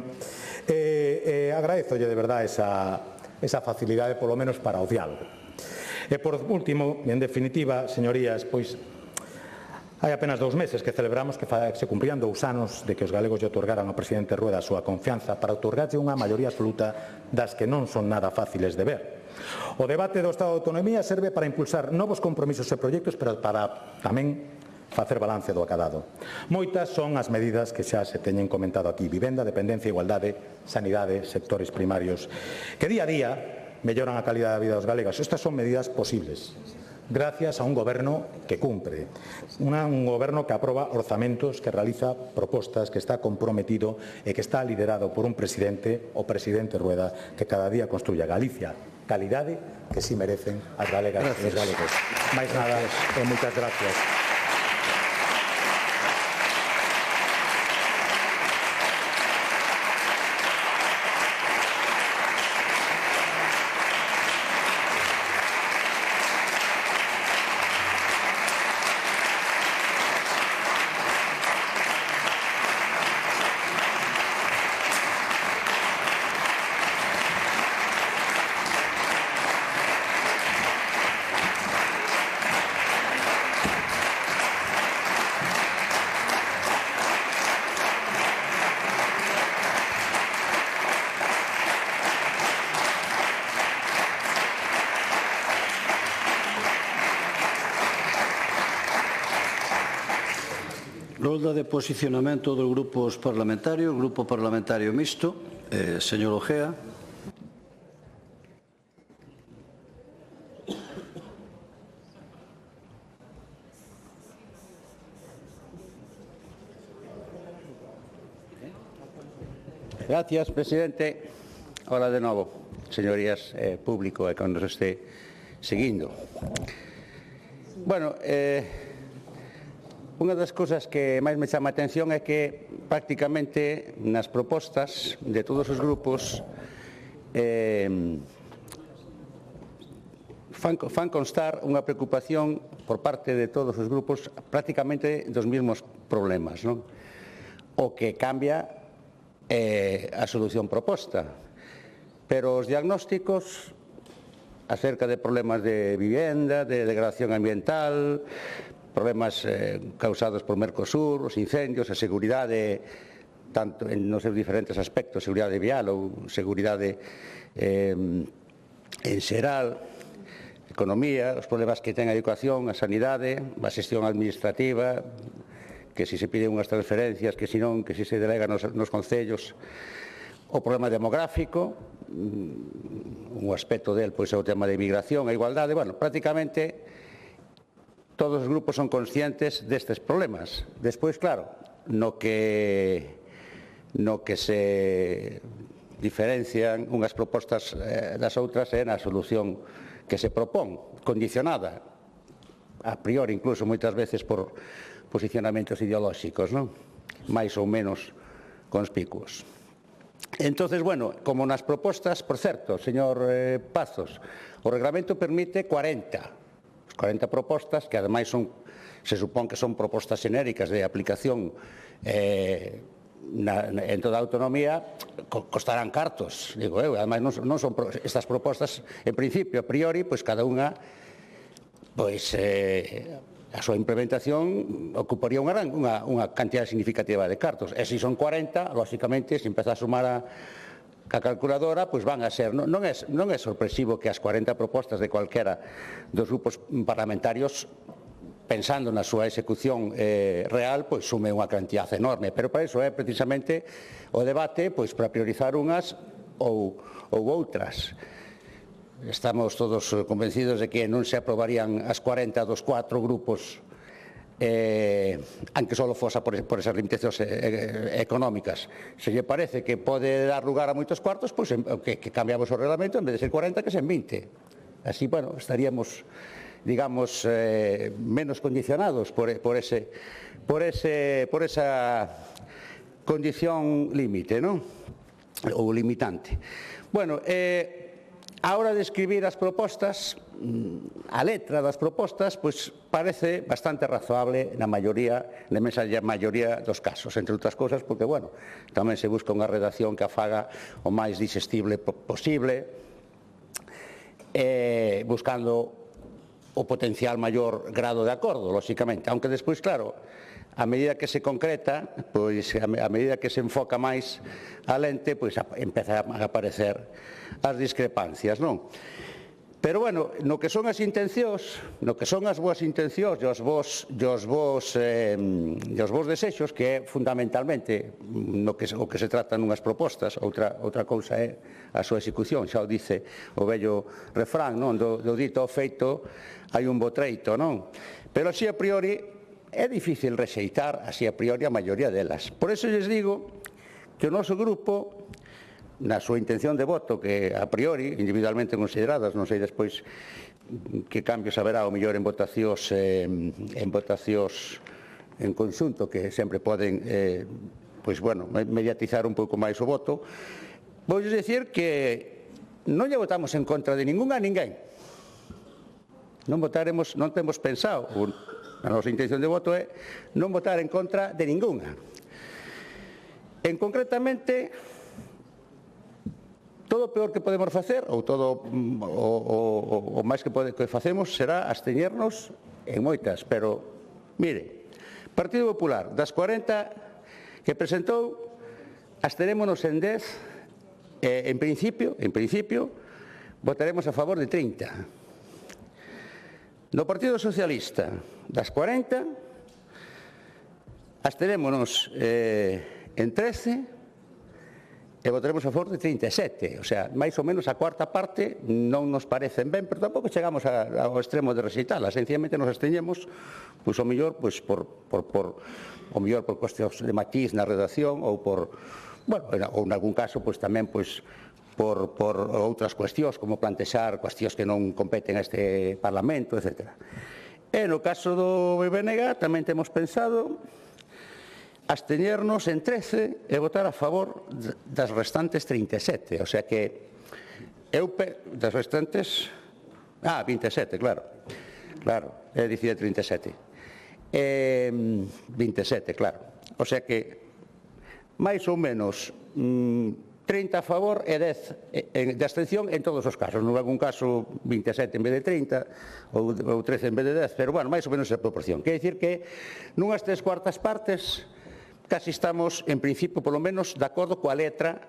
Agradezolle de verdade esa facilidade, polo menos para o diálogo. E por último, en definitiva, señorías, pois hai apenas 2 meses que celebramos que se cumprían 2 anos de que os galegos lle otorgaran ao presidente Rueda a súa confianza para otorgarlle unha maioría absoluta das que non son nada fáciles de ver. O debate do Estado de Autonomía serve para impulsar novos compromisos e proxectos, pero para tamén facer balance do acadado. Moitas son as medidas que xa se teñen comentado aquí: vivenda, dependencia, igualdade, sanidade, sectores primarios, que día a día melloran a calidade da vida dos galegos. Estas son medidas posibles gracias a un goberno que cumpre, un goberno que aproba orzamentos, que realiza propostas, que está comprometido e que está liderado por un presidente, o presidente Rueda, que cada día construye a Galicia calidade que si merecen as galegas e os galegos. Máis nada, e moitas gracias. Rolda de posicionamento dos grupos parlamentarios. Grupo Parlamentario Mixto, señor Ojea. Gracias, presidente. Hola de novo, señorías, público e que nos este seguindo. Bueno, unha das cousas que máis me chama a atención é que prácticamente nas propostas de todos os grupos fan constar unha preocupación por parte de todos os grupos prácticamente dos mesmos problemas, non? O que cambia a solución proposta, pero os diagnósticos acerca de problemas de vivenda, de degradación ambiental, problemas causados por Mercosur, os incendios, a seguridade, tanto nos seus diferentes aspectos, seguridade vial ou seguridade en xeral, economía, os problemas que ten a educación, a sanidade, a xestión administrativa, que se piden unhas transferencias, que se non, que se delega nos concellos, o problema demográfico, un aspecto del pois é o tema de inmigración, a igualdade, bueno, prácticamente todos os grupos son conscientes destes problemas. Despois, claro, no que se diferencian unhas propostas das outras é na solución que se propón, condicionada, a priori incluso moitas veces por posicionamentos ideolóxicos, non? Mais ou menos conspicuos. Entonces, bueno, como nas propostas, por certo, señor Pazos, o reglamento permite 40 propostas, que ademais se supón que son propostas xenéricas de aplicación en toda a autonomía, costarán cartos, digo eu, ademais non son estas propostas, en principio, a priori, pois cada unha, pois a súa implementación ocuparía unha cantidad significativa de cartos, e se son 40, lóxicamente, se empeza a sumar a calculadora, pois van a ser, non é sorpresivo que as 40 propostas de cualquera dos grupos parlamentarios, pensando na súa execución real, pois sume unha cantidad enorme, pero para iso é precisamente o debate, pois para priorizar unhas ou outras. Estamos todos convencidos de que non se aprobarían as 40 dos 4 grupos aunque só fosa por esas limitacións económicas. Se lle parece que pode dar lugar a moitos cuartos, pois que cambiamos o reglamento, en vez de ser 40, que sen 20. Así, bueno, estaríamos, digamos, menos condicionados por esa condición límite, non? Ou limitante. Bueno, a hora de escribir as propostas, a letra das propostas, pois parece bastante razoable na maioría dos casos, entre outras cousas, porque, bueno, tamén se busca unha redacción que a faga o máis digestible posible, buscando o potencial maior grado de acordo, lóxicamente, aunque despois, claro, a medida que se concreta, pois a medida que se enfoca máis a lente, pois empeza a aparecer as discrepancias, non? Pero, bueno, no que son as intencións, no que son as boas intencións e os vos desexos, que é fundamentalmente o que se trata nunhas propostas, outra cousa é a súa execución, xa o dice o vello refrán, non? Do dito ao feito hai un bo treito, non? Pero así a priori é difícil rexeitar así a priori a maioría delas. Por iso lles digo que o noso grupo, na súa intención de voto, que a priori, individualmente consideradas, non sei despois que cambios haberá o mellor en votacións en conxunto, que sempre poden, pois, bueno, mediatizar un pouco máis o voto, vou dicir que non lle votamos en contra de ningunha a ninguén. Non temos pensado, a nosa intención de voto é non votar en contra de ningunha. En concretamente, todo o peor que podemos facer, ou todo o máis que facemos, será absteñernos en moitas, pero, mire, Partido Popular, das 40 que presentou, abstenémonos en 10, en principio, votaremos a favor de 30. No Partido Socialista, das 40, abstenémonos en 13, e votaremos a favor de 37, o sea, máis ou menos a cuarta parte non nos parecen ben, pero tampouco chegamos ao extremo de rexeitala, sencillamente nos absteñemos, pois o mellor, pois por cuestións de matiz na redacción ou por, bueno, ou en algún caso, pois tamén, pois por outras cuestións, como plantexar cuestións que non competen a este Parlamento, etc. E no caso do BNG tamén temos pensado absteñernos en 13 e votar a favor das restantes 37, o sea que das restantes 27, claro, é dicir 37 27, claro, o sea que máis ou menos 30 a favor e 10 de abstención en todos os casos, non algún caso 27 en vez de 30 ou 13 en vez de 10, pero bueno, máis ou menos esa proporción. Quer dicir que nunhas 3/4 partes casi estamos, en principio, polo menos, de acordo coa letra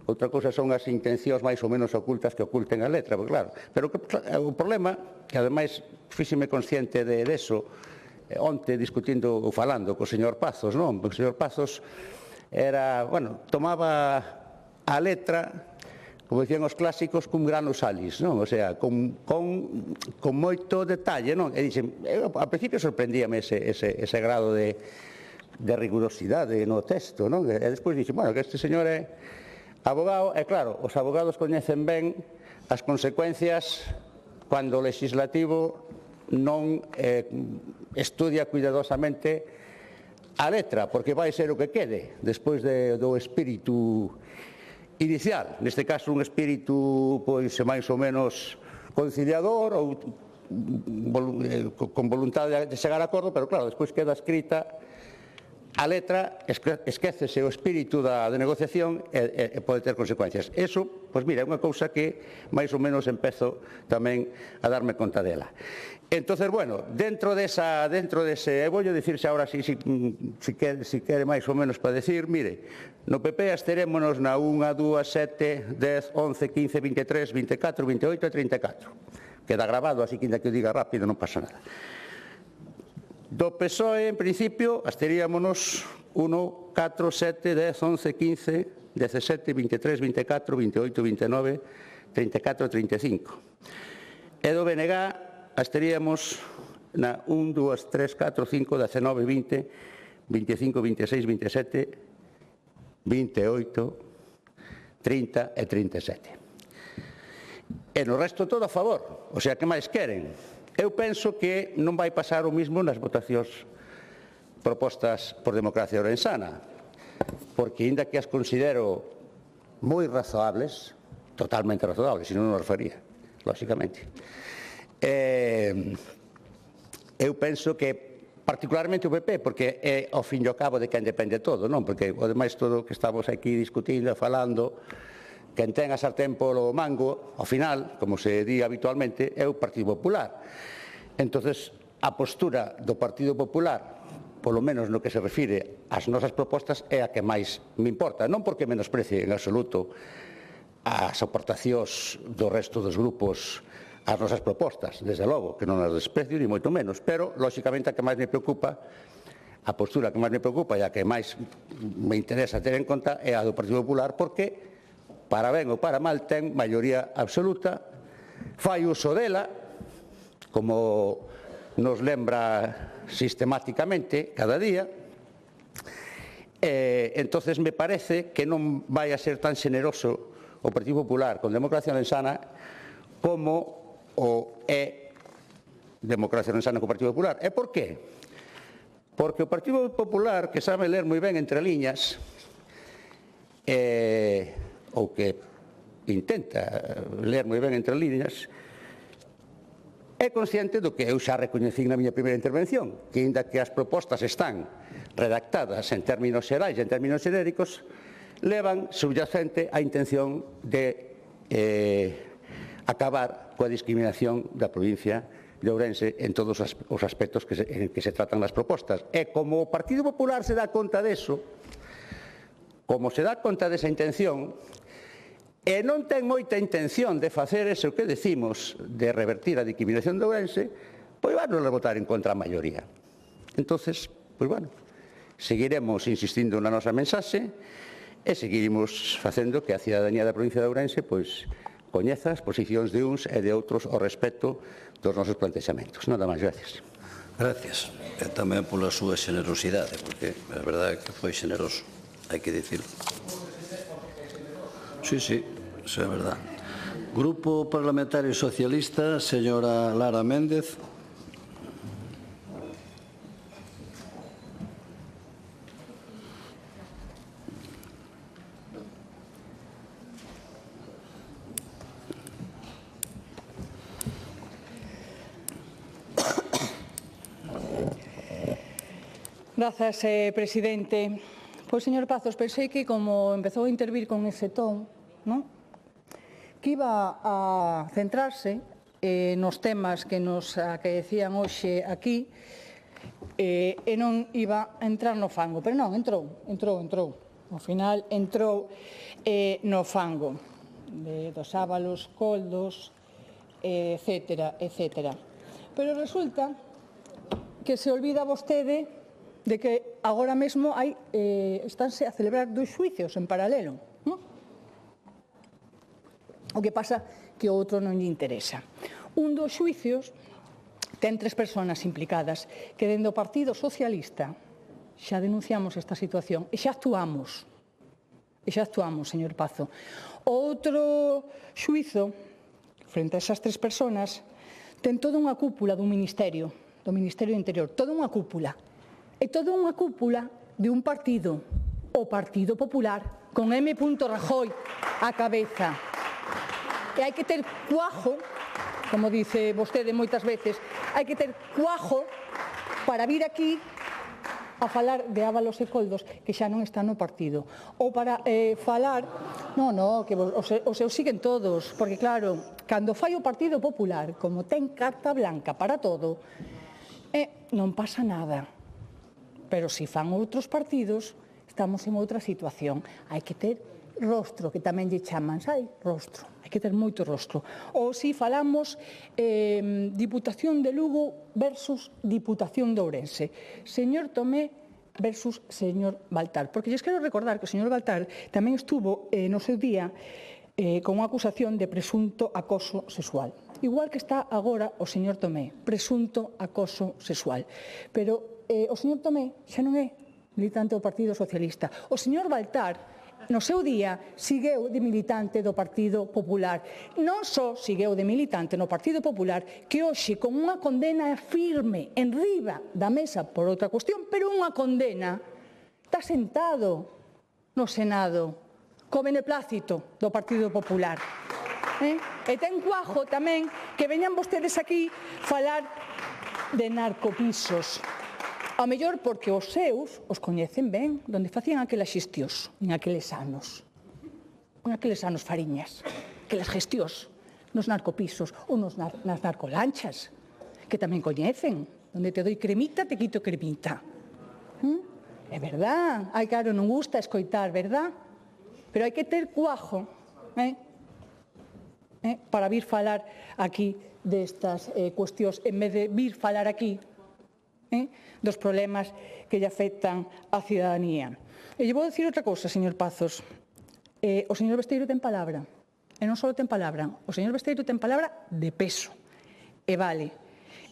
Outra cousa son as intencións máis ou menos ocultas que oculten a letra, porque claro. Pero o problema, que ademais fíxeme consciente de eso, onte discutindo ou falando co señor Pazos, non? Porque o señor Pazos era, bueno, tomaba a letra, como dicían os clásicos, cum grano salis, non? O sea, con moito detalle, non? E dixen, ao principio sorprendíame ese grado de rigurosidade no texto, non? E despois dixen, bueno, que este señor é abogado, e claro, os abogados coñecen ben as consecuencias cando o legislativo non estudia cuidadosamente a letra, porque vai ser o que quede despois do espírito inicial, neste caso un espírito pois máis ou menos conciliador ou con voluntade de chegar a acordo, pero claro, despois queda escrita a letra, esquécese o espírito de negociación e pode ter consecuencias. Eso, pois mira, é unha cousa que máis ou menos empezo tamén a darme conta dela. Entonces, bueno, dentro dese, vou dicirse agora si quere máis ou menos para decir, mire, no PP esterémonos na 1, 2, 7, 10, 11, 15, 23, 24, 28 e 34. Queda grabado, así que ainda que o diga rápido non pasa nada. Do PSOE, en principio, estaríamos 1, 4, 7, 10, 11, 15, 17, 23, 24, 28, 29, 34, 35. E do BNG estaríamos na 1, 2, 3, 4, 5, 19, 20, 25, 26, 27, 28, 30 e 37. E no resto todo a favor, o sea, que máis queren? Eu penso que non vai pasar o mismo nas votacións propostas por Democracia Ourensana, porque, inda que as considero moi razoables, totalmente razoables, se non o faría, lóxicamente, eu penso que particularmente o PP, porque é ao fin e ao cabo de quen depende todo, non? Porque, ademais, todo o que estamos aquí discutindo e falando, quen ten a sartén polo mango, ao final, como se di habitualmente, é o Partido Popular. Entonces, a postura do Partido Popular, polo menos no que se refire ás nosas propostas, é a que máis me importa. Non porque menosprecie en absoluto as aportacións do resto dos grupos ás nosas propostas, desde logo, que non as desprecio, ni moito menos, pero, lóxicamente, a que máis me preocupa, a postura que máis me preocupa e a que máis me interesa ter en conta é a do Partido Popular, porque para ben ou para mal, ten maioría absoluta, fai uso dela, como nos lembra sistemáticamente cada día, entonces me parece que non vai a ser tan xeneroso o Partido Popular con Democracia Ourensana como o é Democracia Ourensana co Partido Popular. E por qué? Porque o Partido Popular, que sabe ler moi ben entre liñas, ou que intenta ler moi ben entre líneas, é consciente do que eu xa recoñecín na miña primeira intervención, que, inda que as propostas están redactadas en términos xerais e en términos xenéricos, levan subyacente a intención de acabar coa discriminación da provincia de Ourense en todos os aspectos en que se tratan as propostas. E como o Partido Popular se dá conta deso, como se dá conta desa intención, e non ten moita intención de facer eso que decimos, de revertir a discriminación de Ourense, pois vamos a votar en contra a maioría. Entonces, pois bueno, seguiremos insistindo na nosa mensaxe e seguiremos facendo que a cidadanía da provincia de Ourense pois coñeza as posicións de uns e de outros ao respecto dos nosos plantexamentos. Nada máis, gracias. Gracias. E tamén pola súa xenerosidade, porque é verdade que foi xeneroso, hai que dicirlo. Sí, eso é verdade. Grupo Parlamentario Socialista, señora Lara Méndez. Grazas, presidente. Pois, señor Pazos, pensei que como empezou a intervir con ese ton, non? Que iba a centrarse nos temas que nos acaecían hoxe aquí e non iba a entrar no fango, pero non, entrou. Ao final entrou no fango dos Ábalos, Coldos, etcétera, etcétera. Pero resulta que se olvida vostede de que agora mesmo estánse a celebrar 2 xuicios en paralelo. O que pasa que o outro non lle interesa. Un dos xuicios ten 3 persoas implicadas que dende o Partido Socialista xa denunciamos esta situación e xa actuamos. Señor Pazo. O outro xuizo, frente a esas 3 persoas, ten toda unha cúpula do Ministerio do Interior, toda unha cúpula. E toda unha cúpula de un partido, o Partido Popular, con M. Rajoy á cabeza. E hai que ter cuajo, como dice vostede moitas veces, hai que ter cuajo para vir aquí a falar de Ábalos e Coldos que xa non están no partido. Ou para falar... que os seus siguen todos, porque claro, cando fai o Partido Popular, como ten carta blanca para todo, non pasa nada. Pero se fan outros partidos, estamos en outra situación. Hai que ter rostro, que tamén lle chaman, sai? Rostro. Hai que ter moito rostro. Ou se falamos Diputación de Lugo versus Diputación de Ourense. Señor Tomé versus señor Baltar. Porque lles quero recordar que o señor Baltar tamén estuvo no seu día con unha acusación de presunto acoso sexual. Igual que está agora o señor Tomé, presunto acoso sexual. Pero o señor Tomé xa non é militante do Partido Socialista. O señor Baltar, no seu día, sigueu de militante do Partido Popular. Non só sigueu de militante no Partido Popular, que hoxe, con unha condena firme enriba da mesa por outra cuestión, pero unha condena, está sentado no Senado, co beneplácito do Partido Popular. E ten cuajo tamén que veñan vostedes aquí falar de narcopisos. A mellor porque os seus os coñecen ben, donde facían aquelas xestións, en aqueles anos Fariñas, aquelas gestións nos narcopisos ou nas narcolanchas, que tamén coñecen, donde te doi cremita, te quito cremita. É verdad, claro, non gusta escoitar, verdad? Pero hai que ter cuajo, para vir falar aquí destas cuestións, en vez de vir falar aquí dos problemas que lle afectan á cidadanía. E lle vou dicir outra cousa, señor Pazos. O señor Besteiro ten palabra. E non só ten palabra. O señor Besteiro ten palabra de peso. E vale.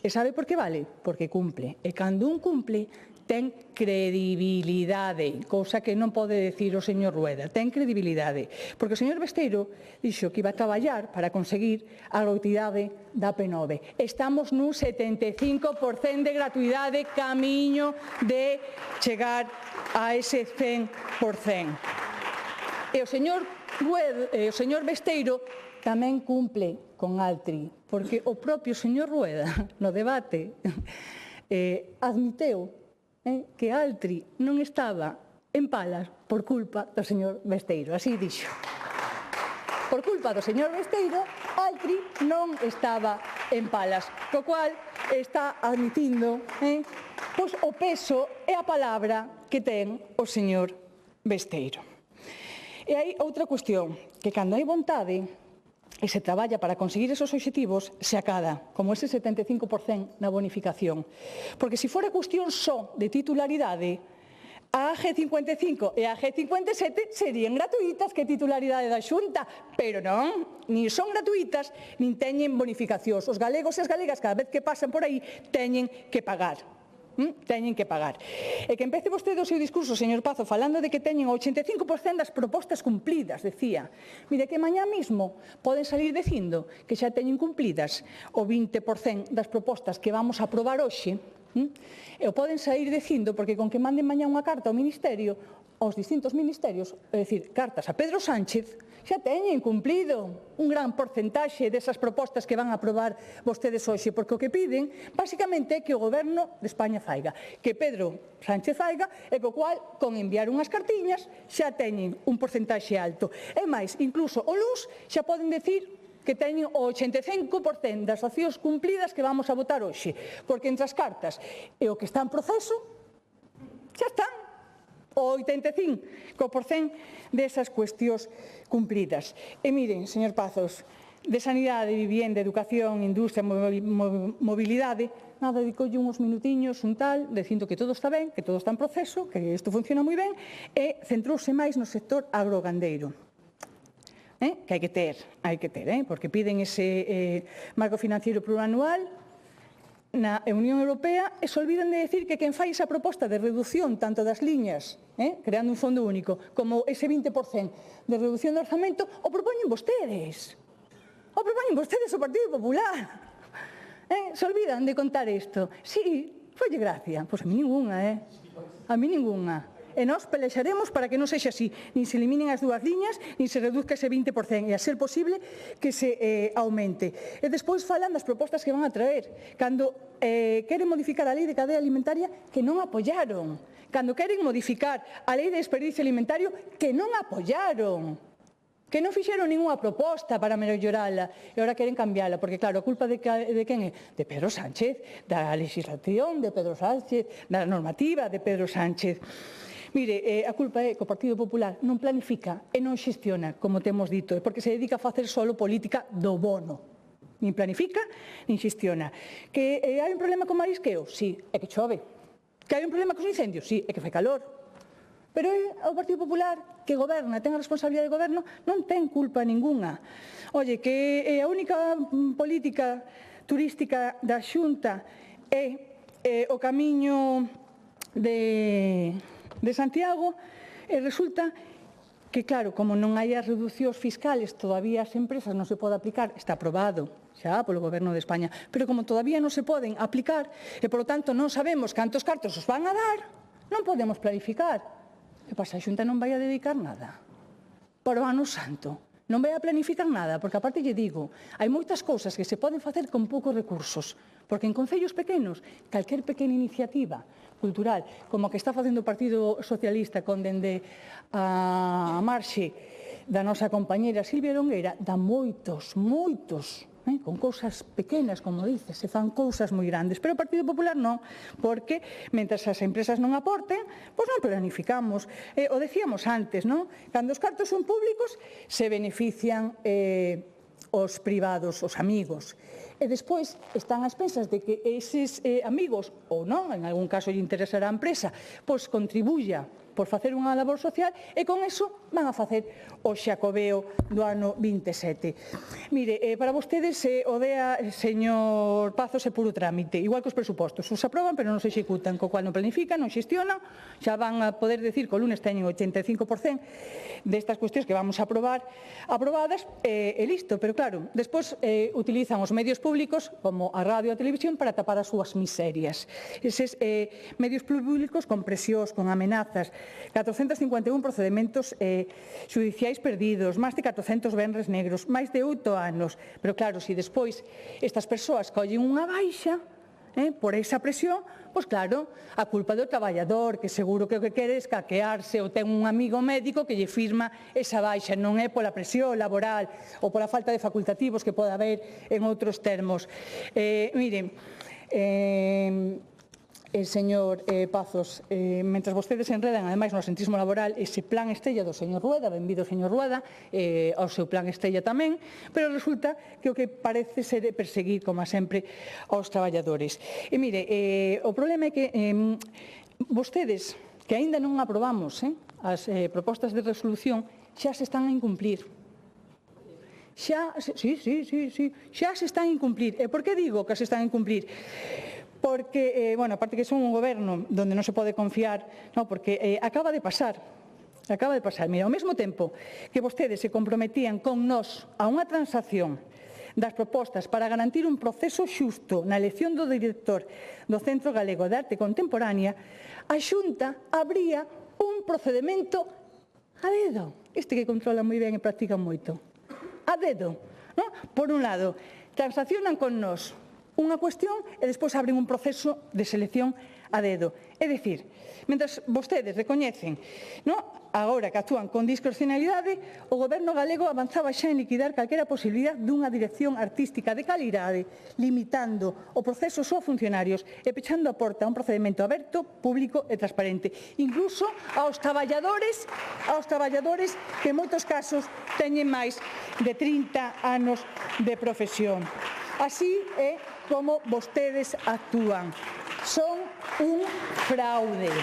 E sabe por que vale? Porque cumple. E cando un cumple, ten credibilidade, cousa que non pode decir o señor Rueda. Ten credibilidade. Porque o señor Besteiro dixo que iba a traballar para conseguir a gratuidade da P9. Estamos nun 75% de gratuidade, camiño de chegar a ese 100%. E o señor Besteiro tamén cumple con Altri, porque o propio señor Rueda, no debate, admiteu que Altri non estaba en palas por culpa do señor Besteiro. Así dixo. Por culpa do señor Besteiro, Altri non estaba en palas, co cual está admitindo o peso e a palabra que ten o señor Besteiro. E hai outra cuestión, que cando hai vontade e se traballa para conseguir esos obxectivos, se acada, como ese 75% na bonificación. Porque se fora cuestión só de titularidade, a AG55 e a AG57 serían gratuitas, que titularidade da Xunta, pero non, nin son gratuitas, nin teñen bonificacións. Os galegos e as galegas, cada vez que pasan por aí, teñen que pagar. Teñen que pagar. E que empece vostede o seu discurso, señor Pazo, falando de que teñen o 85% das propostas cumplidas, decía. Mire, que mañá mismo poden salir dicindo que xa teñen cumplidas o 20% das propostas que vamos a aprobar hoxe, e o poden sair dicindo, porque con que manden mañá unha carta ao Ministerio, aos distintos ministerios, é dicir, cartas a Pedro Sánchez, xa teñen cumplido un gran porcentaxe desas propostas que van a aprobar vostedes hoxe, porque o que piden, basicamente, é que o Goberno de España faiga, que Pedro Sánchez faiga, e co cual, con enviar unhas cartiñas, xa teñen un porcentaxe alto. E máis, incluso o LUS xa poden decir que teñen o 85% das accións cumplidas que vamos a votar hoxe, porque entre as cartas e o que está en proceso, xa están. o 85% desas cuestións cumpridas. E miren, señor Pazos, de sanidade, vivenda, educación, industria, mobilidade, nada, dedicoulle uns minutiños, un tal, dicindo que todo está ben, que todo está en proceso, que isto funciona moi ben, e centrouse máis no sector agrogandeiro. Que hai que ter, porque piden ese marco financiero plurianual na Unión Europea e se olvidan de decir que quen fai esa proposta de reducción tanto das liñas, creando un fondo único, como ese 20% de reducción do orzamento, o propoñen vostedes. O propoñen vostedes o Partido Popular. Se olvidan de contar isto. Sí, folle gracia. Pois a mí ninguna, A mí ninguna. E nós pelexaremos para que non sexa así, nin se eliminen as dúas liñas, nin se reduzca ese 20%, e a ser posible que se aumente. E despois falan das propostas que van a traer. Cando queren modificar a lei de cadea alimentaria, que non apoyaron. Cando queren modificar a lei de desperdicio alimentario, que non apoyaron. Que non fixeron ninguna proposta para mellorala e agora queren cambiala, porque claro, a culpa de quen é? De Pedro Sánchez, da legislación de Pedro Sánchez, da normativa de Pedro Sánchez. Mire, a culpa é que o Partido Popular non planifica e non xestiona, como temos dito, porque se dedica a facer solo política do bono. Nin planifica, nin xestiona. Que hai un problema con marisqueo? Sí, é que chove. Que hai un problema cos incendios? Sí, é que fai calor. Pero o Partido Popular, que goberna, ten a responsabilidade de goberno, non ten culpa ninguna. Oye, que a única política turística da Xunta é o camiño de Santiago, e resulta que, claro, como non hai as reducións fiscales, todavía as empresas non se pode aplicar, está aprobado xa polo Goberno de España, pero como todavía non se poden aplicar, e, por lo tanto, non sabemos cantos cartos os van a dar, non podemos planificar. Que pasa, a Xunta non vai a dedicar nada para o ano santo, non vai a planificar nada, porque aparte lle digo, hai moitas cousas que se poden facer con poucos recursos, porque en concellos pequenos, calquer pequena iniciativa cultural, como a que está facendo o Partido Socialista con dende a marxe da nosa compañera Silvia Longueira, dá moitos, con cousas pequenas, como dice, se fan cousas moi grandes, pero o Partido Popular non, porque mentras as empresas non aporten, pois non planificamos. O decíamos antes, non? Cando os cartos son públicos, se benefician os privados, os amigos. E despois están ás pensas de que eses amigos, ou non, en algún caso lle interesará a empresa, pois contribuya por facer unha labor social, e con eso van a facer o xacobeo do ano 27. Mire, para vostedes o DEA, señor Pazos, é puro trámite, igual que os presupostos. Os aproban, pero non se executan, co cual non planifican, non xestionan, xa van a poder decir que o lunes teñen 85% destas cuestións que vamos a aprobar aprobadas, e listo. Pero claro, despois utilizan os medios públicos, como a radio e a televisión, para tapar as súas miserias. Eses medios públicos con presións, con amenazas, 451 procedementos judiciais perdidos, máis de 400 venres negros, máis de 8 anos. Pero claro, se despois estas persoas collen unha baixa por esa presión, pois claro, a culpa do traballador, que seguro que o que quere é escaquearse, ou ten un amigo médico que lle firma esa baixa, non é pola presión laboral ou pola falta de facultativos que pode haber en outros termos. Miren, señor Pazos, mentras vostedes enredan, ademais, no asentismo laboral, ese plan Estella do señor Rueda, benvido señor Rueda, ao seu plan Estella tamén, pero resulta que o que parece ser perseguir, como sempre, aos traballadores. E mire, o problema é que vostedes, que aínda non aprobamos as propostas de resolución, xa se están a incumplir. Xa se están a incumplir. E por que digo que se están a incumplir? Porque, bueno, aparte que son un goberno donde non se pode confiar, porque acaba de pasar. Mira, ao mesmo tempo que vostedes se comprometían con nós a unha transacción das propostas para garantir un proceso xusto na elección do director do Centro Galego de Arte Contemporánea, a Xunta abría un procedemento a dedo. Este que controla moi ben e practica moito. A dedo. Por un lado, transaccionan con nós unha cuestión e despois abren un proceso de selección a dedo. É dicir, mentres vostedes recoñecen, agora que actúan con discrecionalidade, o Goberno galego avanzaba xa en liquidar calquera posibilidade dunha dirección artística de calidade, limitando o proceso só a funcionarios e pechando a porta a un procedimento aberto, público e transparente, incluso aos traballadores que en moitos casos teñen máis de 30 anos de profesión. Así é como vostedes actúan. Son un fraude,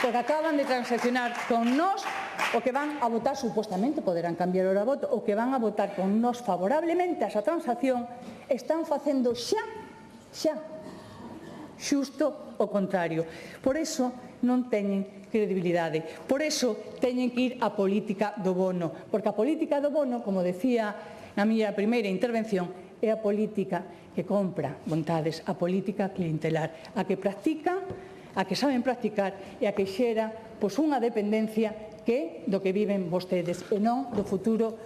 porque acaban de transaccionar con nós o que van a votar, supuestamente poderán cambiar o voto, o que van a votar con nós favorablemente a esa transacción, están facendo xa xusto o contrario. Por eso non teñen credibilidade, por eso teñen que ir á política do bono, porque a política do bono, como decía na miña primeira intervención, é a política que compra vontades, a política clientelar, a que practican, a que saben practicar e a que xera unha dependencia que é do que viven vostedes e non do futuro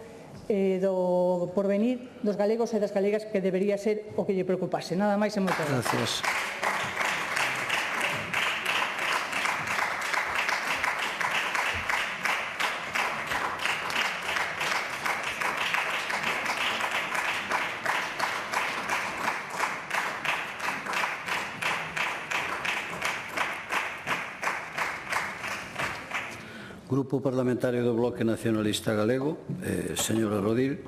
do porvenir dos galegos e das galegas, que debería ser o que lle preocupase. Nada máis e moitas gracias. Grupo Parlamentario do Bloque Nacionalista Galego, señora Rodil.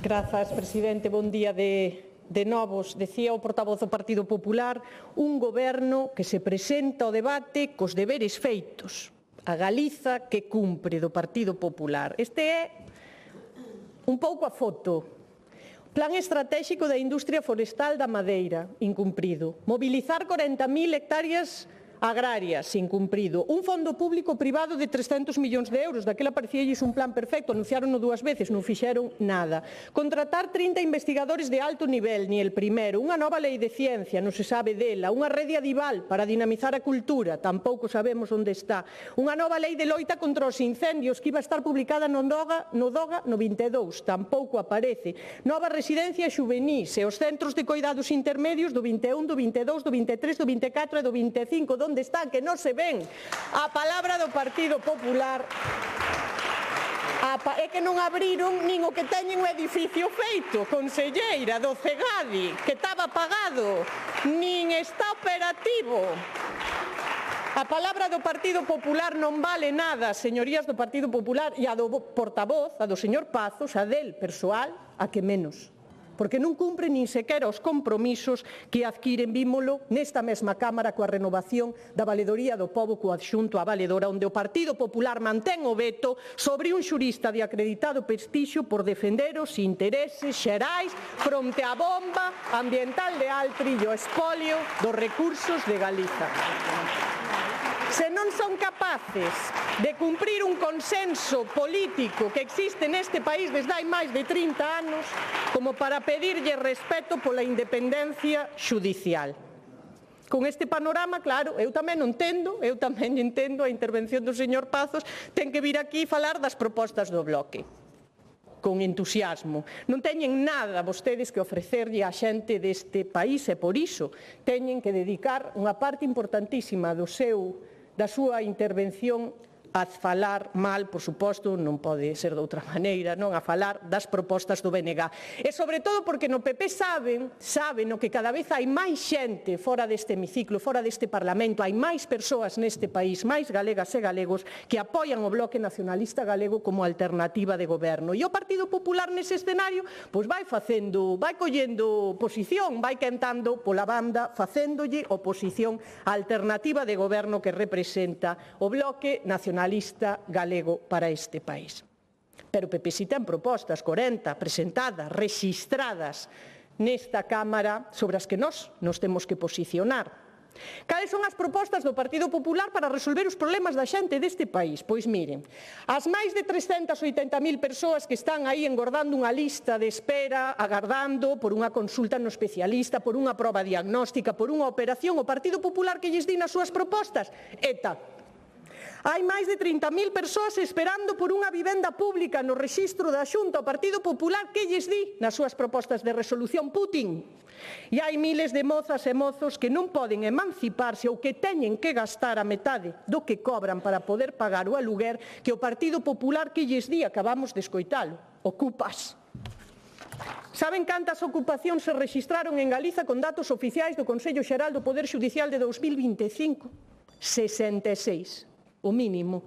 Grazas, presidente. Bon día de novos. Decía o portavoz do Partido Popular, un goberno que se presenta ao debate cos deberes feitos. A Galiza que cumpre do Partido Popular. Este é un pouco a foto. Plan estratégico da industria forestal da madeira, incumprido. Mobilizar 40.000 hectáreas agrarias, incumprido. Un fondo público privado de 300 millóns de euros, daquela parecíalles un plan perfecto, anunciarono 2 veces, non fixeron nada. Contratar 30 investigadores de alto nivel, ni el primero. Unha nova lei de ciencia, non se sabe dela. Unha rede adival para dinamizar a cultura, tampouco sabemos onde está. Unha nova lei de loita contra os incendios, que iba a estar publicada no DOGA no 22, tampouco aparece. Nova residencia xuvenís e os centros de coidados intermedios do 21, do 22, do 23, do 24 e do 25, onde está, que non se ven. A palabra do Partido Popular é que non abriron nin o que teñen o edificio feito, conselleira, do Cegadi, que estaba pagado, nin está operativo. A palabra do Partido Popular non vale nada, señorías do Partido Popular, e a do portavoz, a do señor Pazos, a del persoal, a que menos. Porque non cumpre nin sequera os compromisos que adquiren, vímolo, nesta mesma Cámara coa renovación da valedoría do pobo co adxunto á valedora, onde o Partido Popular mantén o veto sobre un xurista de acreditado prestixio por defender os intereses xerais fronte á bomba ambiental de Altri e o espolio dos recursos de Galiza. Se non son capaces de cumprir un consenso político que existe neste país desde hai máis de 30 anos como para pedirlle respeto pola independencia xudicial. Con este panorama, claro, eu tamén entendo a intervención do señor Pazos, ten que vir aquí falar das propostas do Bloque. Con entusiasmo. Non teñen nada vostedes que ofrecerlle á xente deste país e por iso teñen que dedicar unha parte importantísima da súa intervención a falar mal, por suposto, non pode ser de outra maneira, non a falar das propostas do BNG. E sobre todo porque no PP saben que cada vez hai máis xente fora deste hemiciclo, fora deste Parlamento, hai máis persoas neste país, máis galegas e galegos, que apoian o Bloque Nacionalista Galego como alternativa de goberno. E o Partido Popular nese escenario vai collendo posición, vai cantando pola banda, facéndolle oposición á alternativa de goberno que representa o Bloque Nacionalista Galego para este país. Pero o PP si ten propostas, 40, presentadas, rexistradas nesta Cámara, sobre as que nós nos temos que posicionar. Cales son as propostas do Partido Popular para resolver os problemas da xente deste país? Pois miren, as máis de 380.000 persoas que están aí engordando unha lista de espera, agardando por unha consulta no especialista, por unha proba diagnóstica, por unha operación, o Partido Popular que lles di nas súas propostas? ETA. Hai máis de 30.000 persoas esperando por unha vivenda pública no rexistro da Xunta. O Partido Popular, que lles di nas súas propostas de resolución? Putin. E hai miles de mozas e mozos que non poden emanciparse ou que teñen que gastar a metade do que cobran para poder pagar o aluguer que o Partido Popular, que lles di, acabamos de escoitalo, ocupas. Saben cantas ocupacións se rexistraron en Galiza con datos oficiais do Consello Xeral do Poder Xudicial de 2025? 66, o mínimo.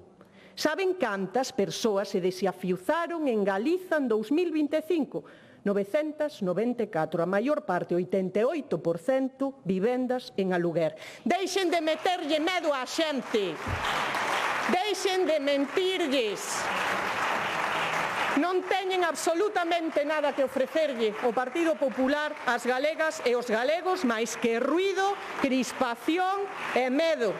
Saben cantas persoas se desafiuzaron en Galiza en 2025? 994, a maior parte, 88%, vivendas en aluguer. Deixen de meterlle medo á xente. Deixen de mentirlles. Non teñen absolutamente nada que ofrecerlle o Partido Popular ás galegas e os galegos máis que ruído, crispación e medo.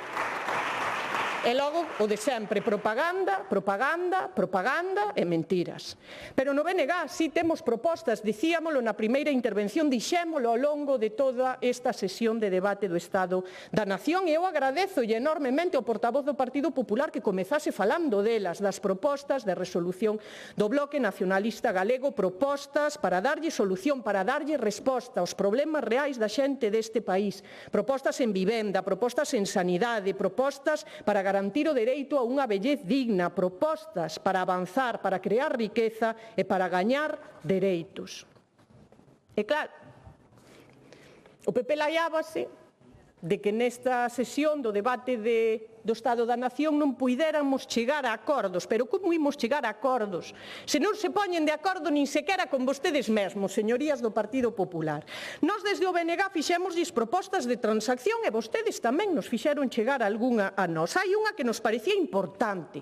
E logo o de sempre, propaganda, propaganda, propaganda e mentiras. Pero no BNG si temos propostas, dicíamolo na primeira intervención, dixémolo ao longo de toda esta sesión de debate do Estado da Nación, e eu agradezo enormemente ao portavoz do Partido Popular que comezase falando delas, das propostas de resolución do Bloque Nacionalista Galego, propostas para darlle solución, para darlle resposta aos problemas reais da xente deste país, propostas en vivenda, propostas en sanidade, propostas para garantir o dereito a unha vellez digna, propostas para avanzar, para crear riqueza e para gañar dereitos. E claro, o PP laiábase de que nesta sesión do debate do Estado da Nación non puidéramos chegar a acordos. Pero como imos chegar a acordos se non se poñen de acordo nin sequera con vostedes mesmos, señorías do Partido Popular? Nós desde o BNG fixémoslles propostas de transacción e vostedes tamén nos fixeron chegar algunha a nós. Hai unha que nos parecía importante,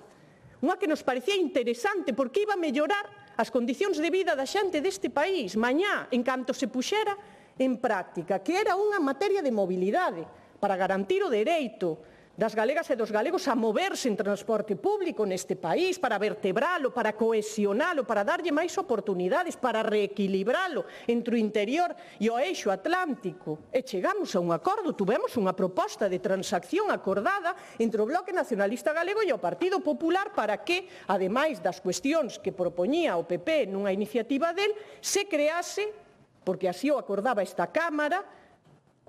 unha que nos parecía interesante porque iba a mellorar as condicións de vida da xente deste país mañá, en canto se puxera en práctica, que era unha materia de mobilidade para garantir o dereito das galegas e dos galegos a moverse en transporte público neste país, para vertebralo, para cohesionalo, para darlle máis oportunidades, para reequilibralo entre o interior e o eixo atlántico. E chegamos a un acordo, tuvemos unha proposta de transacción acordada entre o Bloque Nacionalista Galego e o Partido Popular para que, ademais das cuestións que propoñía o PP nunha iniciativa del, se crease, porque así o acordaba esta Cámara,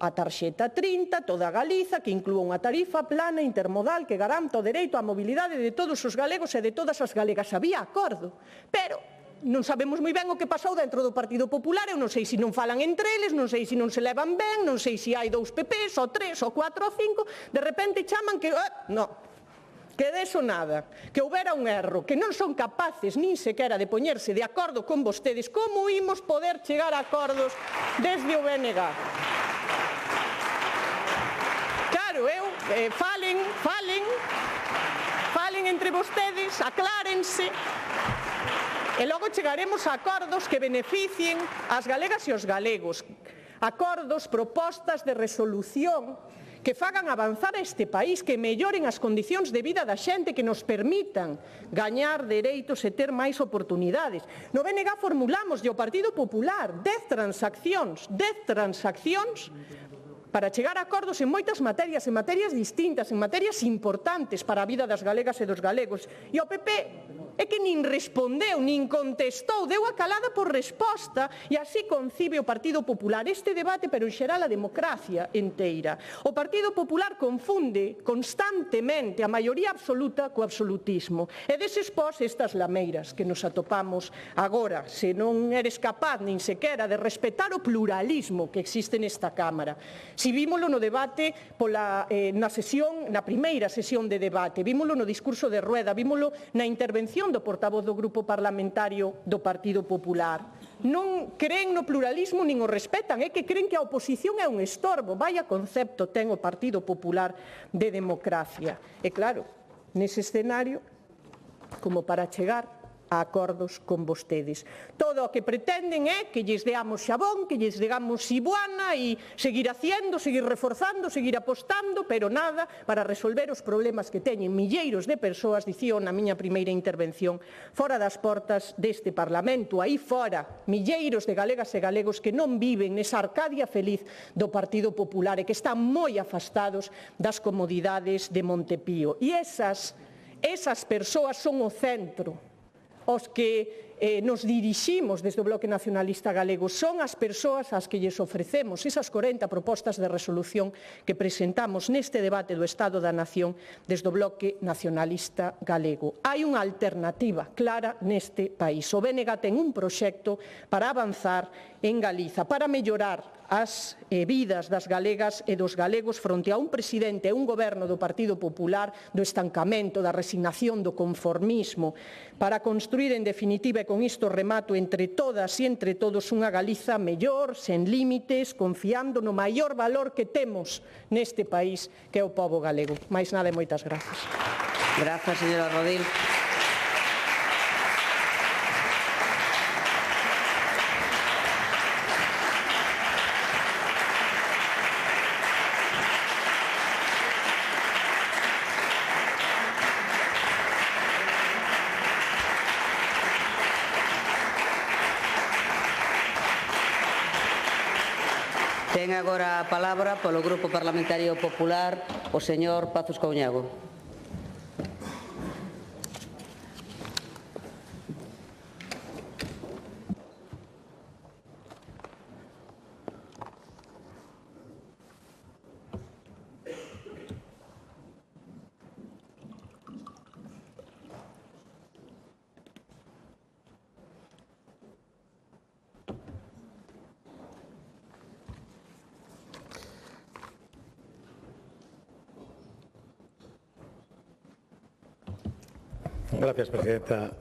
a tarxeta 30, toda Galiza, que inclúa unha tarifa plana intermodal que garanta o dereito á mobilidade de todos os galegos e de todas as galegas. Había acordo, pero non sabemos moi ben o que pasou dentro do Partido Popular. Eu non sei se non falan entre eles, non sei se non se levan ben, non sei se hai 2 PPs, ou 3, ou 4, ou 5, de repente chaman que... non, que deso nada, que houbera un erro, que non son capaces nin sequera de poñerse de acordo con vostedes. Como imos poder chegar a acordos desde o BNG? Claro, falen entre vostedes, aclárense, e logo chegaremos a acordos que beneficien as galegas e os galegos. Acordos, propostas de resolución que fagan avanzar a este país, que melloren as condicións de vida da xente, que nos permitan gañar dereitos e ter máis oportunidades. No BNG formulamos ao Partido Popular 10 transaccións para chegar a acordos en moitas materias, en materias distintas, en materias importantes para a vida das galegas e dos galegos. E o PP é que nin respondeu, nin contestou, deu a calada por resposta, e así concibe o Partido Popular este debate, pero en xeral a democracia inteira. O Partido Popular confunde constantemente a maioría absoluta co absolutismo. E deses pós estas lameiras que nos atopamos agora, se non eres capaz nin sequera de respetar o pluralismo que existe nesta Cámara. Si vímolo no debate na primeira sesión de debate, vímolo no discurso de Rueda, vímolo na intervención do portavoz do Grupo Parlamentario do Partido Popular. Non creen no pluralismo nin o respetan, é que creen que a oposición é un estorbo. Vaya concepto ten o Partido Popular de democracia. E claro, nese escenario, como para chegar a acordos con vostedes. Todo o que pretenden é que lles deamos xabón, que lles digamos ibuana e seguir haciendo, seguir reforzando, seguir apostando, pero nada para resolver os problemas que teñen milleiros de persoas, dicía na miña primeira intervención, fora das portas deste Parlamento, aí fora, milleiros de galegas e galegos que non viven nesa Arcadia feliz do Partido Popular e que están moi afastados das comodidades de Montepío. E esas Esas persoas son o centro, os que nos diriximos desde o Bloque Nacionalista Galego, son as persoas ás que lles ofrecemos esas 40 propostas de resolución que presentamos neste debate do Estado da Nación desde o Bloque Nacionalista Galego. Hai unha alternativa clara neste país. O BNG ten un proxecto para avanzar en Galiza, para mellorar as vidas das galegas e dos galegos fronte a un presidente e un goberno do Partido Popular do estancamento, da resignación, do conformismo, para construir en definitiva, e con isto remato, entre todas e entre todos unha Galiza mellor, sen límites, confiando no maior valor que temos neste país, que é o pobo galego. Máis nada e moitas grazas. Grazas, señora Rodil. Ten agora a palabra polo Grupo Parlamentario Popular o señor Pazos Couñago. Gracias, presidenta.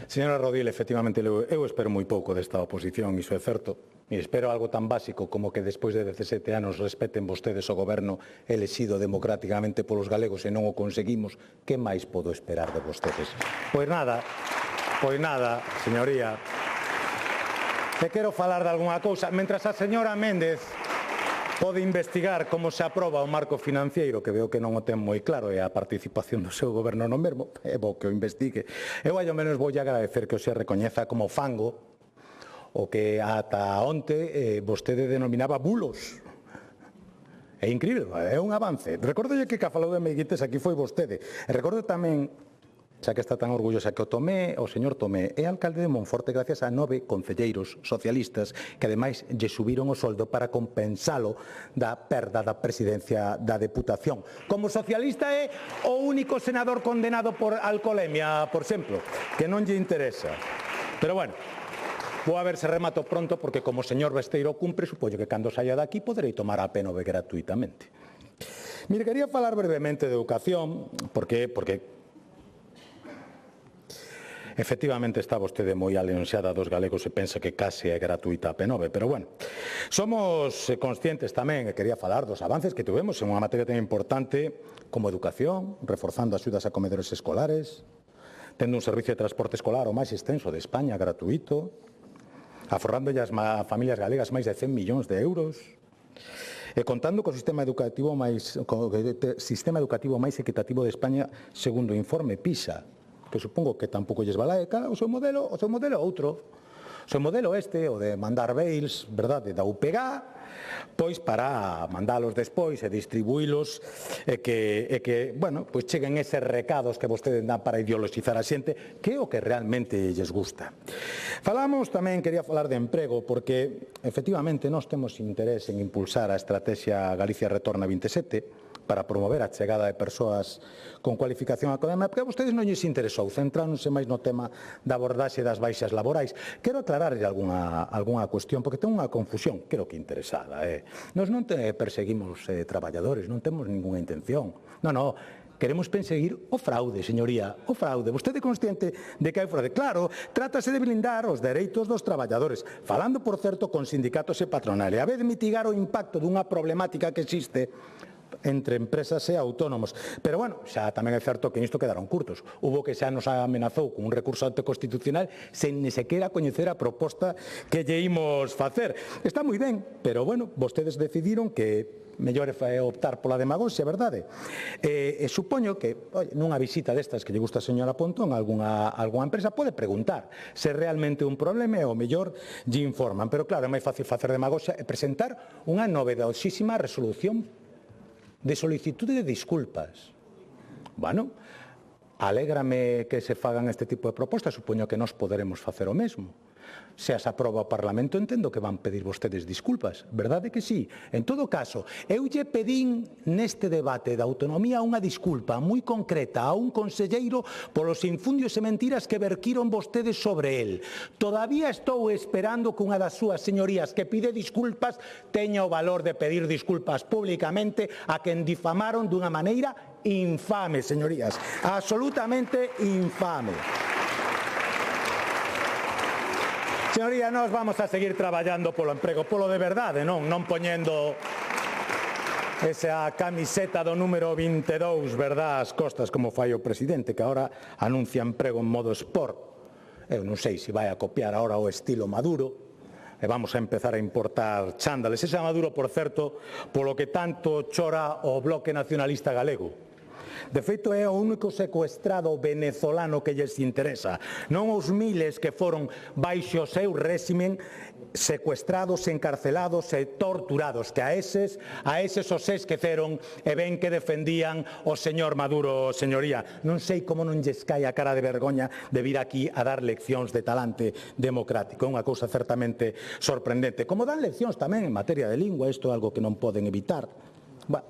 Señora Rodil, efectivamente, eu espero moi pouco desta oposición, iso é certo. E espero algo tan básico como que despois de 17 anos respeten vostedes o goberno elexido democráticamente polos galegos e non o conseguimos. Que máis podo esperar de vostedes? Pois nada, señoría. E quero falar de algunha cousa. Mentras a señora Méndez pode investigar como se aproba o marco financiero, que veo que non o ten moi claro, e a participación do seu goberno no mesmo, é bo que o investigue. Eu, ao menos, vou agradecer que o se recoñeza como fango o que ata onte vostede denominaba bulos. É incrível, é un avance. Recordo que falou de amiguites aquí foi vostede. E recordo tamén, xa que está tan orgullosa, que o señor Tomé é alcalde de Monforte gracias a 9 concelleiros socialistas que ademais lle subiron o soldo para compensalo da perda da presidencia da Deputación. Como socialista é o único senador condenado por alcoholemia, por exemplo, que non lle interesa. Pero bueno, vou a ver se remato pronto, porque como o señor Besteiro cumpre, supoño que cando saia daqui poderei tomar a PNV gratuitamente. Mire, quería falar brevemente de educación, porque efectivamente está vostede moi aleonxada dos galegos e pensa que case é gratuita a P9, pero bueno, somos conscientes tamén, e quería falar dos avances que tuvemos en unha materia tan importante como educación, reforzando axudas a comedores escolares, tendo un servicio de transporte escolar o máis extenso de España, gratuito, aforrando as familias galegas máis de 100 millóns de euros, e contando co sistema educativo máis equitativo de España segundo o informe PISA, que supongo que tampouco lles valae, o seu modelo outro. O seu modelo o de mandar mails, verdade, da UPG, pois para mandalos despois e distribuílos e que, bueno, pois cheguen eses recados que vostedes dan para ideologizar a xente, que é o que realmente lles gusta. Falamos tamén, quería falar de emprego, porque efectivamente nós temos interés en impulsar a estrategia Galicia Retorna 27, para promover a chegada de persoas con cualificación académica, porque a vostedes non lles interesou, centrándose máis no tema da abordaxe das baixas laborais. Quero aclararlle algunha cuestión, porque ten unha confusión, creo que interesada. Nós non perseguimos traballadores, non temos ninguna intención. Non, queremos perseguir o fraude, señoría, o fraude. Vostede é consciente de que hai fraude. Claro, trátase de blindar os dereitos dos traballadores, falando, por certo, con sindicatos e patronales, a vez de mitigar o impacto dunha problemática que existe entre empresas e autónomos. Pero, bueno, xa tamén é certo que nisto quedaron curtos. Hubo que xa nos amenazou con un recurso anteconstitucional sen ni sequera coñecer a proposta que lle imos facer. Está moi ben, pero, bueno, vostedes decidiron que mellor é optar pola demagoxia, verdade? E supoño que, nunha visita destas que lle gusta a señora Pontón a algunha empresa, pode preguntar se realmente un problema e o mellor lle informan. Pero, claro, é máis fácil facer demagoxia e presentar unha novedosísima resolución de solicitude de disculpas. Bueno, alégrame que se fagan este tipo de propostas, supoño que nós poderemos facer o mesmo. Se as aproba o Parlamento, entendo que van pedir vostedes disculpas, verdade que sí? En todo caso, eu lle pedín neste debate da autonomía unha disculpa moi concreta a un conselleiro polos infundios e mentiras que verquiron vostedes sobre el. Todavía estou esperando que unha das súas señorías que pide disculpas teña o valor de pedir disculpas públicamente a quen difamaron dunha maneira infame, señorías, absolutamente infame. Señoría, nós vamos a seguir traballando polo emprego, polo de verdade, non poñendo esa camiseta do número 22, verdad, as costas como fai o presidente, que agora anuncia emprego en modo sport. Eu non sei se vai a copiar agora o estilo Maduro, e vamos a empezar a importar chándales. Ese Maduro, por certo, polo que tanto chora o Bloque Nacionalista Galego. De feito, é o único secuestrado venezolano que lles interesa, non os miles que foron baixo o seu réximen secuestrados, encarcelados e torturados, que a eses os esqueceron e ben que defendían o señor Maduro, señoría. Non sei como non lles cae a cara de vergoña de vir aquí a dar leccións de talante democrático. É unha cousa certamente sorprendente. Como dan leccións tamén en materia de lingua, isto é algo que non poden evitar.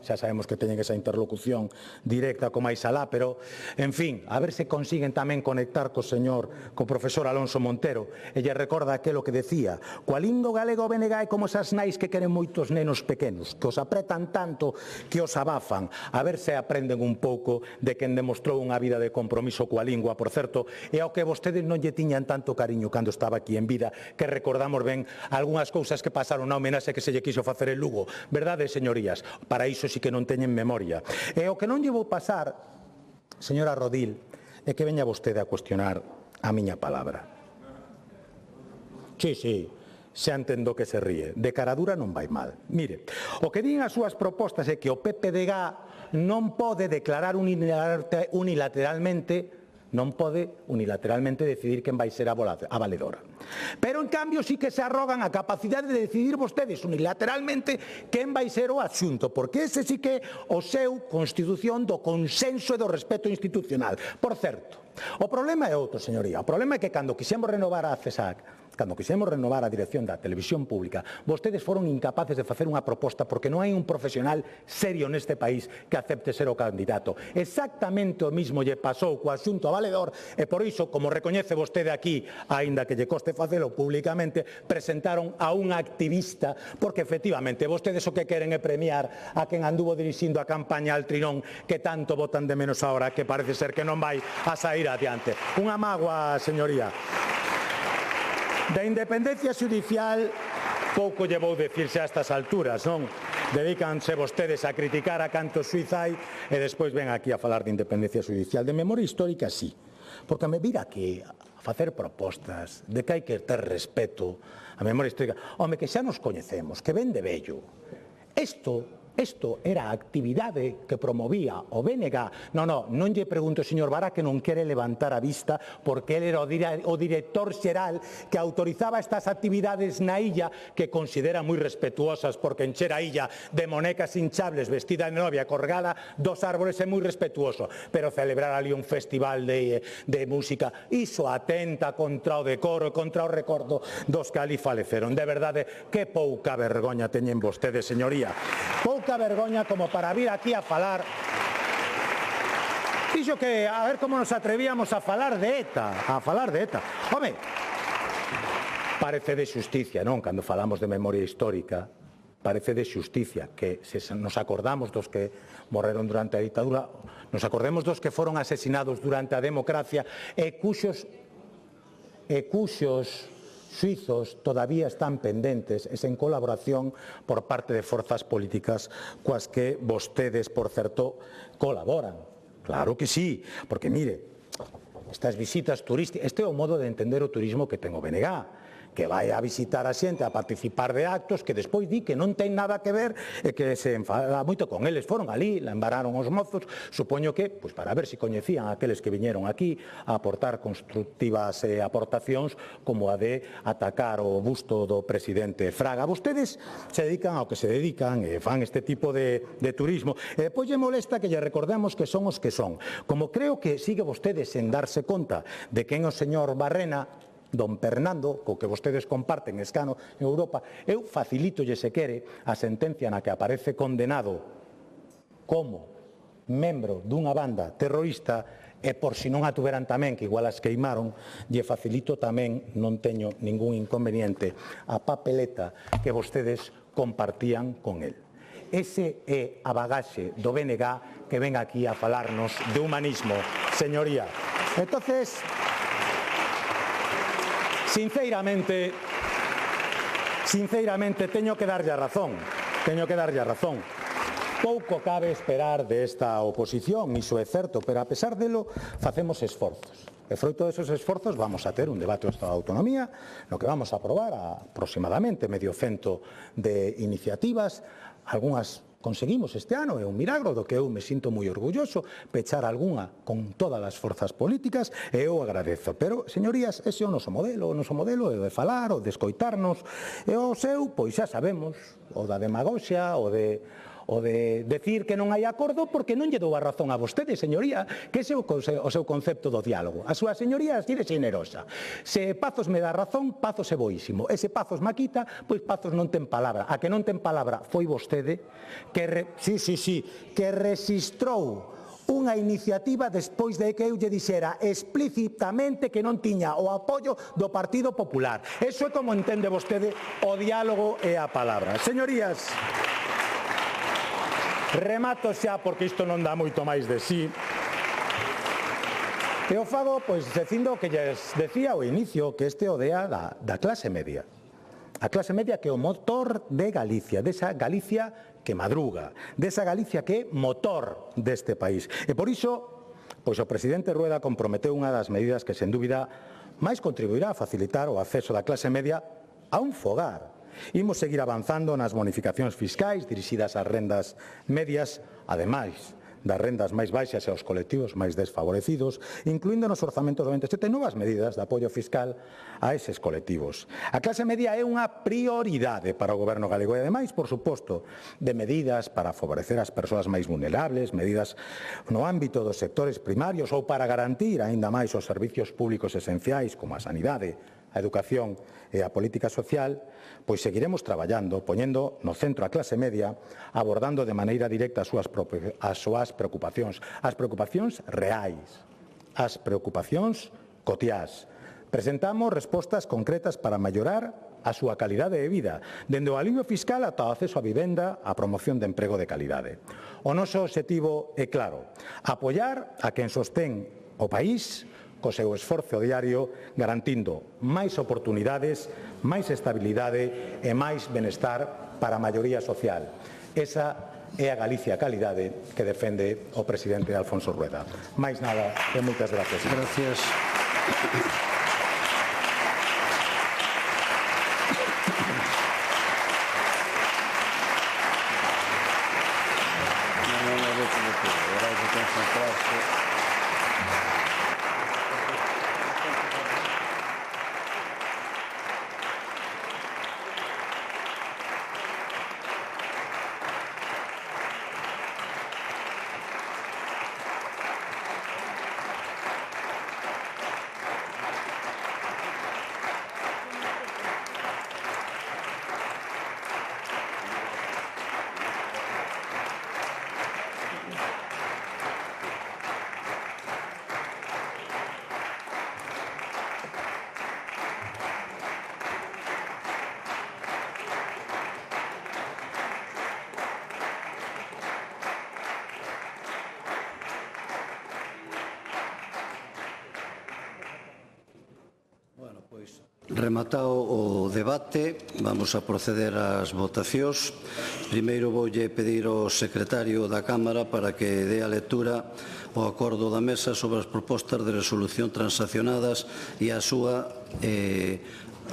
Xa sabemos que teñen esa interlocución directa co máis alá, pero, en fin, a ver se consiguen tamén conectar co profesor Alonso Montero, e lle recorda aquelo que decía: coa lindo galego BNG é como esas nais que queren moitos nenos pequenos, que os apretan tanto que os abafan. A ver se aprenden un pouco de quen demostrou unha vida de compromiso coa lingua, por certo, e ao que vostedes non lle tiñan tanto cariño cando estaba aquí en vida, que recordamos ben algunhas cousas que pasaron na homenaxe que se lle quiso facer en Lugo. Verdade, señorías? Para iso sí que non teñen memoria. E o que non lle vou pasar, señora Rodil, é que veña vostede a cuestionar a miña palabra. Sí, xa entendo que se ríe. De caradura non vai mal. Mire, o que din as súas propostas é que o PPDG non pode declarar unilateralmente decidir quen vai ser a valedora. Pero, en cambio, sí que se arrogan a capacidade de decidir vostedes unilateralmente quen vai ser o adxunto, porque ese sí que é o seu constitución do consenso e do respeto institucional. Por certo, o problema é outro, señoría. O problema é que cando quixemos renovar a CESAC, cando quixemos renovar a dirección da televisión pública, vostedes foron incapaces de facer unha proposta porque non hai un profesional serio neste país que acepte ser o candidato. Exactamente o mismo lle pasou co adxunto a valedor e por iso, como recoñece vostede aquí, aínda que lle coste facelo públicamente, presentaron a un activista porque efectivamente vostedes o que queren é premiar a quen anduvo dirixindo a campaña al trinón que tanto votan de menos ahora que parece ser que non vai a sair adiante. Unha mágoa, señoría. Da independencia xudicial pouco lle vou dicirse a estas alturas, non? Dedícanse vostedes a criticar a cantos xuíz hai e despois ven aquí a falar de independencia xudicial. De memoria histórica, sí, porque me vir aquí a facer propostas de que hai que ter respeto a memoria histórica. Home, que xa nos coñecemos, que ven de vello. Isto era a actividade que promovía o BNG. Non lle pregunto, señor Vara, que non quere levantar a vista porque ele era o director xeral que autorizaba estas actividades na illa que considera moi respetuosas, porque encher a illa de monecas hinchables vestida de novia colgada dos árboles é moi respetuoso, pero celebrar ali un festival de música, iso atenta contra o decoro e contra o recordo dos que ali faleceron. De verdade, que pouca vergoña teñen vostedes, señoría. Pouca vergoña como para vir aquí a falar. Dixo que a ver como nos atrevíamos a falar de ETA, Home, parece de xusticia, non? Cando falamos de memoria histórica, parece de xusticia que se nos acordamos dos que morreron durante a ditadura, nos acordemos dos que foron asesinados durante a democracia e cuxos suizos todavía están pendentes e sen colaboración por parte de forzas políticas coas que vostedes, por certo, colaboran. Claro que sí, porque mire, estas visitas turísticas, este é o modo de entender o turismo que ten o BNG, que vai a visitar a xente, a participar de actos, que despois di que non ten nada que ver e que se enfada moito con eles. Foron ali, la embararon os mozos, supoño que, pois para ver se coñecían aqueles que viñeron aquí a aportar constructivas aportacións como a de atacar o busto do presidente Fraga. Vostedes se dedican ao que se dedican e fan este tipo de turismo. E depois lle molesta que lle recordemos que son os que son. Como creo que sigue vostedes sen darse conta de quen é o señor Barrena, don Fernando, co que vostedes comparten escano en Europa, eu facilitolle se quere a sentencia na que aparece condenado como membro dunha banda terrorista e por si non a tuveran tamén, que igual as queimaron, lle facilito tamén, non teño ningún inconveniente, a papeleta que vostedes compartían con el. Ese é a bagaxe do BNG que ven aquí a falarnos de humanismo, señoría. Entonces, sinceramente, teño que darlle a razón. Pouco cabe esperar desta oposición, iso é certo, pero a pesar delo facemos esforzos. E froito desos esforzos vamos a ter un debate do Estado de Autonomía, no que vamos a aprobar aproximadamente medio cento de iniciativas, algunhas conseguimos este ano, é un milagro do que eu me sinto moi orgulloso, pechar algunha con todas as forzas políticas e eu agradezo. Pero, señorías, ese é o noso modelo é o de falar, o de escoitarnos, e o seu, pois xa sabemos, o da demagoxia, o de decir que non hai acordo porque non lle dou a razón a vostede, señoría, que ese é o seu concepto do diálogo. A súa señoría así de xenerosa. Se Pazos me dá razón, Pazos é boísimo. E se Pazos me quita, pois Pazos non ten palabra. A que non ten palabra foi vostede que rexistrou unha iniciativa despois de que eu lle dixera explícitamente que non tiña o apoio do Partido Popular. Eso é como entende vostede o diálogo e a palabra. Señorías, remato xa porque isto non dá moito máis de sí. E o fago, pois, dicindo que lles decía ao inicio que este é o día da clase media. A clase media que é o motor de Galicia, desa Galicia que madruga, desa Galicia que é motor deste país. E por iso, pois o presidente Rueda comprometeu unha das medidas que, sen dúbida, máis contribuirá a facilitar o acceso da clase media a un fogar. Imos seguir avanzando nas bonificacións fiscais dirixidas ás rendas medias, ademais das rendas máis baixas e aos colectivos máis desfavorecidos, incluindo nos orzamentos do 27 novas medidas de apoio fiscal a eses colectivos. A clase media é unha prioridade para o Goberno galego e, ademais, por suposto, de medidas para favorecer as persoas máis vulnerables, medidas no ámbito dos sectores primarios ou para garantir aínda máis os servicios públicos esenciais como a sanidade, a educación e a política social, pois seguiremos traballando, poñendo no centro a clase media, abordando de maneira directa as súas preocupacións, as preocupacións reais, as preocupacións cotiás. Presentamos respostas concretas para mellorar a súa calidade de vida, dende o alivio fiscal ata o acceso á vivenda, a promoción de emprego de calidade. O noso obxectivo é claro, apoiar a quen sostén o país co seu esforzo diario, garantindo máis oportunidades, máis estabilidade e máis benestar para a maioría social. Esa é a Galicia calidade que defende o presidente Alfonso Rueda. Máis nada e moitas gracias. Gracias. Rematado o debate, vamos a proceder ás votacións. Primeiro voulle pedir ao secretario da Cámara para que dé a lectura ao acordo da mesa sobre as propostas de resolución transaccionadas e a súa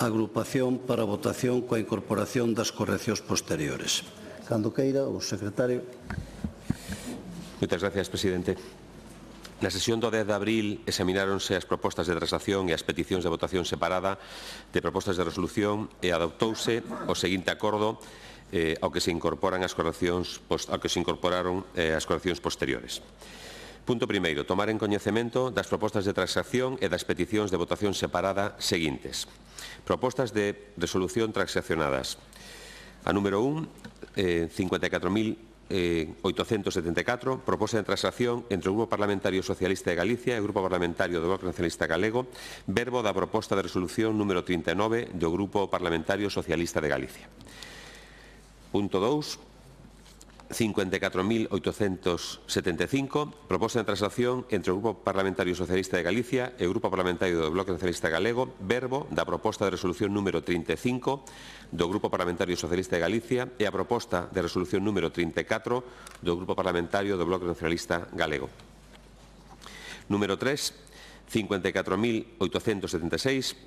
agrupación para votación coa incorporación das correccións posteriores. Cando queira, o secretario. Moitas gracias, presidente. Na sesión do 10 de abril examináronse as propostas de transacción e as peticións de votación separada de propostas de resolución e adoptouse o seguinte acordo ao que se incorporaron as correccións posteriores. Punto primeiro, tomar en coñecemento das propostas de transacción e das peticións de votación separada seguintes. Propostas de resolución transaccionadas. A número 1, 54.874, proposta de transacción entre o Grupo Parlamentario Socialista de Galicia e o Grupo Parlamentario do Bloque Nacionalista Galego, verbo da proposta de resolución número 39 do Grupo Parlamentario Socialista de Galicia. Punto 2, 54.875, proposta de transacción entre o Grupo Parlamentario Socialista de Galicia e o Grupo Parlamentario do Bloque Nacionalista Galego, verbo da proposta de resolución número 35 do Grupo Parlamentario Socialista de Galicia e a proposta de resolución número 34 do Grupo Parlamentario do Bloque Nacionalista Galego. Número 3, 54.876,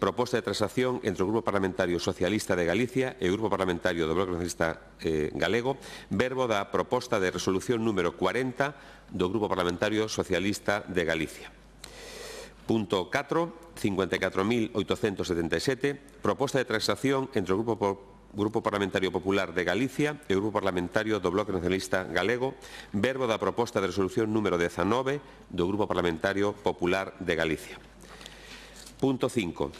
proposta de transacción entre o Grupo Parlamentario Socialista de Galicia e o Grupo Parlamentario do Bloque Nacionalista Galego, verbo da proposta de resolución número 40 do Grupo Parlamentario Socialista de Galicia. Punto 4, 54.877, proposta de transacción entre o Grupo Parlamentario Popular de Galicia e o Grupo Parlamentario do Bloque Nacionalista Galego, verbo da proposta de resolución número 19 do Grupo Parlamentario Popular de Galicia. Punto 5,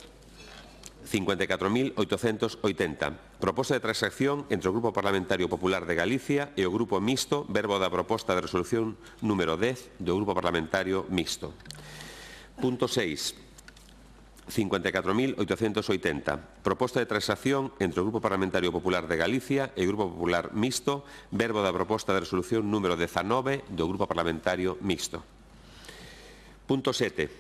54.880, proposta de transacción entre o Grupo Parlamentario Popular de Galicia e o Grupo Mixto, verbo da proposta de resolución número 10 do Grupo Parlamentario Mixto. Punto 6, 54.880, proposta de transacción entre o Grupo Parlamentario Popular de Galicia e o Grupo Popular Mixto, verbo da proposta de resolución número 19 do Grupo Parlamentario Mixto. Punto 7,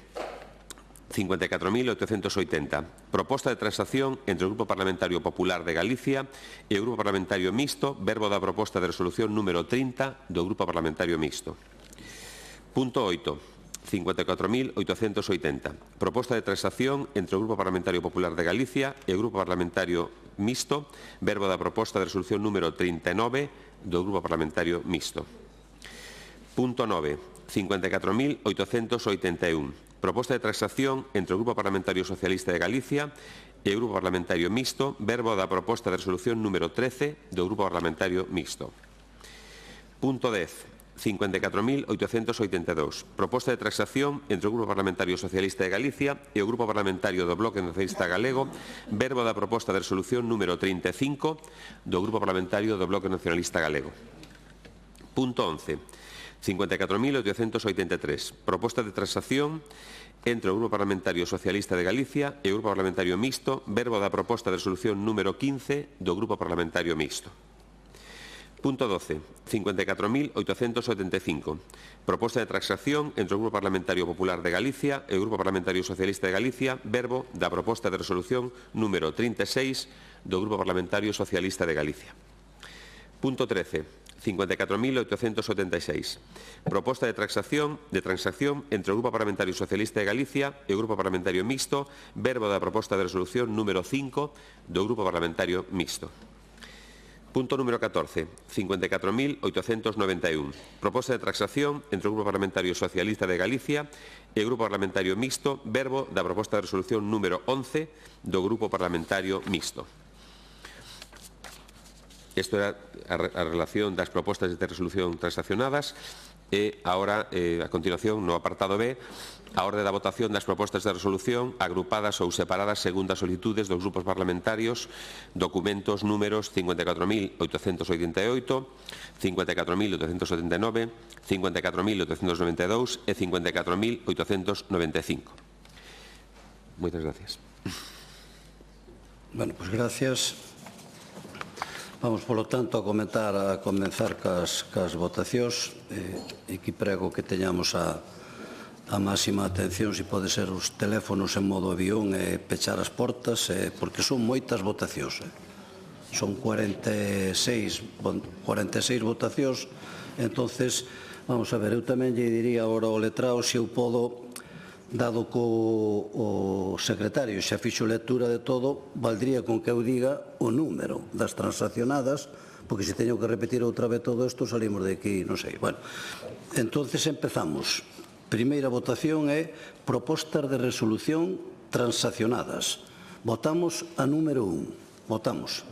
54.880, proposta de transacción entre o Grupo Parlamentario Popular de Galicia e o Grupo Parlamentario Mixto, verbo da proposta de resolución número 30 do Grupo Parlamentario Mixto. Punto 8, 54.880, proposta de transacción entre o Grupo Parlamentario Popular de Galicia e o Grupo Parlamentario Mixto, verbo da proposta de resolución número 39 do Grupo Parlamentario Mixto. Punto 9, 54.881, proposta de transacción entre o Grupo Parlamentario Socialista de Galicia e o Grupo Parlamentario Mixto, verbo da proposta de resolución número 13 do Grupo Parlamentario Mixto. Punto 10, 54.882, proposta de transacción entre o Grupo Parlamentario Socialista de Galicia e o Grupo Parlamentario do Bloque Nacionalista Galego, verbo da proposta de resolución número 35 do Grupo Parlamentario do Bloque Nacionalista Galego. Punto 11, 54.883, proposta de transacción entre o Grupo Parlamentario Socialista de Galicia e o Grupo Parlamentario Mixto, verbo da proposta de resolución número 15 do Grupo Parlamentario Mixto. Punto 12, 54.875, proposta de transacción entre o Grupo Parlamentario Popular de Galicia e o Grupo Parlamentario Socialista de Galicia, verbo da proposta de resolución número 36 do Grupo Parlamentario Socialista de Galicia. Punto 13, 54.876, proposta de transacción entre o Grupo Parlamentario Socialista de Galicia e o Grupo Parlamentario Mixto, verbo da proposta de resolución número 5 do Grupo Parlamentario Mixto. Punto número 14, 54.891, proposta de transacción entre o Grupo Parlamentario Socialista de Galicia e o Grupo Parlamentario Mixto, verbo da proposta de resolución número 11 do Grupo Parlamentario Mixto. Isto era a relación das propostas de resolución transaccionadas e agora, a continuación, no apartado B, a orde da votación das propostas de resolución agrupadas ou separadas segundo as solicitudes dos grupos parlamentarios, documentos números 54.888, 54.879, 54.892 e 54.895. Moitas gracias. Bueno, pues gracias. Vamos, polo tanto, a comenzar cas votacións. Aquí prego que teñamos a a máxima atención se pode ser os teléfonos en modo avión e pechar as portas, porque son moitas votacións. Son 46 votacións, entonces, vamos a ver, eu tamén lle diría agora ao letrado se eu podo, dado que o secretario xa fixo lectura de todo, valdría con que eu diga o número das transaccionadas, porque se teño que repetir outra vez todo isto, salimos de aquí, non sei. Bueno, entonces empezamos. Primeira votación é propostas de resolución transaccionadas. Votamos a número 1. Votamos.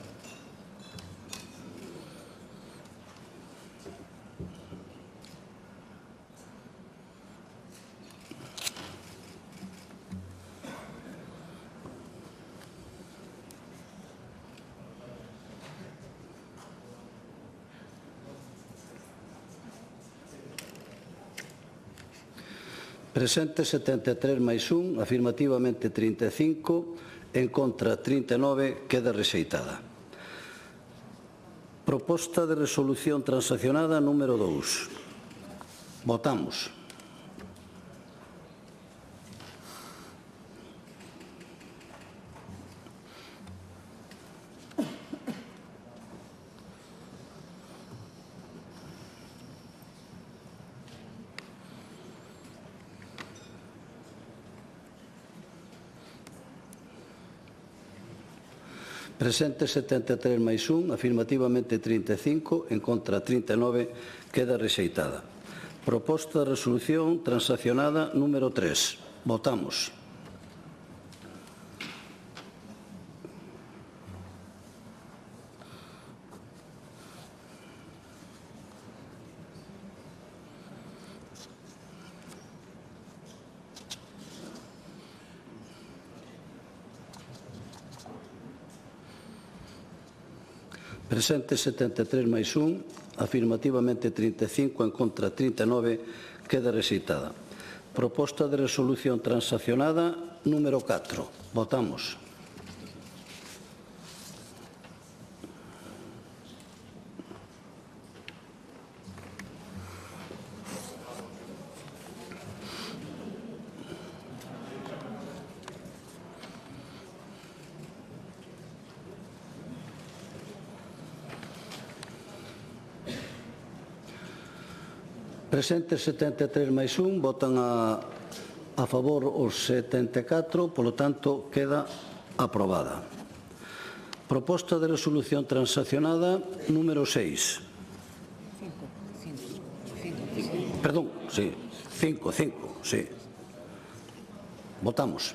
Presente 73 máis 1, afirmativamente 35, en contra 39, queda rexeitada. Proposta de resolución transaccionada número 2. Votamos. Presente 73 máis 1, afirmativamente 35, en contra 39, queda rexeitada. Proposta de resolución transaccionada número 3. Votamos. Presente 73 máis 1, afirmativamente 35, en contra 39, queda rexeitada. Proposta de resolución transaccionada número 4. Votamos. Presentes 73 máis 1, votan a favor os 74, polo tanto, queda aprobada. Proposta de resolución transaccionada número 6. Perdón, sí, 5, sí. Votamos.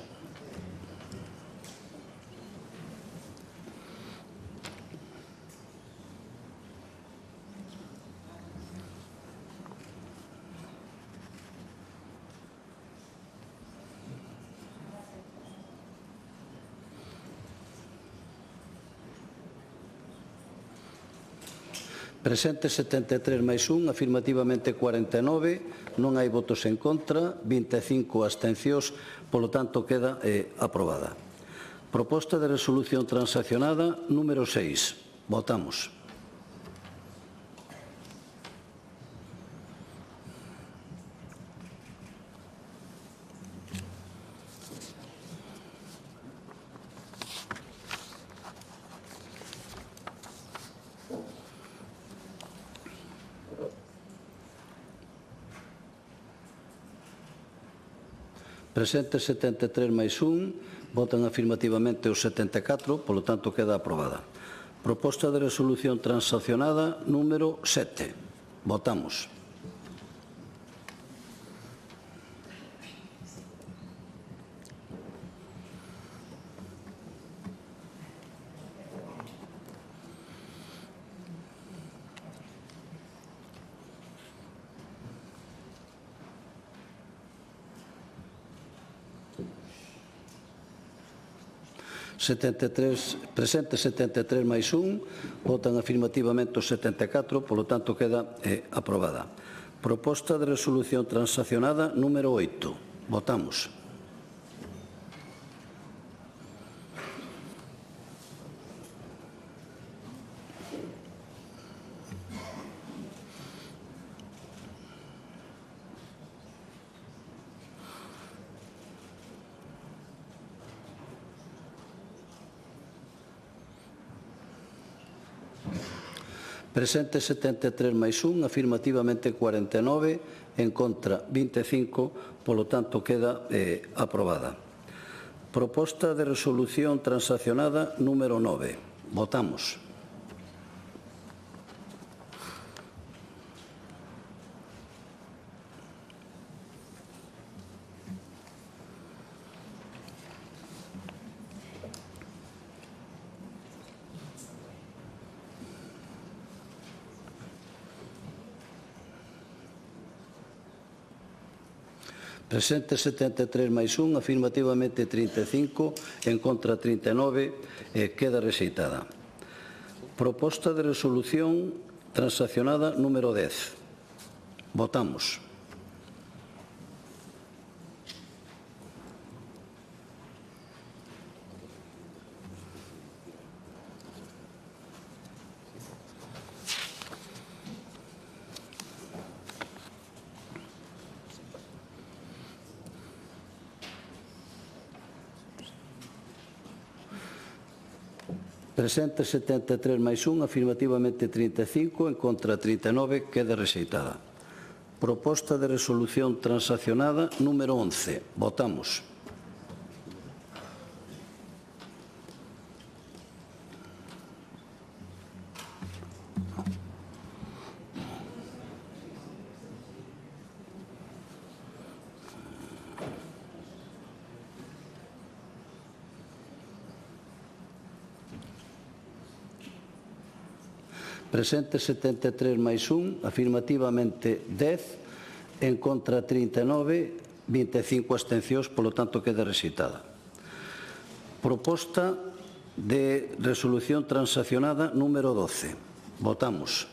Presente 73 máis 1, afirmativamente 49, non hai votos en contra, 25 abstencións, polo tanto queda aprobada. Proposta de resolución transaccionada número 6. Votamos. Presentes 73 máis 1, votan afirmativamente os 74, polo tanto queda aprobada. Proposta de resolución transaccionada número 7. Votamos. Presente 73 máis 1, votan afirmativamente os 74, polo tanto queda aprobada. Proposta de resolución transaccionada número 8. Votamos. Presente 73 máis 1, afirmativamente 49, en contra 25, polo tanto queda aprobada. Proposta de resolución transaccionada número 9. Votamos. Presente 73 máis 1, afirmativamente 35, en contra 39, queda rexeitada. Proposta de resolución transaccionada número 10. Votamos. Presente 73 máis 1, afirmativamente 35, en contra 39, queda rexeitada. Proposta de resolución transaccionada número 11. Votamos. Presente 73 máis 1, afirmativamente 10, en contra 39, 25 abstencións, polo tanto queda rexeitada. Proposta de resolución transaccionada número 12. Votamos.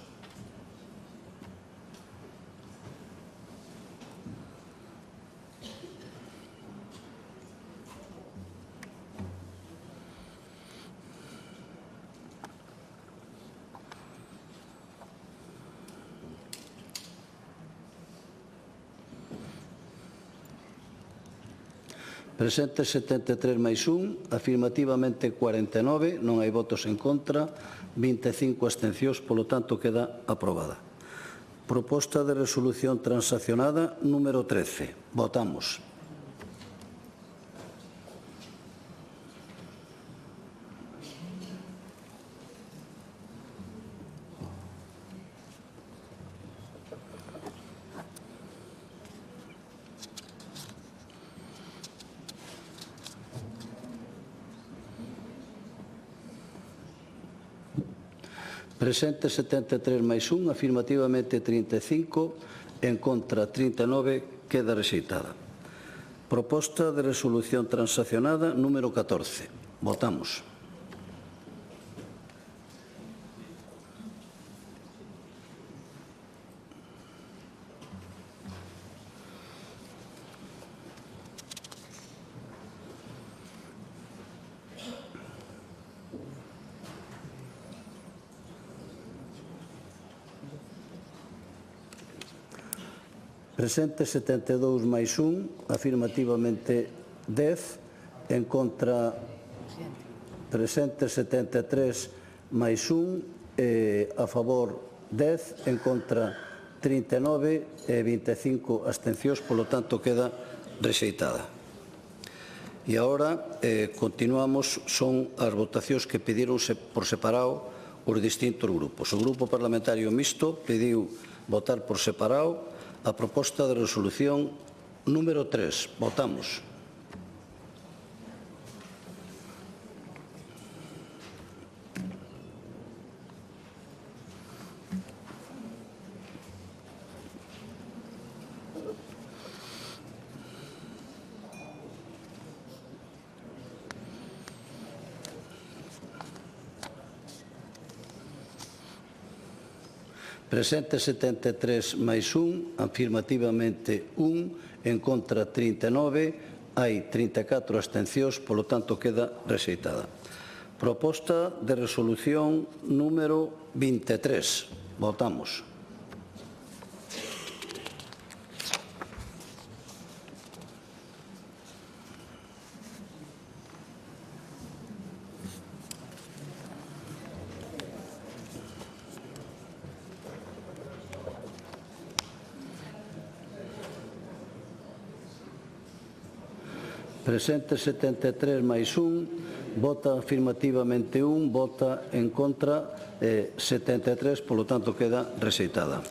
Presente 73 máis 1, afirmativamente 49, non hai votos en contra, 25 abstencións, polo tanto queda aprobada. Proposta de resolución transaccionada número 13. Votamos. Presente 73 máis 1, afirmativamente 35, en contra 39, queda rexeitada. Proposta de resolución transaccionada número 14. Votamos. Presente 72 máis 1, afirmativamente 10, en contra presente 73 máis 1, a favor 10, en contra 39 e 25 abstencións, polo tanto queda rexeitada. E agora continuamos, son as votacións que pediron por separado os distintos grupos. O Grupo Parlamentario Mixto pediu votar por separado a proposta de resolución número 3. Votamos. Presente 73 máis 1, afirmativamente 1, en contra 39, hai 34 abstencións, polo tanto queda rexeitada. Proposta de resolución número 23. Votamos. Presente 73 máis 1, vota afirmativamente 1, vota en contra 73, polo tanto queda rexeitada.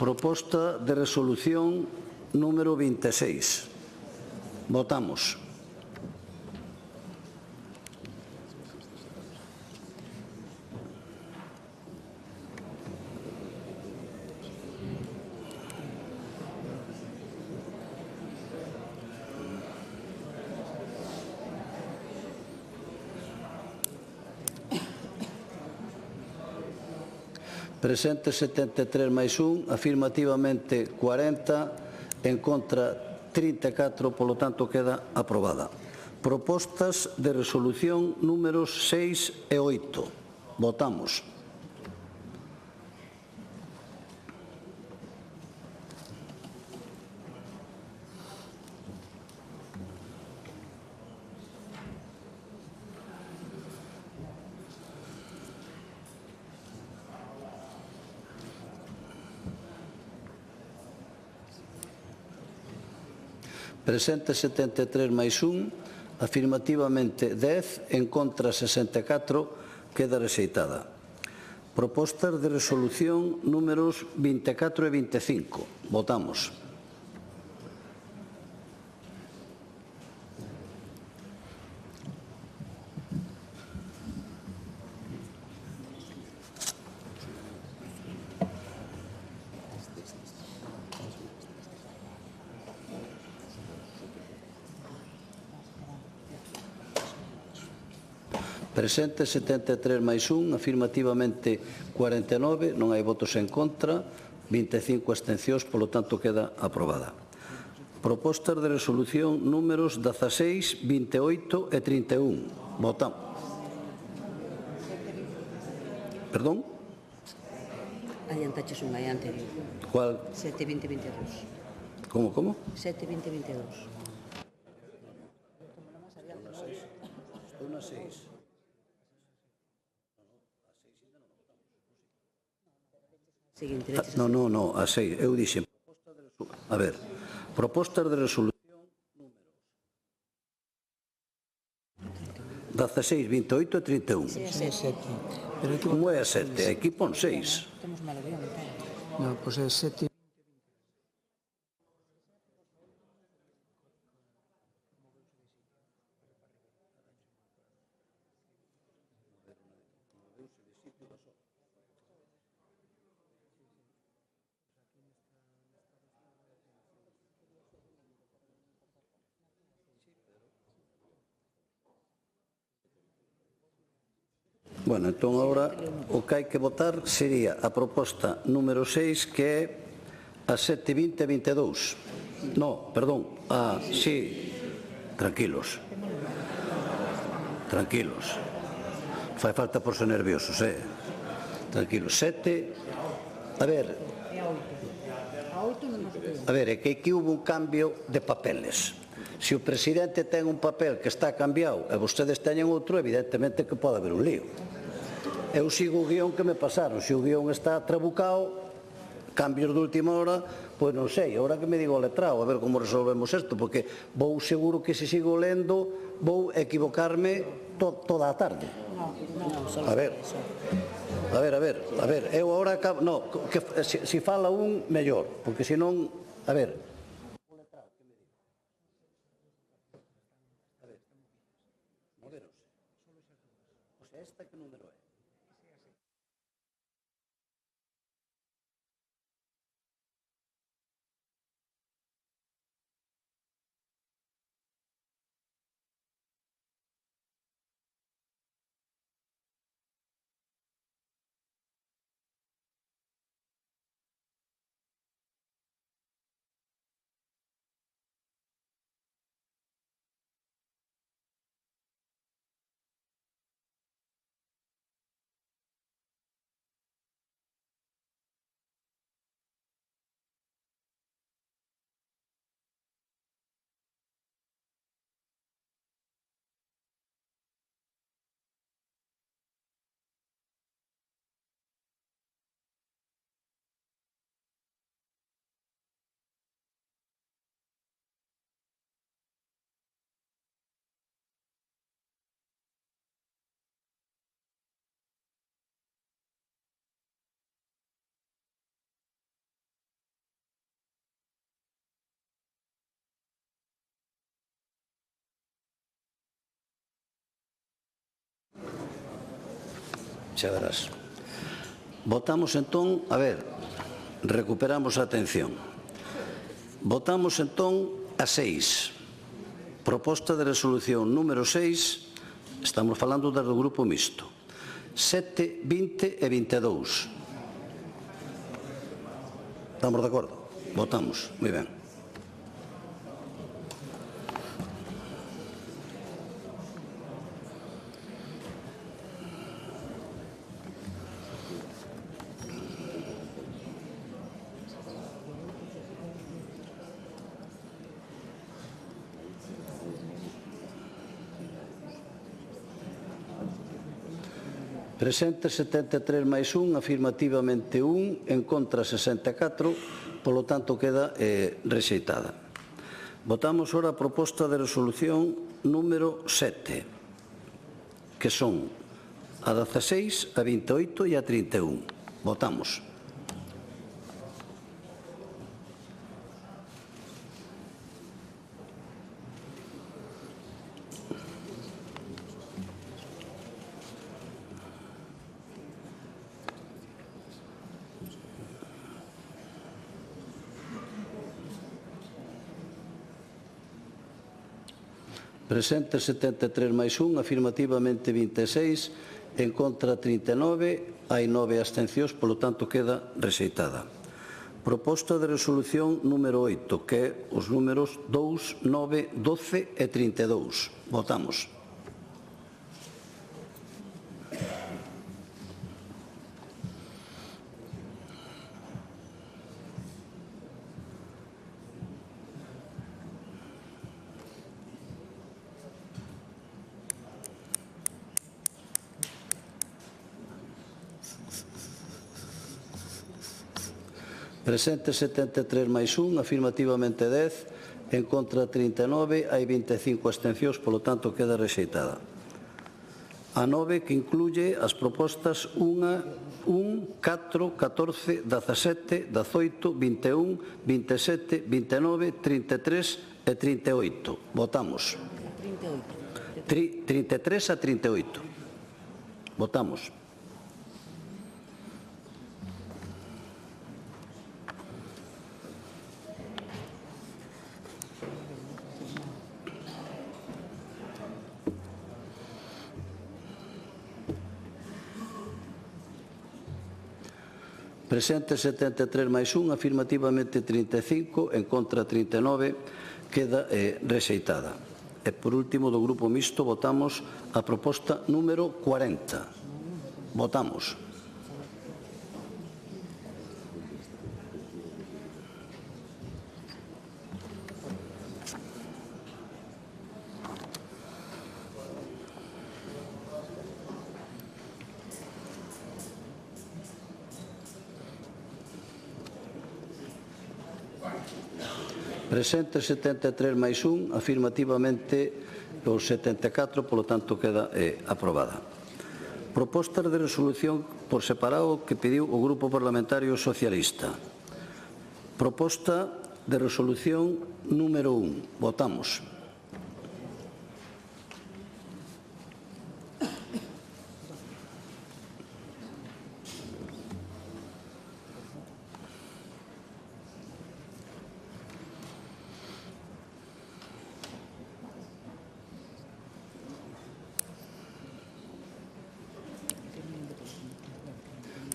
Proposta de resolución número 26. Votamos. Presente 73 máis 1, afirmativamente 40, en contra 34, polo tanto queda aprobada. Propostas de resolución números 6 e 8. Votamos. Presente 73 máis 1, afirmativamente 10, en contra 64, queda rexeitada. Propostas de resolución números 24 e 25. Votamos. Presente 73 máis 1, afirmativamente 49, non hai votos en contra, 25 abstencións, polo tanto queda aprobada. Propostas de resolución números 16, 28 e 31. Votamos. Perdón? Adiantaches unha aí anterior. Cual? 7, 20, 22. Como? 7, 20, 22. Una 6. Seguinte, No, a 6. Eu dixen. A ver, propostas de resolución números 16, 28 e 31. Como é a 7? Aquí pon 6. Estamos mal orientados. No, pois é 7. Bueno, entón agora o que hai que votar sería a proposta número 6, que é a 7, 20 e 22. No, perdón, sí, tranquilos. Tranquilos. Fai falta por ser nerviosos, Tranquilos. 7, a ver, é que aquí hubo un cambio de papeles. Se o presidente ten un papel que está cambiado e vostedes teñen outro, evidentemente que pode haber un lío. Eu sigo o guión que me pasaron. Se o guión está trabucado, cambios de última hora, pois non sei, agora que me digo o letrado, a ver como resolvemos isto, porque vou seguro que se sigo lendo vou equivocarme toda a tarde. A ver, eu agora acabo, no, que se fala un, mellor, porque senón, a ver, esta que número é? xa verás. Votamos entón, a ver, recuperamos a atención. Votamos entón a 6. Proposta de resolución número 6, estamos falando do grupo mixto. 7, 20 e 22. Estamos de acordo? Votamos, moi ben. Presente 73 máis 1, afirmativamente 1, en contra 64, polo tanto queda rexeitada. Votamos ora a proposta de resolución número 7, que son a 16, a 28 e a 31. Votamos. Presente 73 máis 1, afirmativamente 26, en contra 39, hai 9 abstencións, polo tanto queda rexeitada. Proposta de resolución número 8, que é os números 2, 9, 12 e 32. Votamos. Presente 73 máis 1, afirmativamente 10, en contra 39, hai 25 abstencións, polo tanto queda rexeitada. A 9, que incluye as propostas 1, 4, 14, 17, 18, 21, 27, 29, 33 e 38. Votamos. 33 a 38. Votamos. Presente 73 máis 1, afirmativamente 35, en contra 39, queda rexeitada. E por último, do grupo mixto, votamos a proposta número 40. Votamos. Presente 73 máis 1, afirmativamente o 74, polo tanto queda aprobada. Propostas de resolución por separado que pediu o Grupo Parlamentario Socialista. Proposta de resolución número 1. Votamos.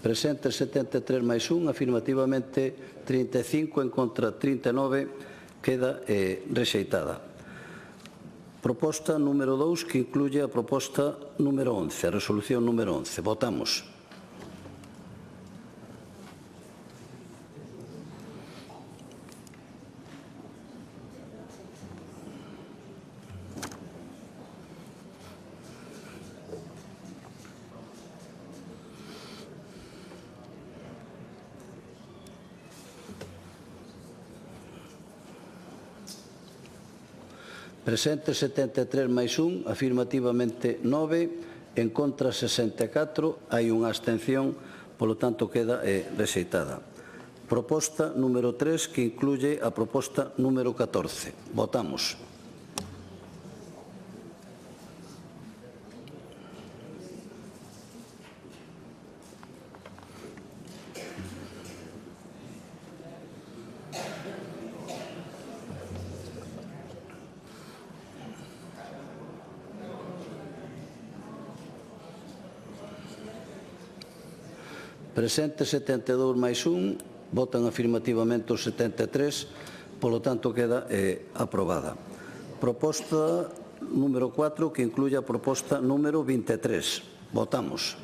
Presente 73 máis 1, afirmativamente 35, en contra 39, queda rexeitada. Proposta número 2, que incluye a proposta número 11, a resolución número 11. Votamos. Presente 73 máis 1, afirmativamente 9, en contra 64, hai unha abstención, polo tanto queda rexeitada. Proposta número 3, que incluye a proposta número 14. Votamos. Presente 72 máis 1, votan afirmativamente os 73, polo tanto queda aprobada. Proposta número 4, que incluye a proposta número 23. Votamos.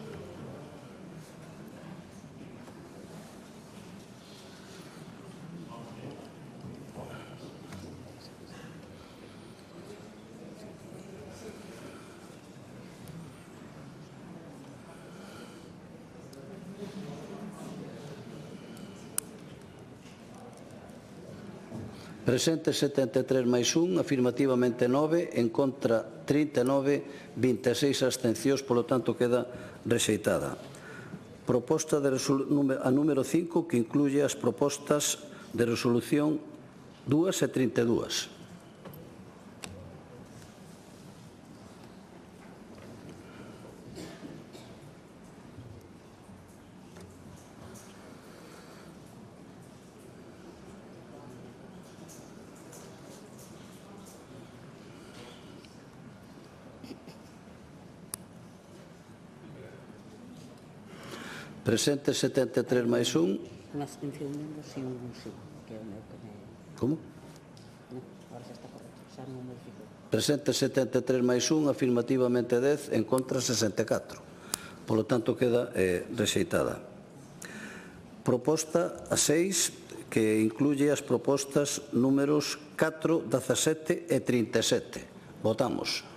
Presente 73 máis 1, afirmativamente 9, en contra 39, 26 abstencións, polo tanto queda rexeitada. Proposta a número 5, que incluye as propostas de resolución 2 e 32. Presente 73 máis 1. Unha abstención menos e un sí, que é o meu que me... Como? No, agora xa está correcto, xa non modificou. Presente 73 máis 1, afirmativamente 10, en contra 64. Polo tanto, queda rexeitada. Proposta a 6, que incluye as propostas números 4, 17 e 37. Votamos.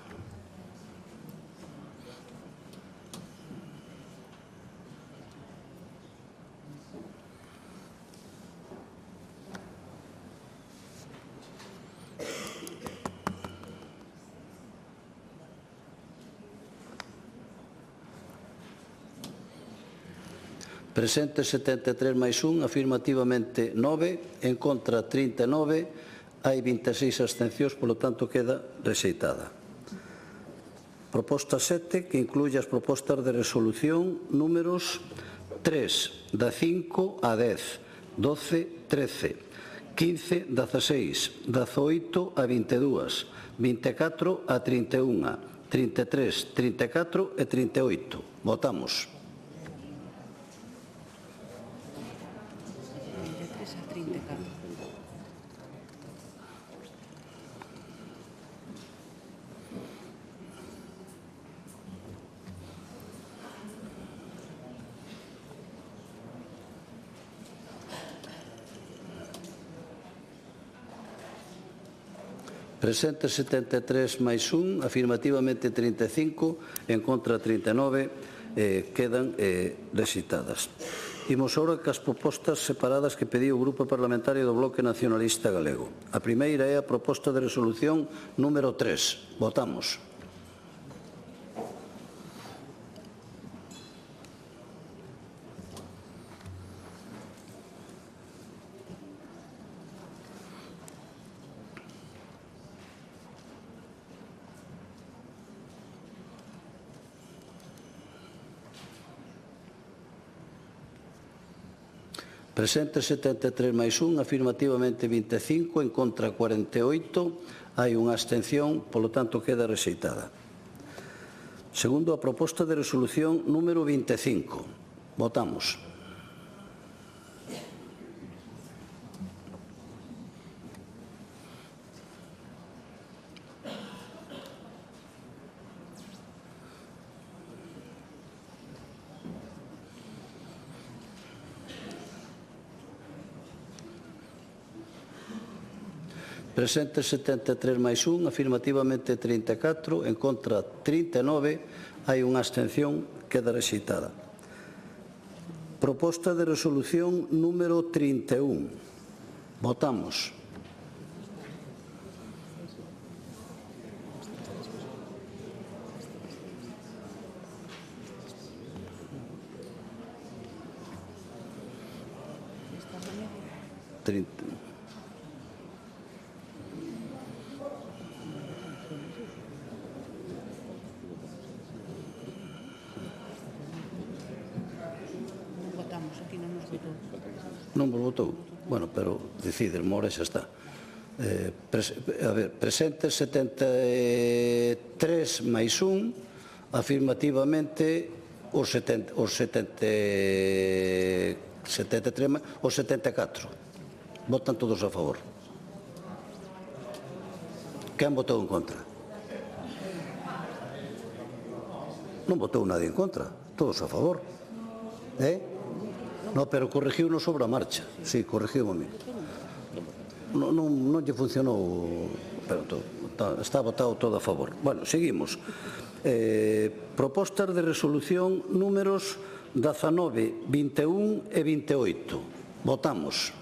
Presente 73 máis 1, afirmativamente 9, en contra 39, hai 26 abstencións, polo tanto queda rexeitada. Proposta 7, que incluye as propostas de resolución números 3, da 5 a 10, 12, 13, 15, 16, 18 a 22, 24 a 31, 33, 34 e 38. Votamos. Presente 73 máis 1, afirmativamente 35, en contra 39, quedan rexeitadas. Imos agora cas propostas separadas que pediu o Grupo Parlamentario do Bloque Nacionalista Galego. A primeira é a proposta de resolución número 3. Votamos. Presente 73 máis 1, afirmativamente 25, en contra 48, hai unha abstención, polo tanto queda rexeitada. Segundo, a proposta de resolución número 25. Votamos. Presente 73 máis 1, afirmativamente 34, en contra 39, hai unha abstención, queda rexeitada. Proposta de resolución número 31. Votamos. Non vos votou? Bueno, pero decide, mora xa está. Presente 73 máis 1, afirmativamente os 73, os 74. Votan todos a favor. Quen votou en contra? Non votou nadie en contra, todos a favor. No, pero corrigiu-nos sobre a marcha. Sí, corrigiu a mí. Non lle funcionou, pero está votado todo a favor. Bueno, seguimos. Propostas de resolución números 19, 21 e 28. Votamos.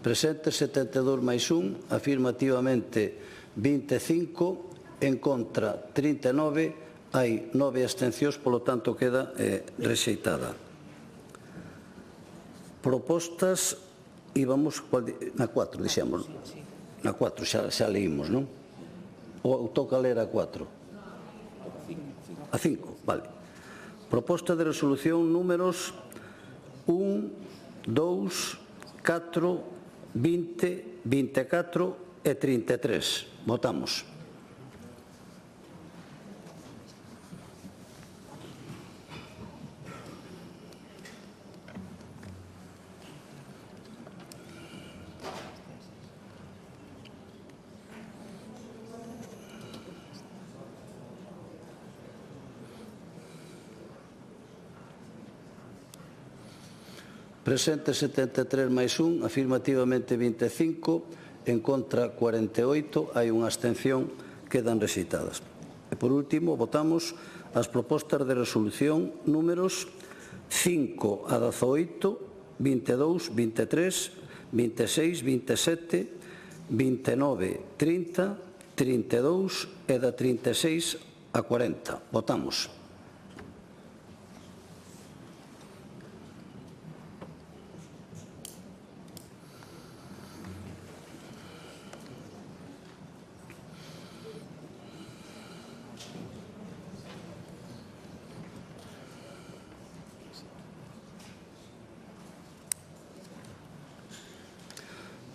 Presente 72 máis 1, afirmativamente 25, en contra 39, hai 9 abstencións, polo tanto queda rexeitada. Propostas, íbamos na 4, dixemos. Na 4 xa leímos, non? Ou toca ler a 4? A 5, vale. Proposta de resolución números 1, 2, 4, 20, 24 e 33. Votamos. Presente 73 máis 1, afirmativamente 25, en contra 48, hai unha abstención, quedan rexeitadas. E por último, votamos as propostas de resolución números 5 a 18, 22, 23, 26, 27, 29, 30, 32 e da 36 a 40. Votamos.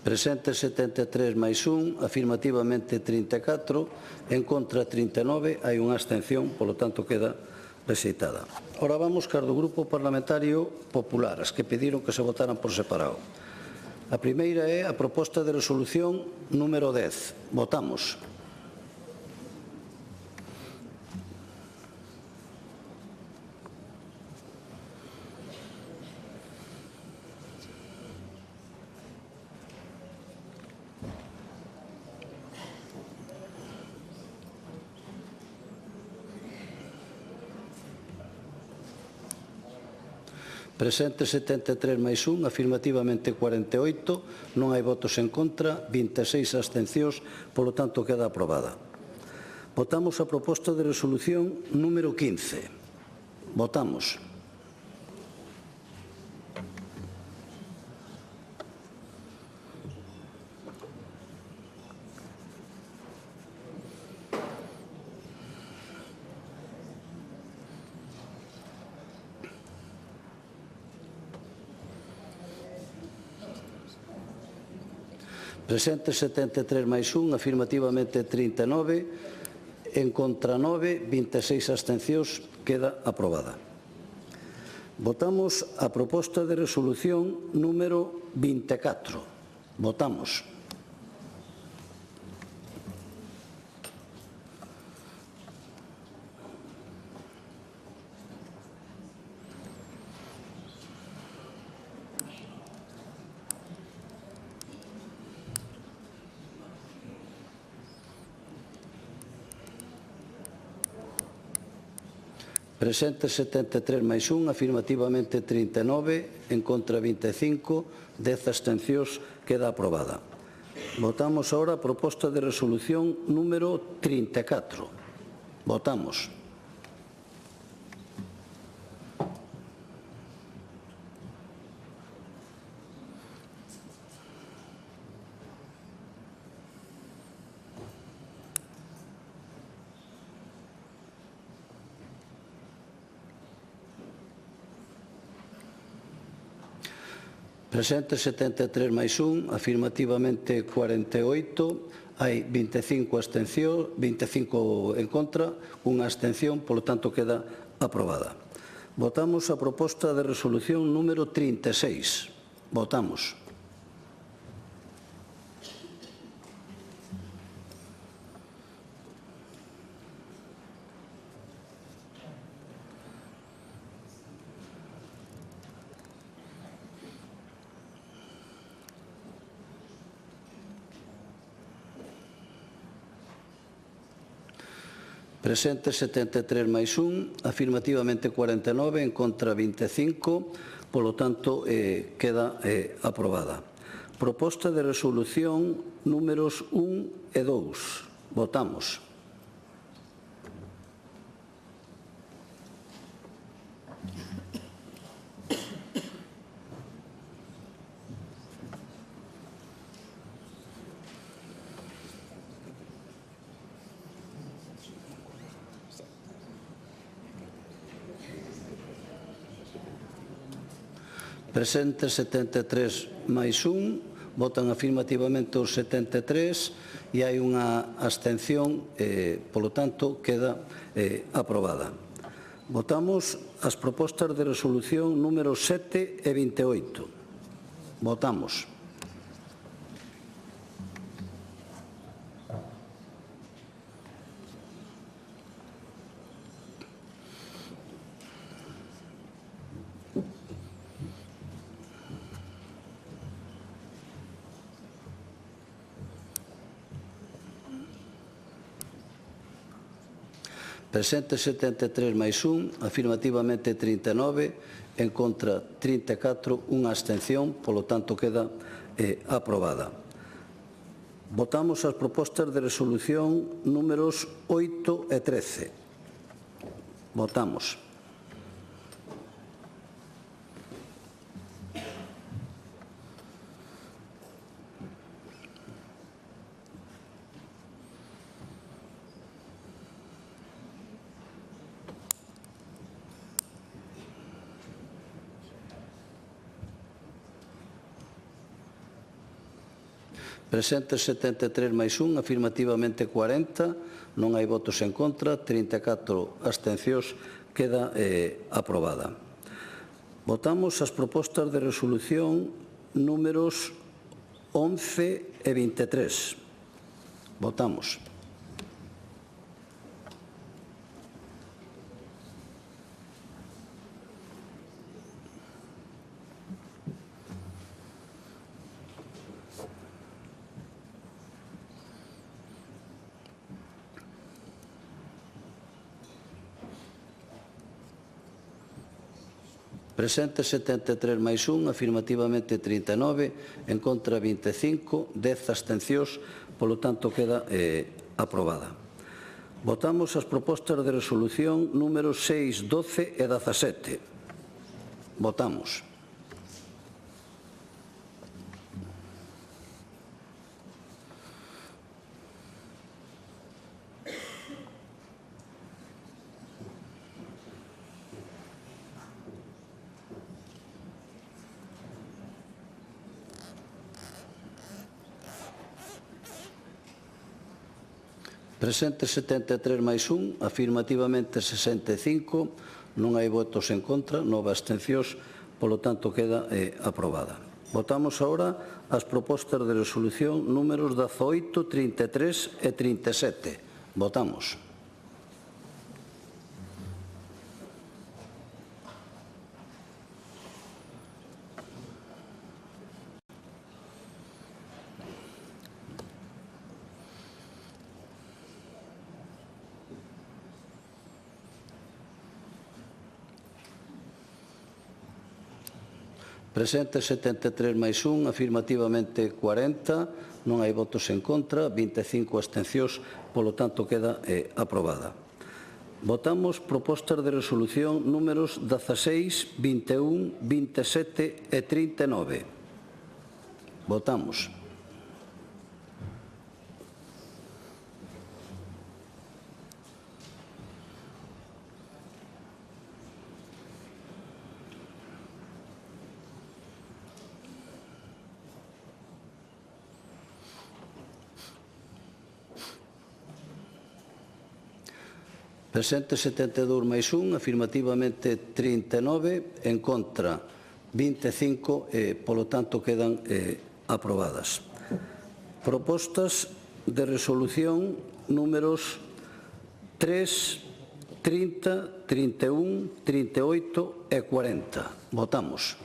Presente 73 máis 1, afirmativamente 34, en contra 39, hai unha abstención, polo tanto queda rexeitada. Ora vamos car do Grupo Parlamentario Popular, as que pediron que se votaran por separado. A primeira é a proposta de resolución número 10. Votamos. Presente 73 máis 1, afirmativamente 48, non hai votos en contra, 26 abstencións, polo tanto queda aprobada. Votamos a proposta de resolución número 15. Votamos. Presente 73 máis 1, afirmativamente 39, en contra 9, 26 abstencións, queda aprobada. Votamos a proposta de resolución número 24. Votamos. Presente 73 máis 1, afirmativamente 39, en contra 25, 10 abstencións, queda aprobada. Votamos agora a proposta de resolución número 34. Votamos. Presente 73 máis 1, afirmativamente 48, hai 25 en contra, unha abstención, polo tanto queda aprobada. Votamos a proposta de resolución número 36. Votamos. Presente 73 máis 1, afirmativamente 49, en contra 25, polo tanto queda aprobada. Proposta de resolución números 1 e 2. Votamos. Presente 73 máis 1, votan afirmativamente os 73 e hai unha abstención, polo tanto, queda aprobada. Votamos as propostas de resolución números 7 e 28. Votamos. Presente 73 máis 1, afirmativamente 39, en contra 34, unha abstención, polo tanto queda aprobada. Votamos as propostas de resolución números 8 e 13. Votamos. Presentes 73 máis 1, afirmativamente 40, non hai votos en contra, 34 abstencións, queda aprobada. Votamos as propostas de resolución números 11 e 23. Votamos. Presente 73 máis 1, afirmativamente 39, en contra 25, 10 abstencións, polo tanto queda aprobada. Votamos as propostas de resolución números 6, 12 e 17. Votamos. Presente 73 máis 1, afirmativamente 65, non hai votos en contra, 9 abstencións, polo tanto queda aprobada. Votamos agora as propostas de resolución números 18, 33 e 37. Votamos. Presente 73 máis 1, afirmativamente 40, non hai votos en contra, 25 abstencións, polo tanto queda aprobada. Votamos propostas de resolución números 16, 21, 27 e 39. Votamos. Presente 72 máis 1, afirmativamente 39, en contra 25 e, polo tanto, quedan aprobadas. Propostas de resolución números 3, 30, 31, 38 e 40. Votamos.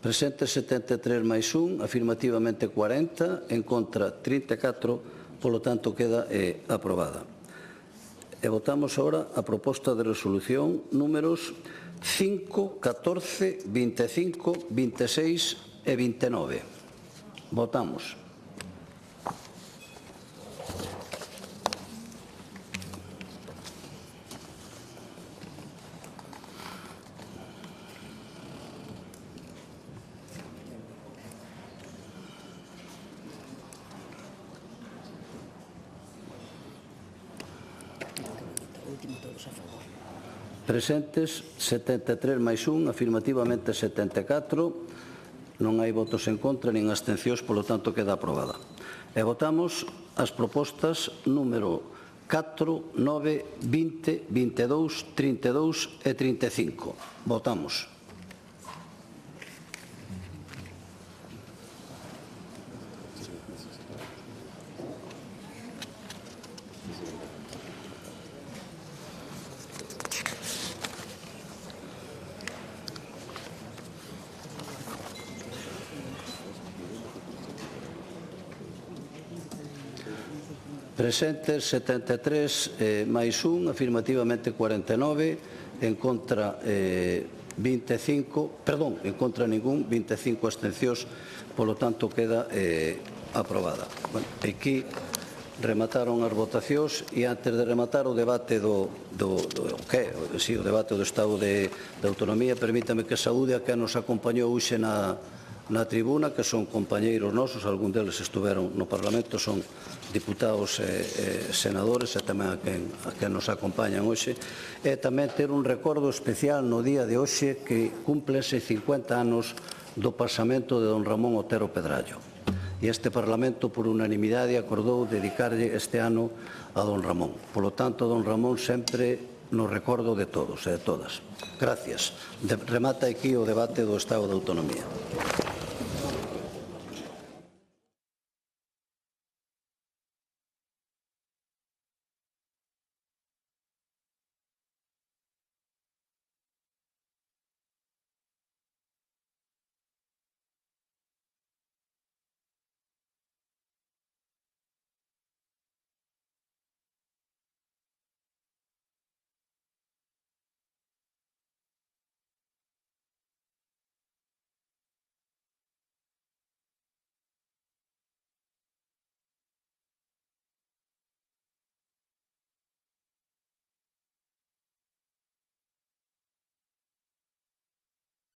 Presente 73 máis 1, afirmativamente 40, en contra 34, polo tanto queda aprobada. E votamos agora a proposta de resolución números 5, 14, 25, 26 e 29. Votamos. Presentes 73 máis 1, afirmativamente 74, non hai votos en contra nin abstencións, polo tanto queda aprobada. E votamos as propostas número 4, 9, 20, 22, 32 e 35. Votamos. Presentes 73 máis 1, afirmativamente 49, en contra 25, perdón, en contra ningún, 25 abstencións, polo tanto queda aprobada. Bueno, aquí remataron as votacións e antes de rematar o debate o debate do Estado de Autonomía, permítame que saúde a quen nos acompañou hoxe na tribuna, que son compañeiros nosos, algún deles estuveron no Parlamento, son diputados e senadores, e tamén a quen nos acompañan hoxe, e tamén ter un recordo especial no día de hoxe que cúmplense 50 anos do pasamento de don Ramón Otero Pedrallo. E este Parlamento, por unanimidade, acordou dedicarlle este ano a don Ramón. Polo tanto, don Ramón sempre no recordo de todos e de todas. Gracias. Remata aquí o debate do Estado de Autonomía.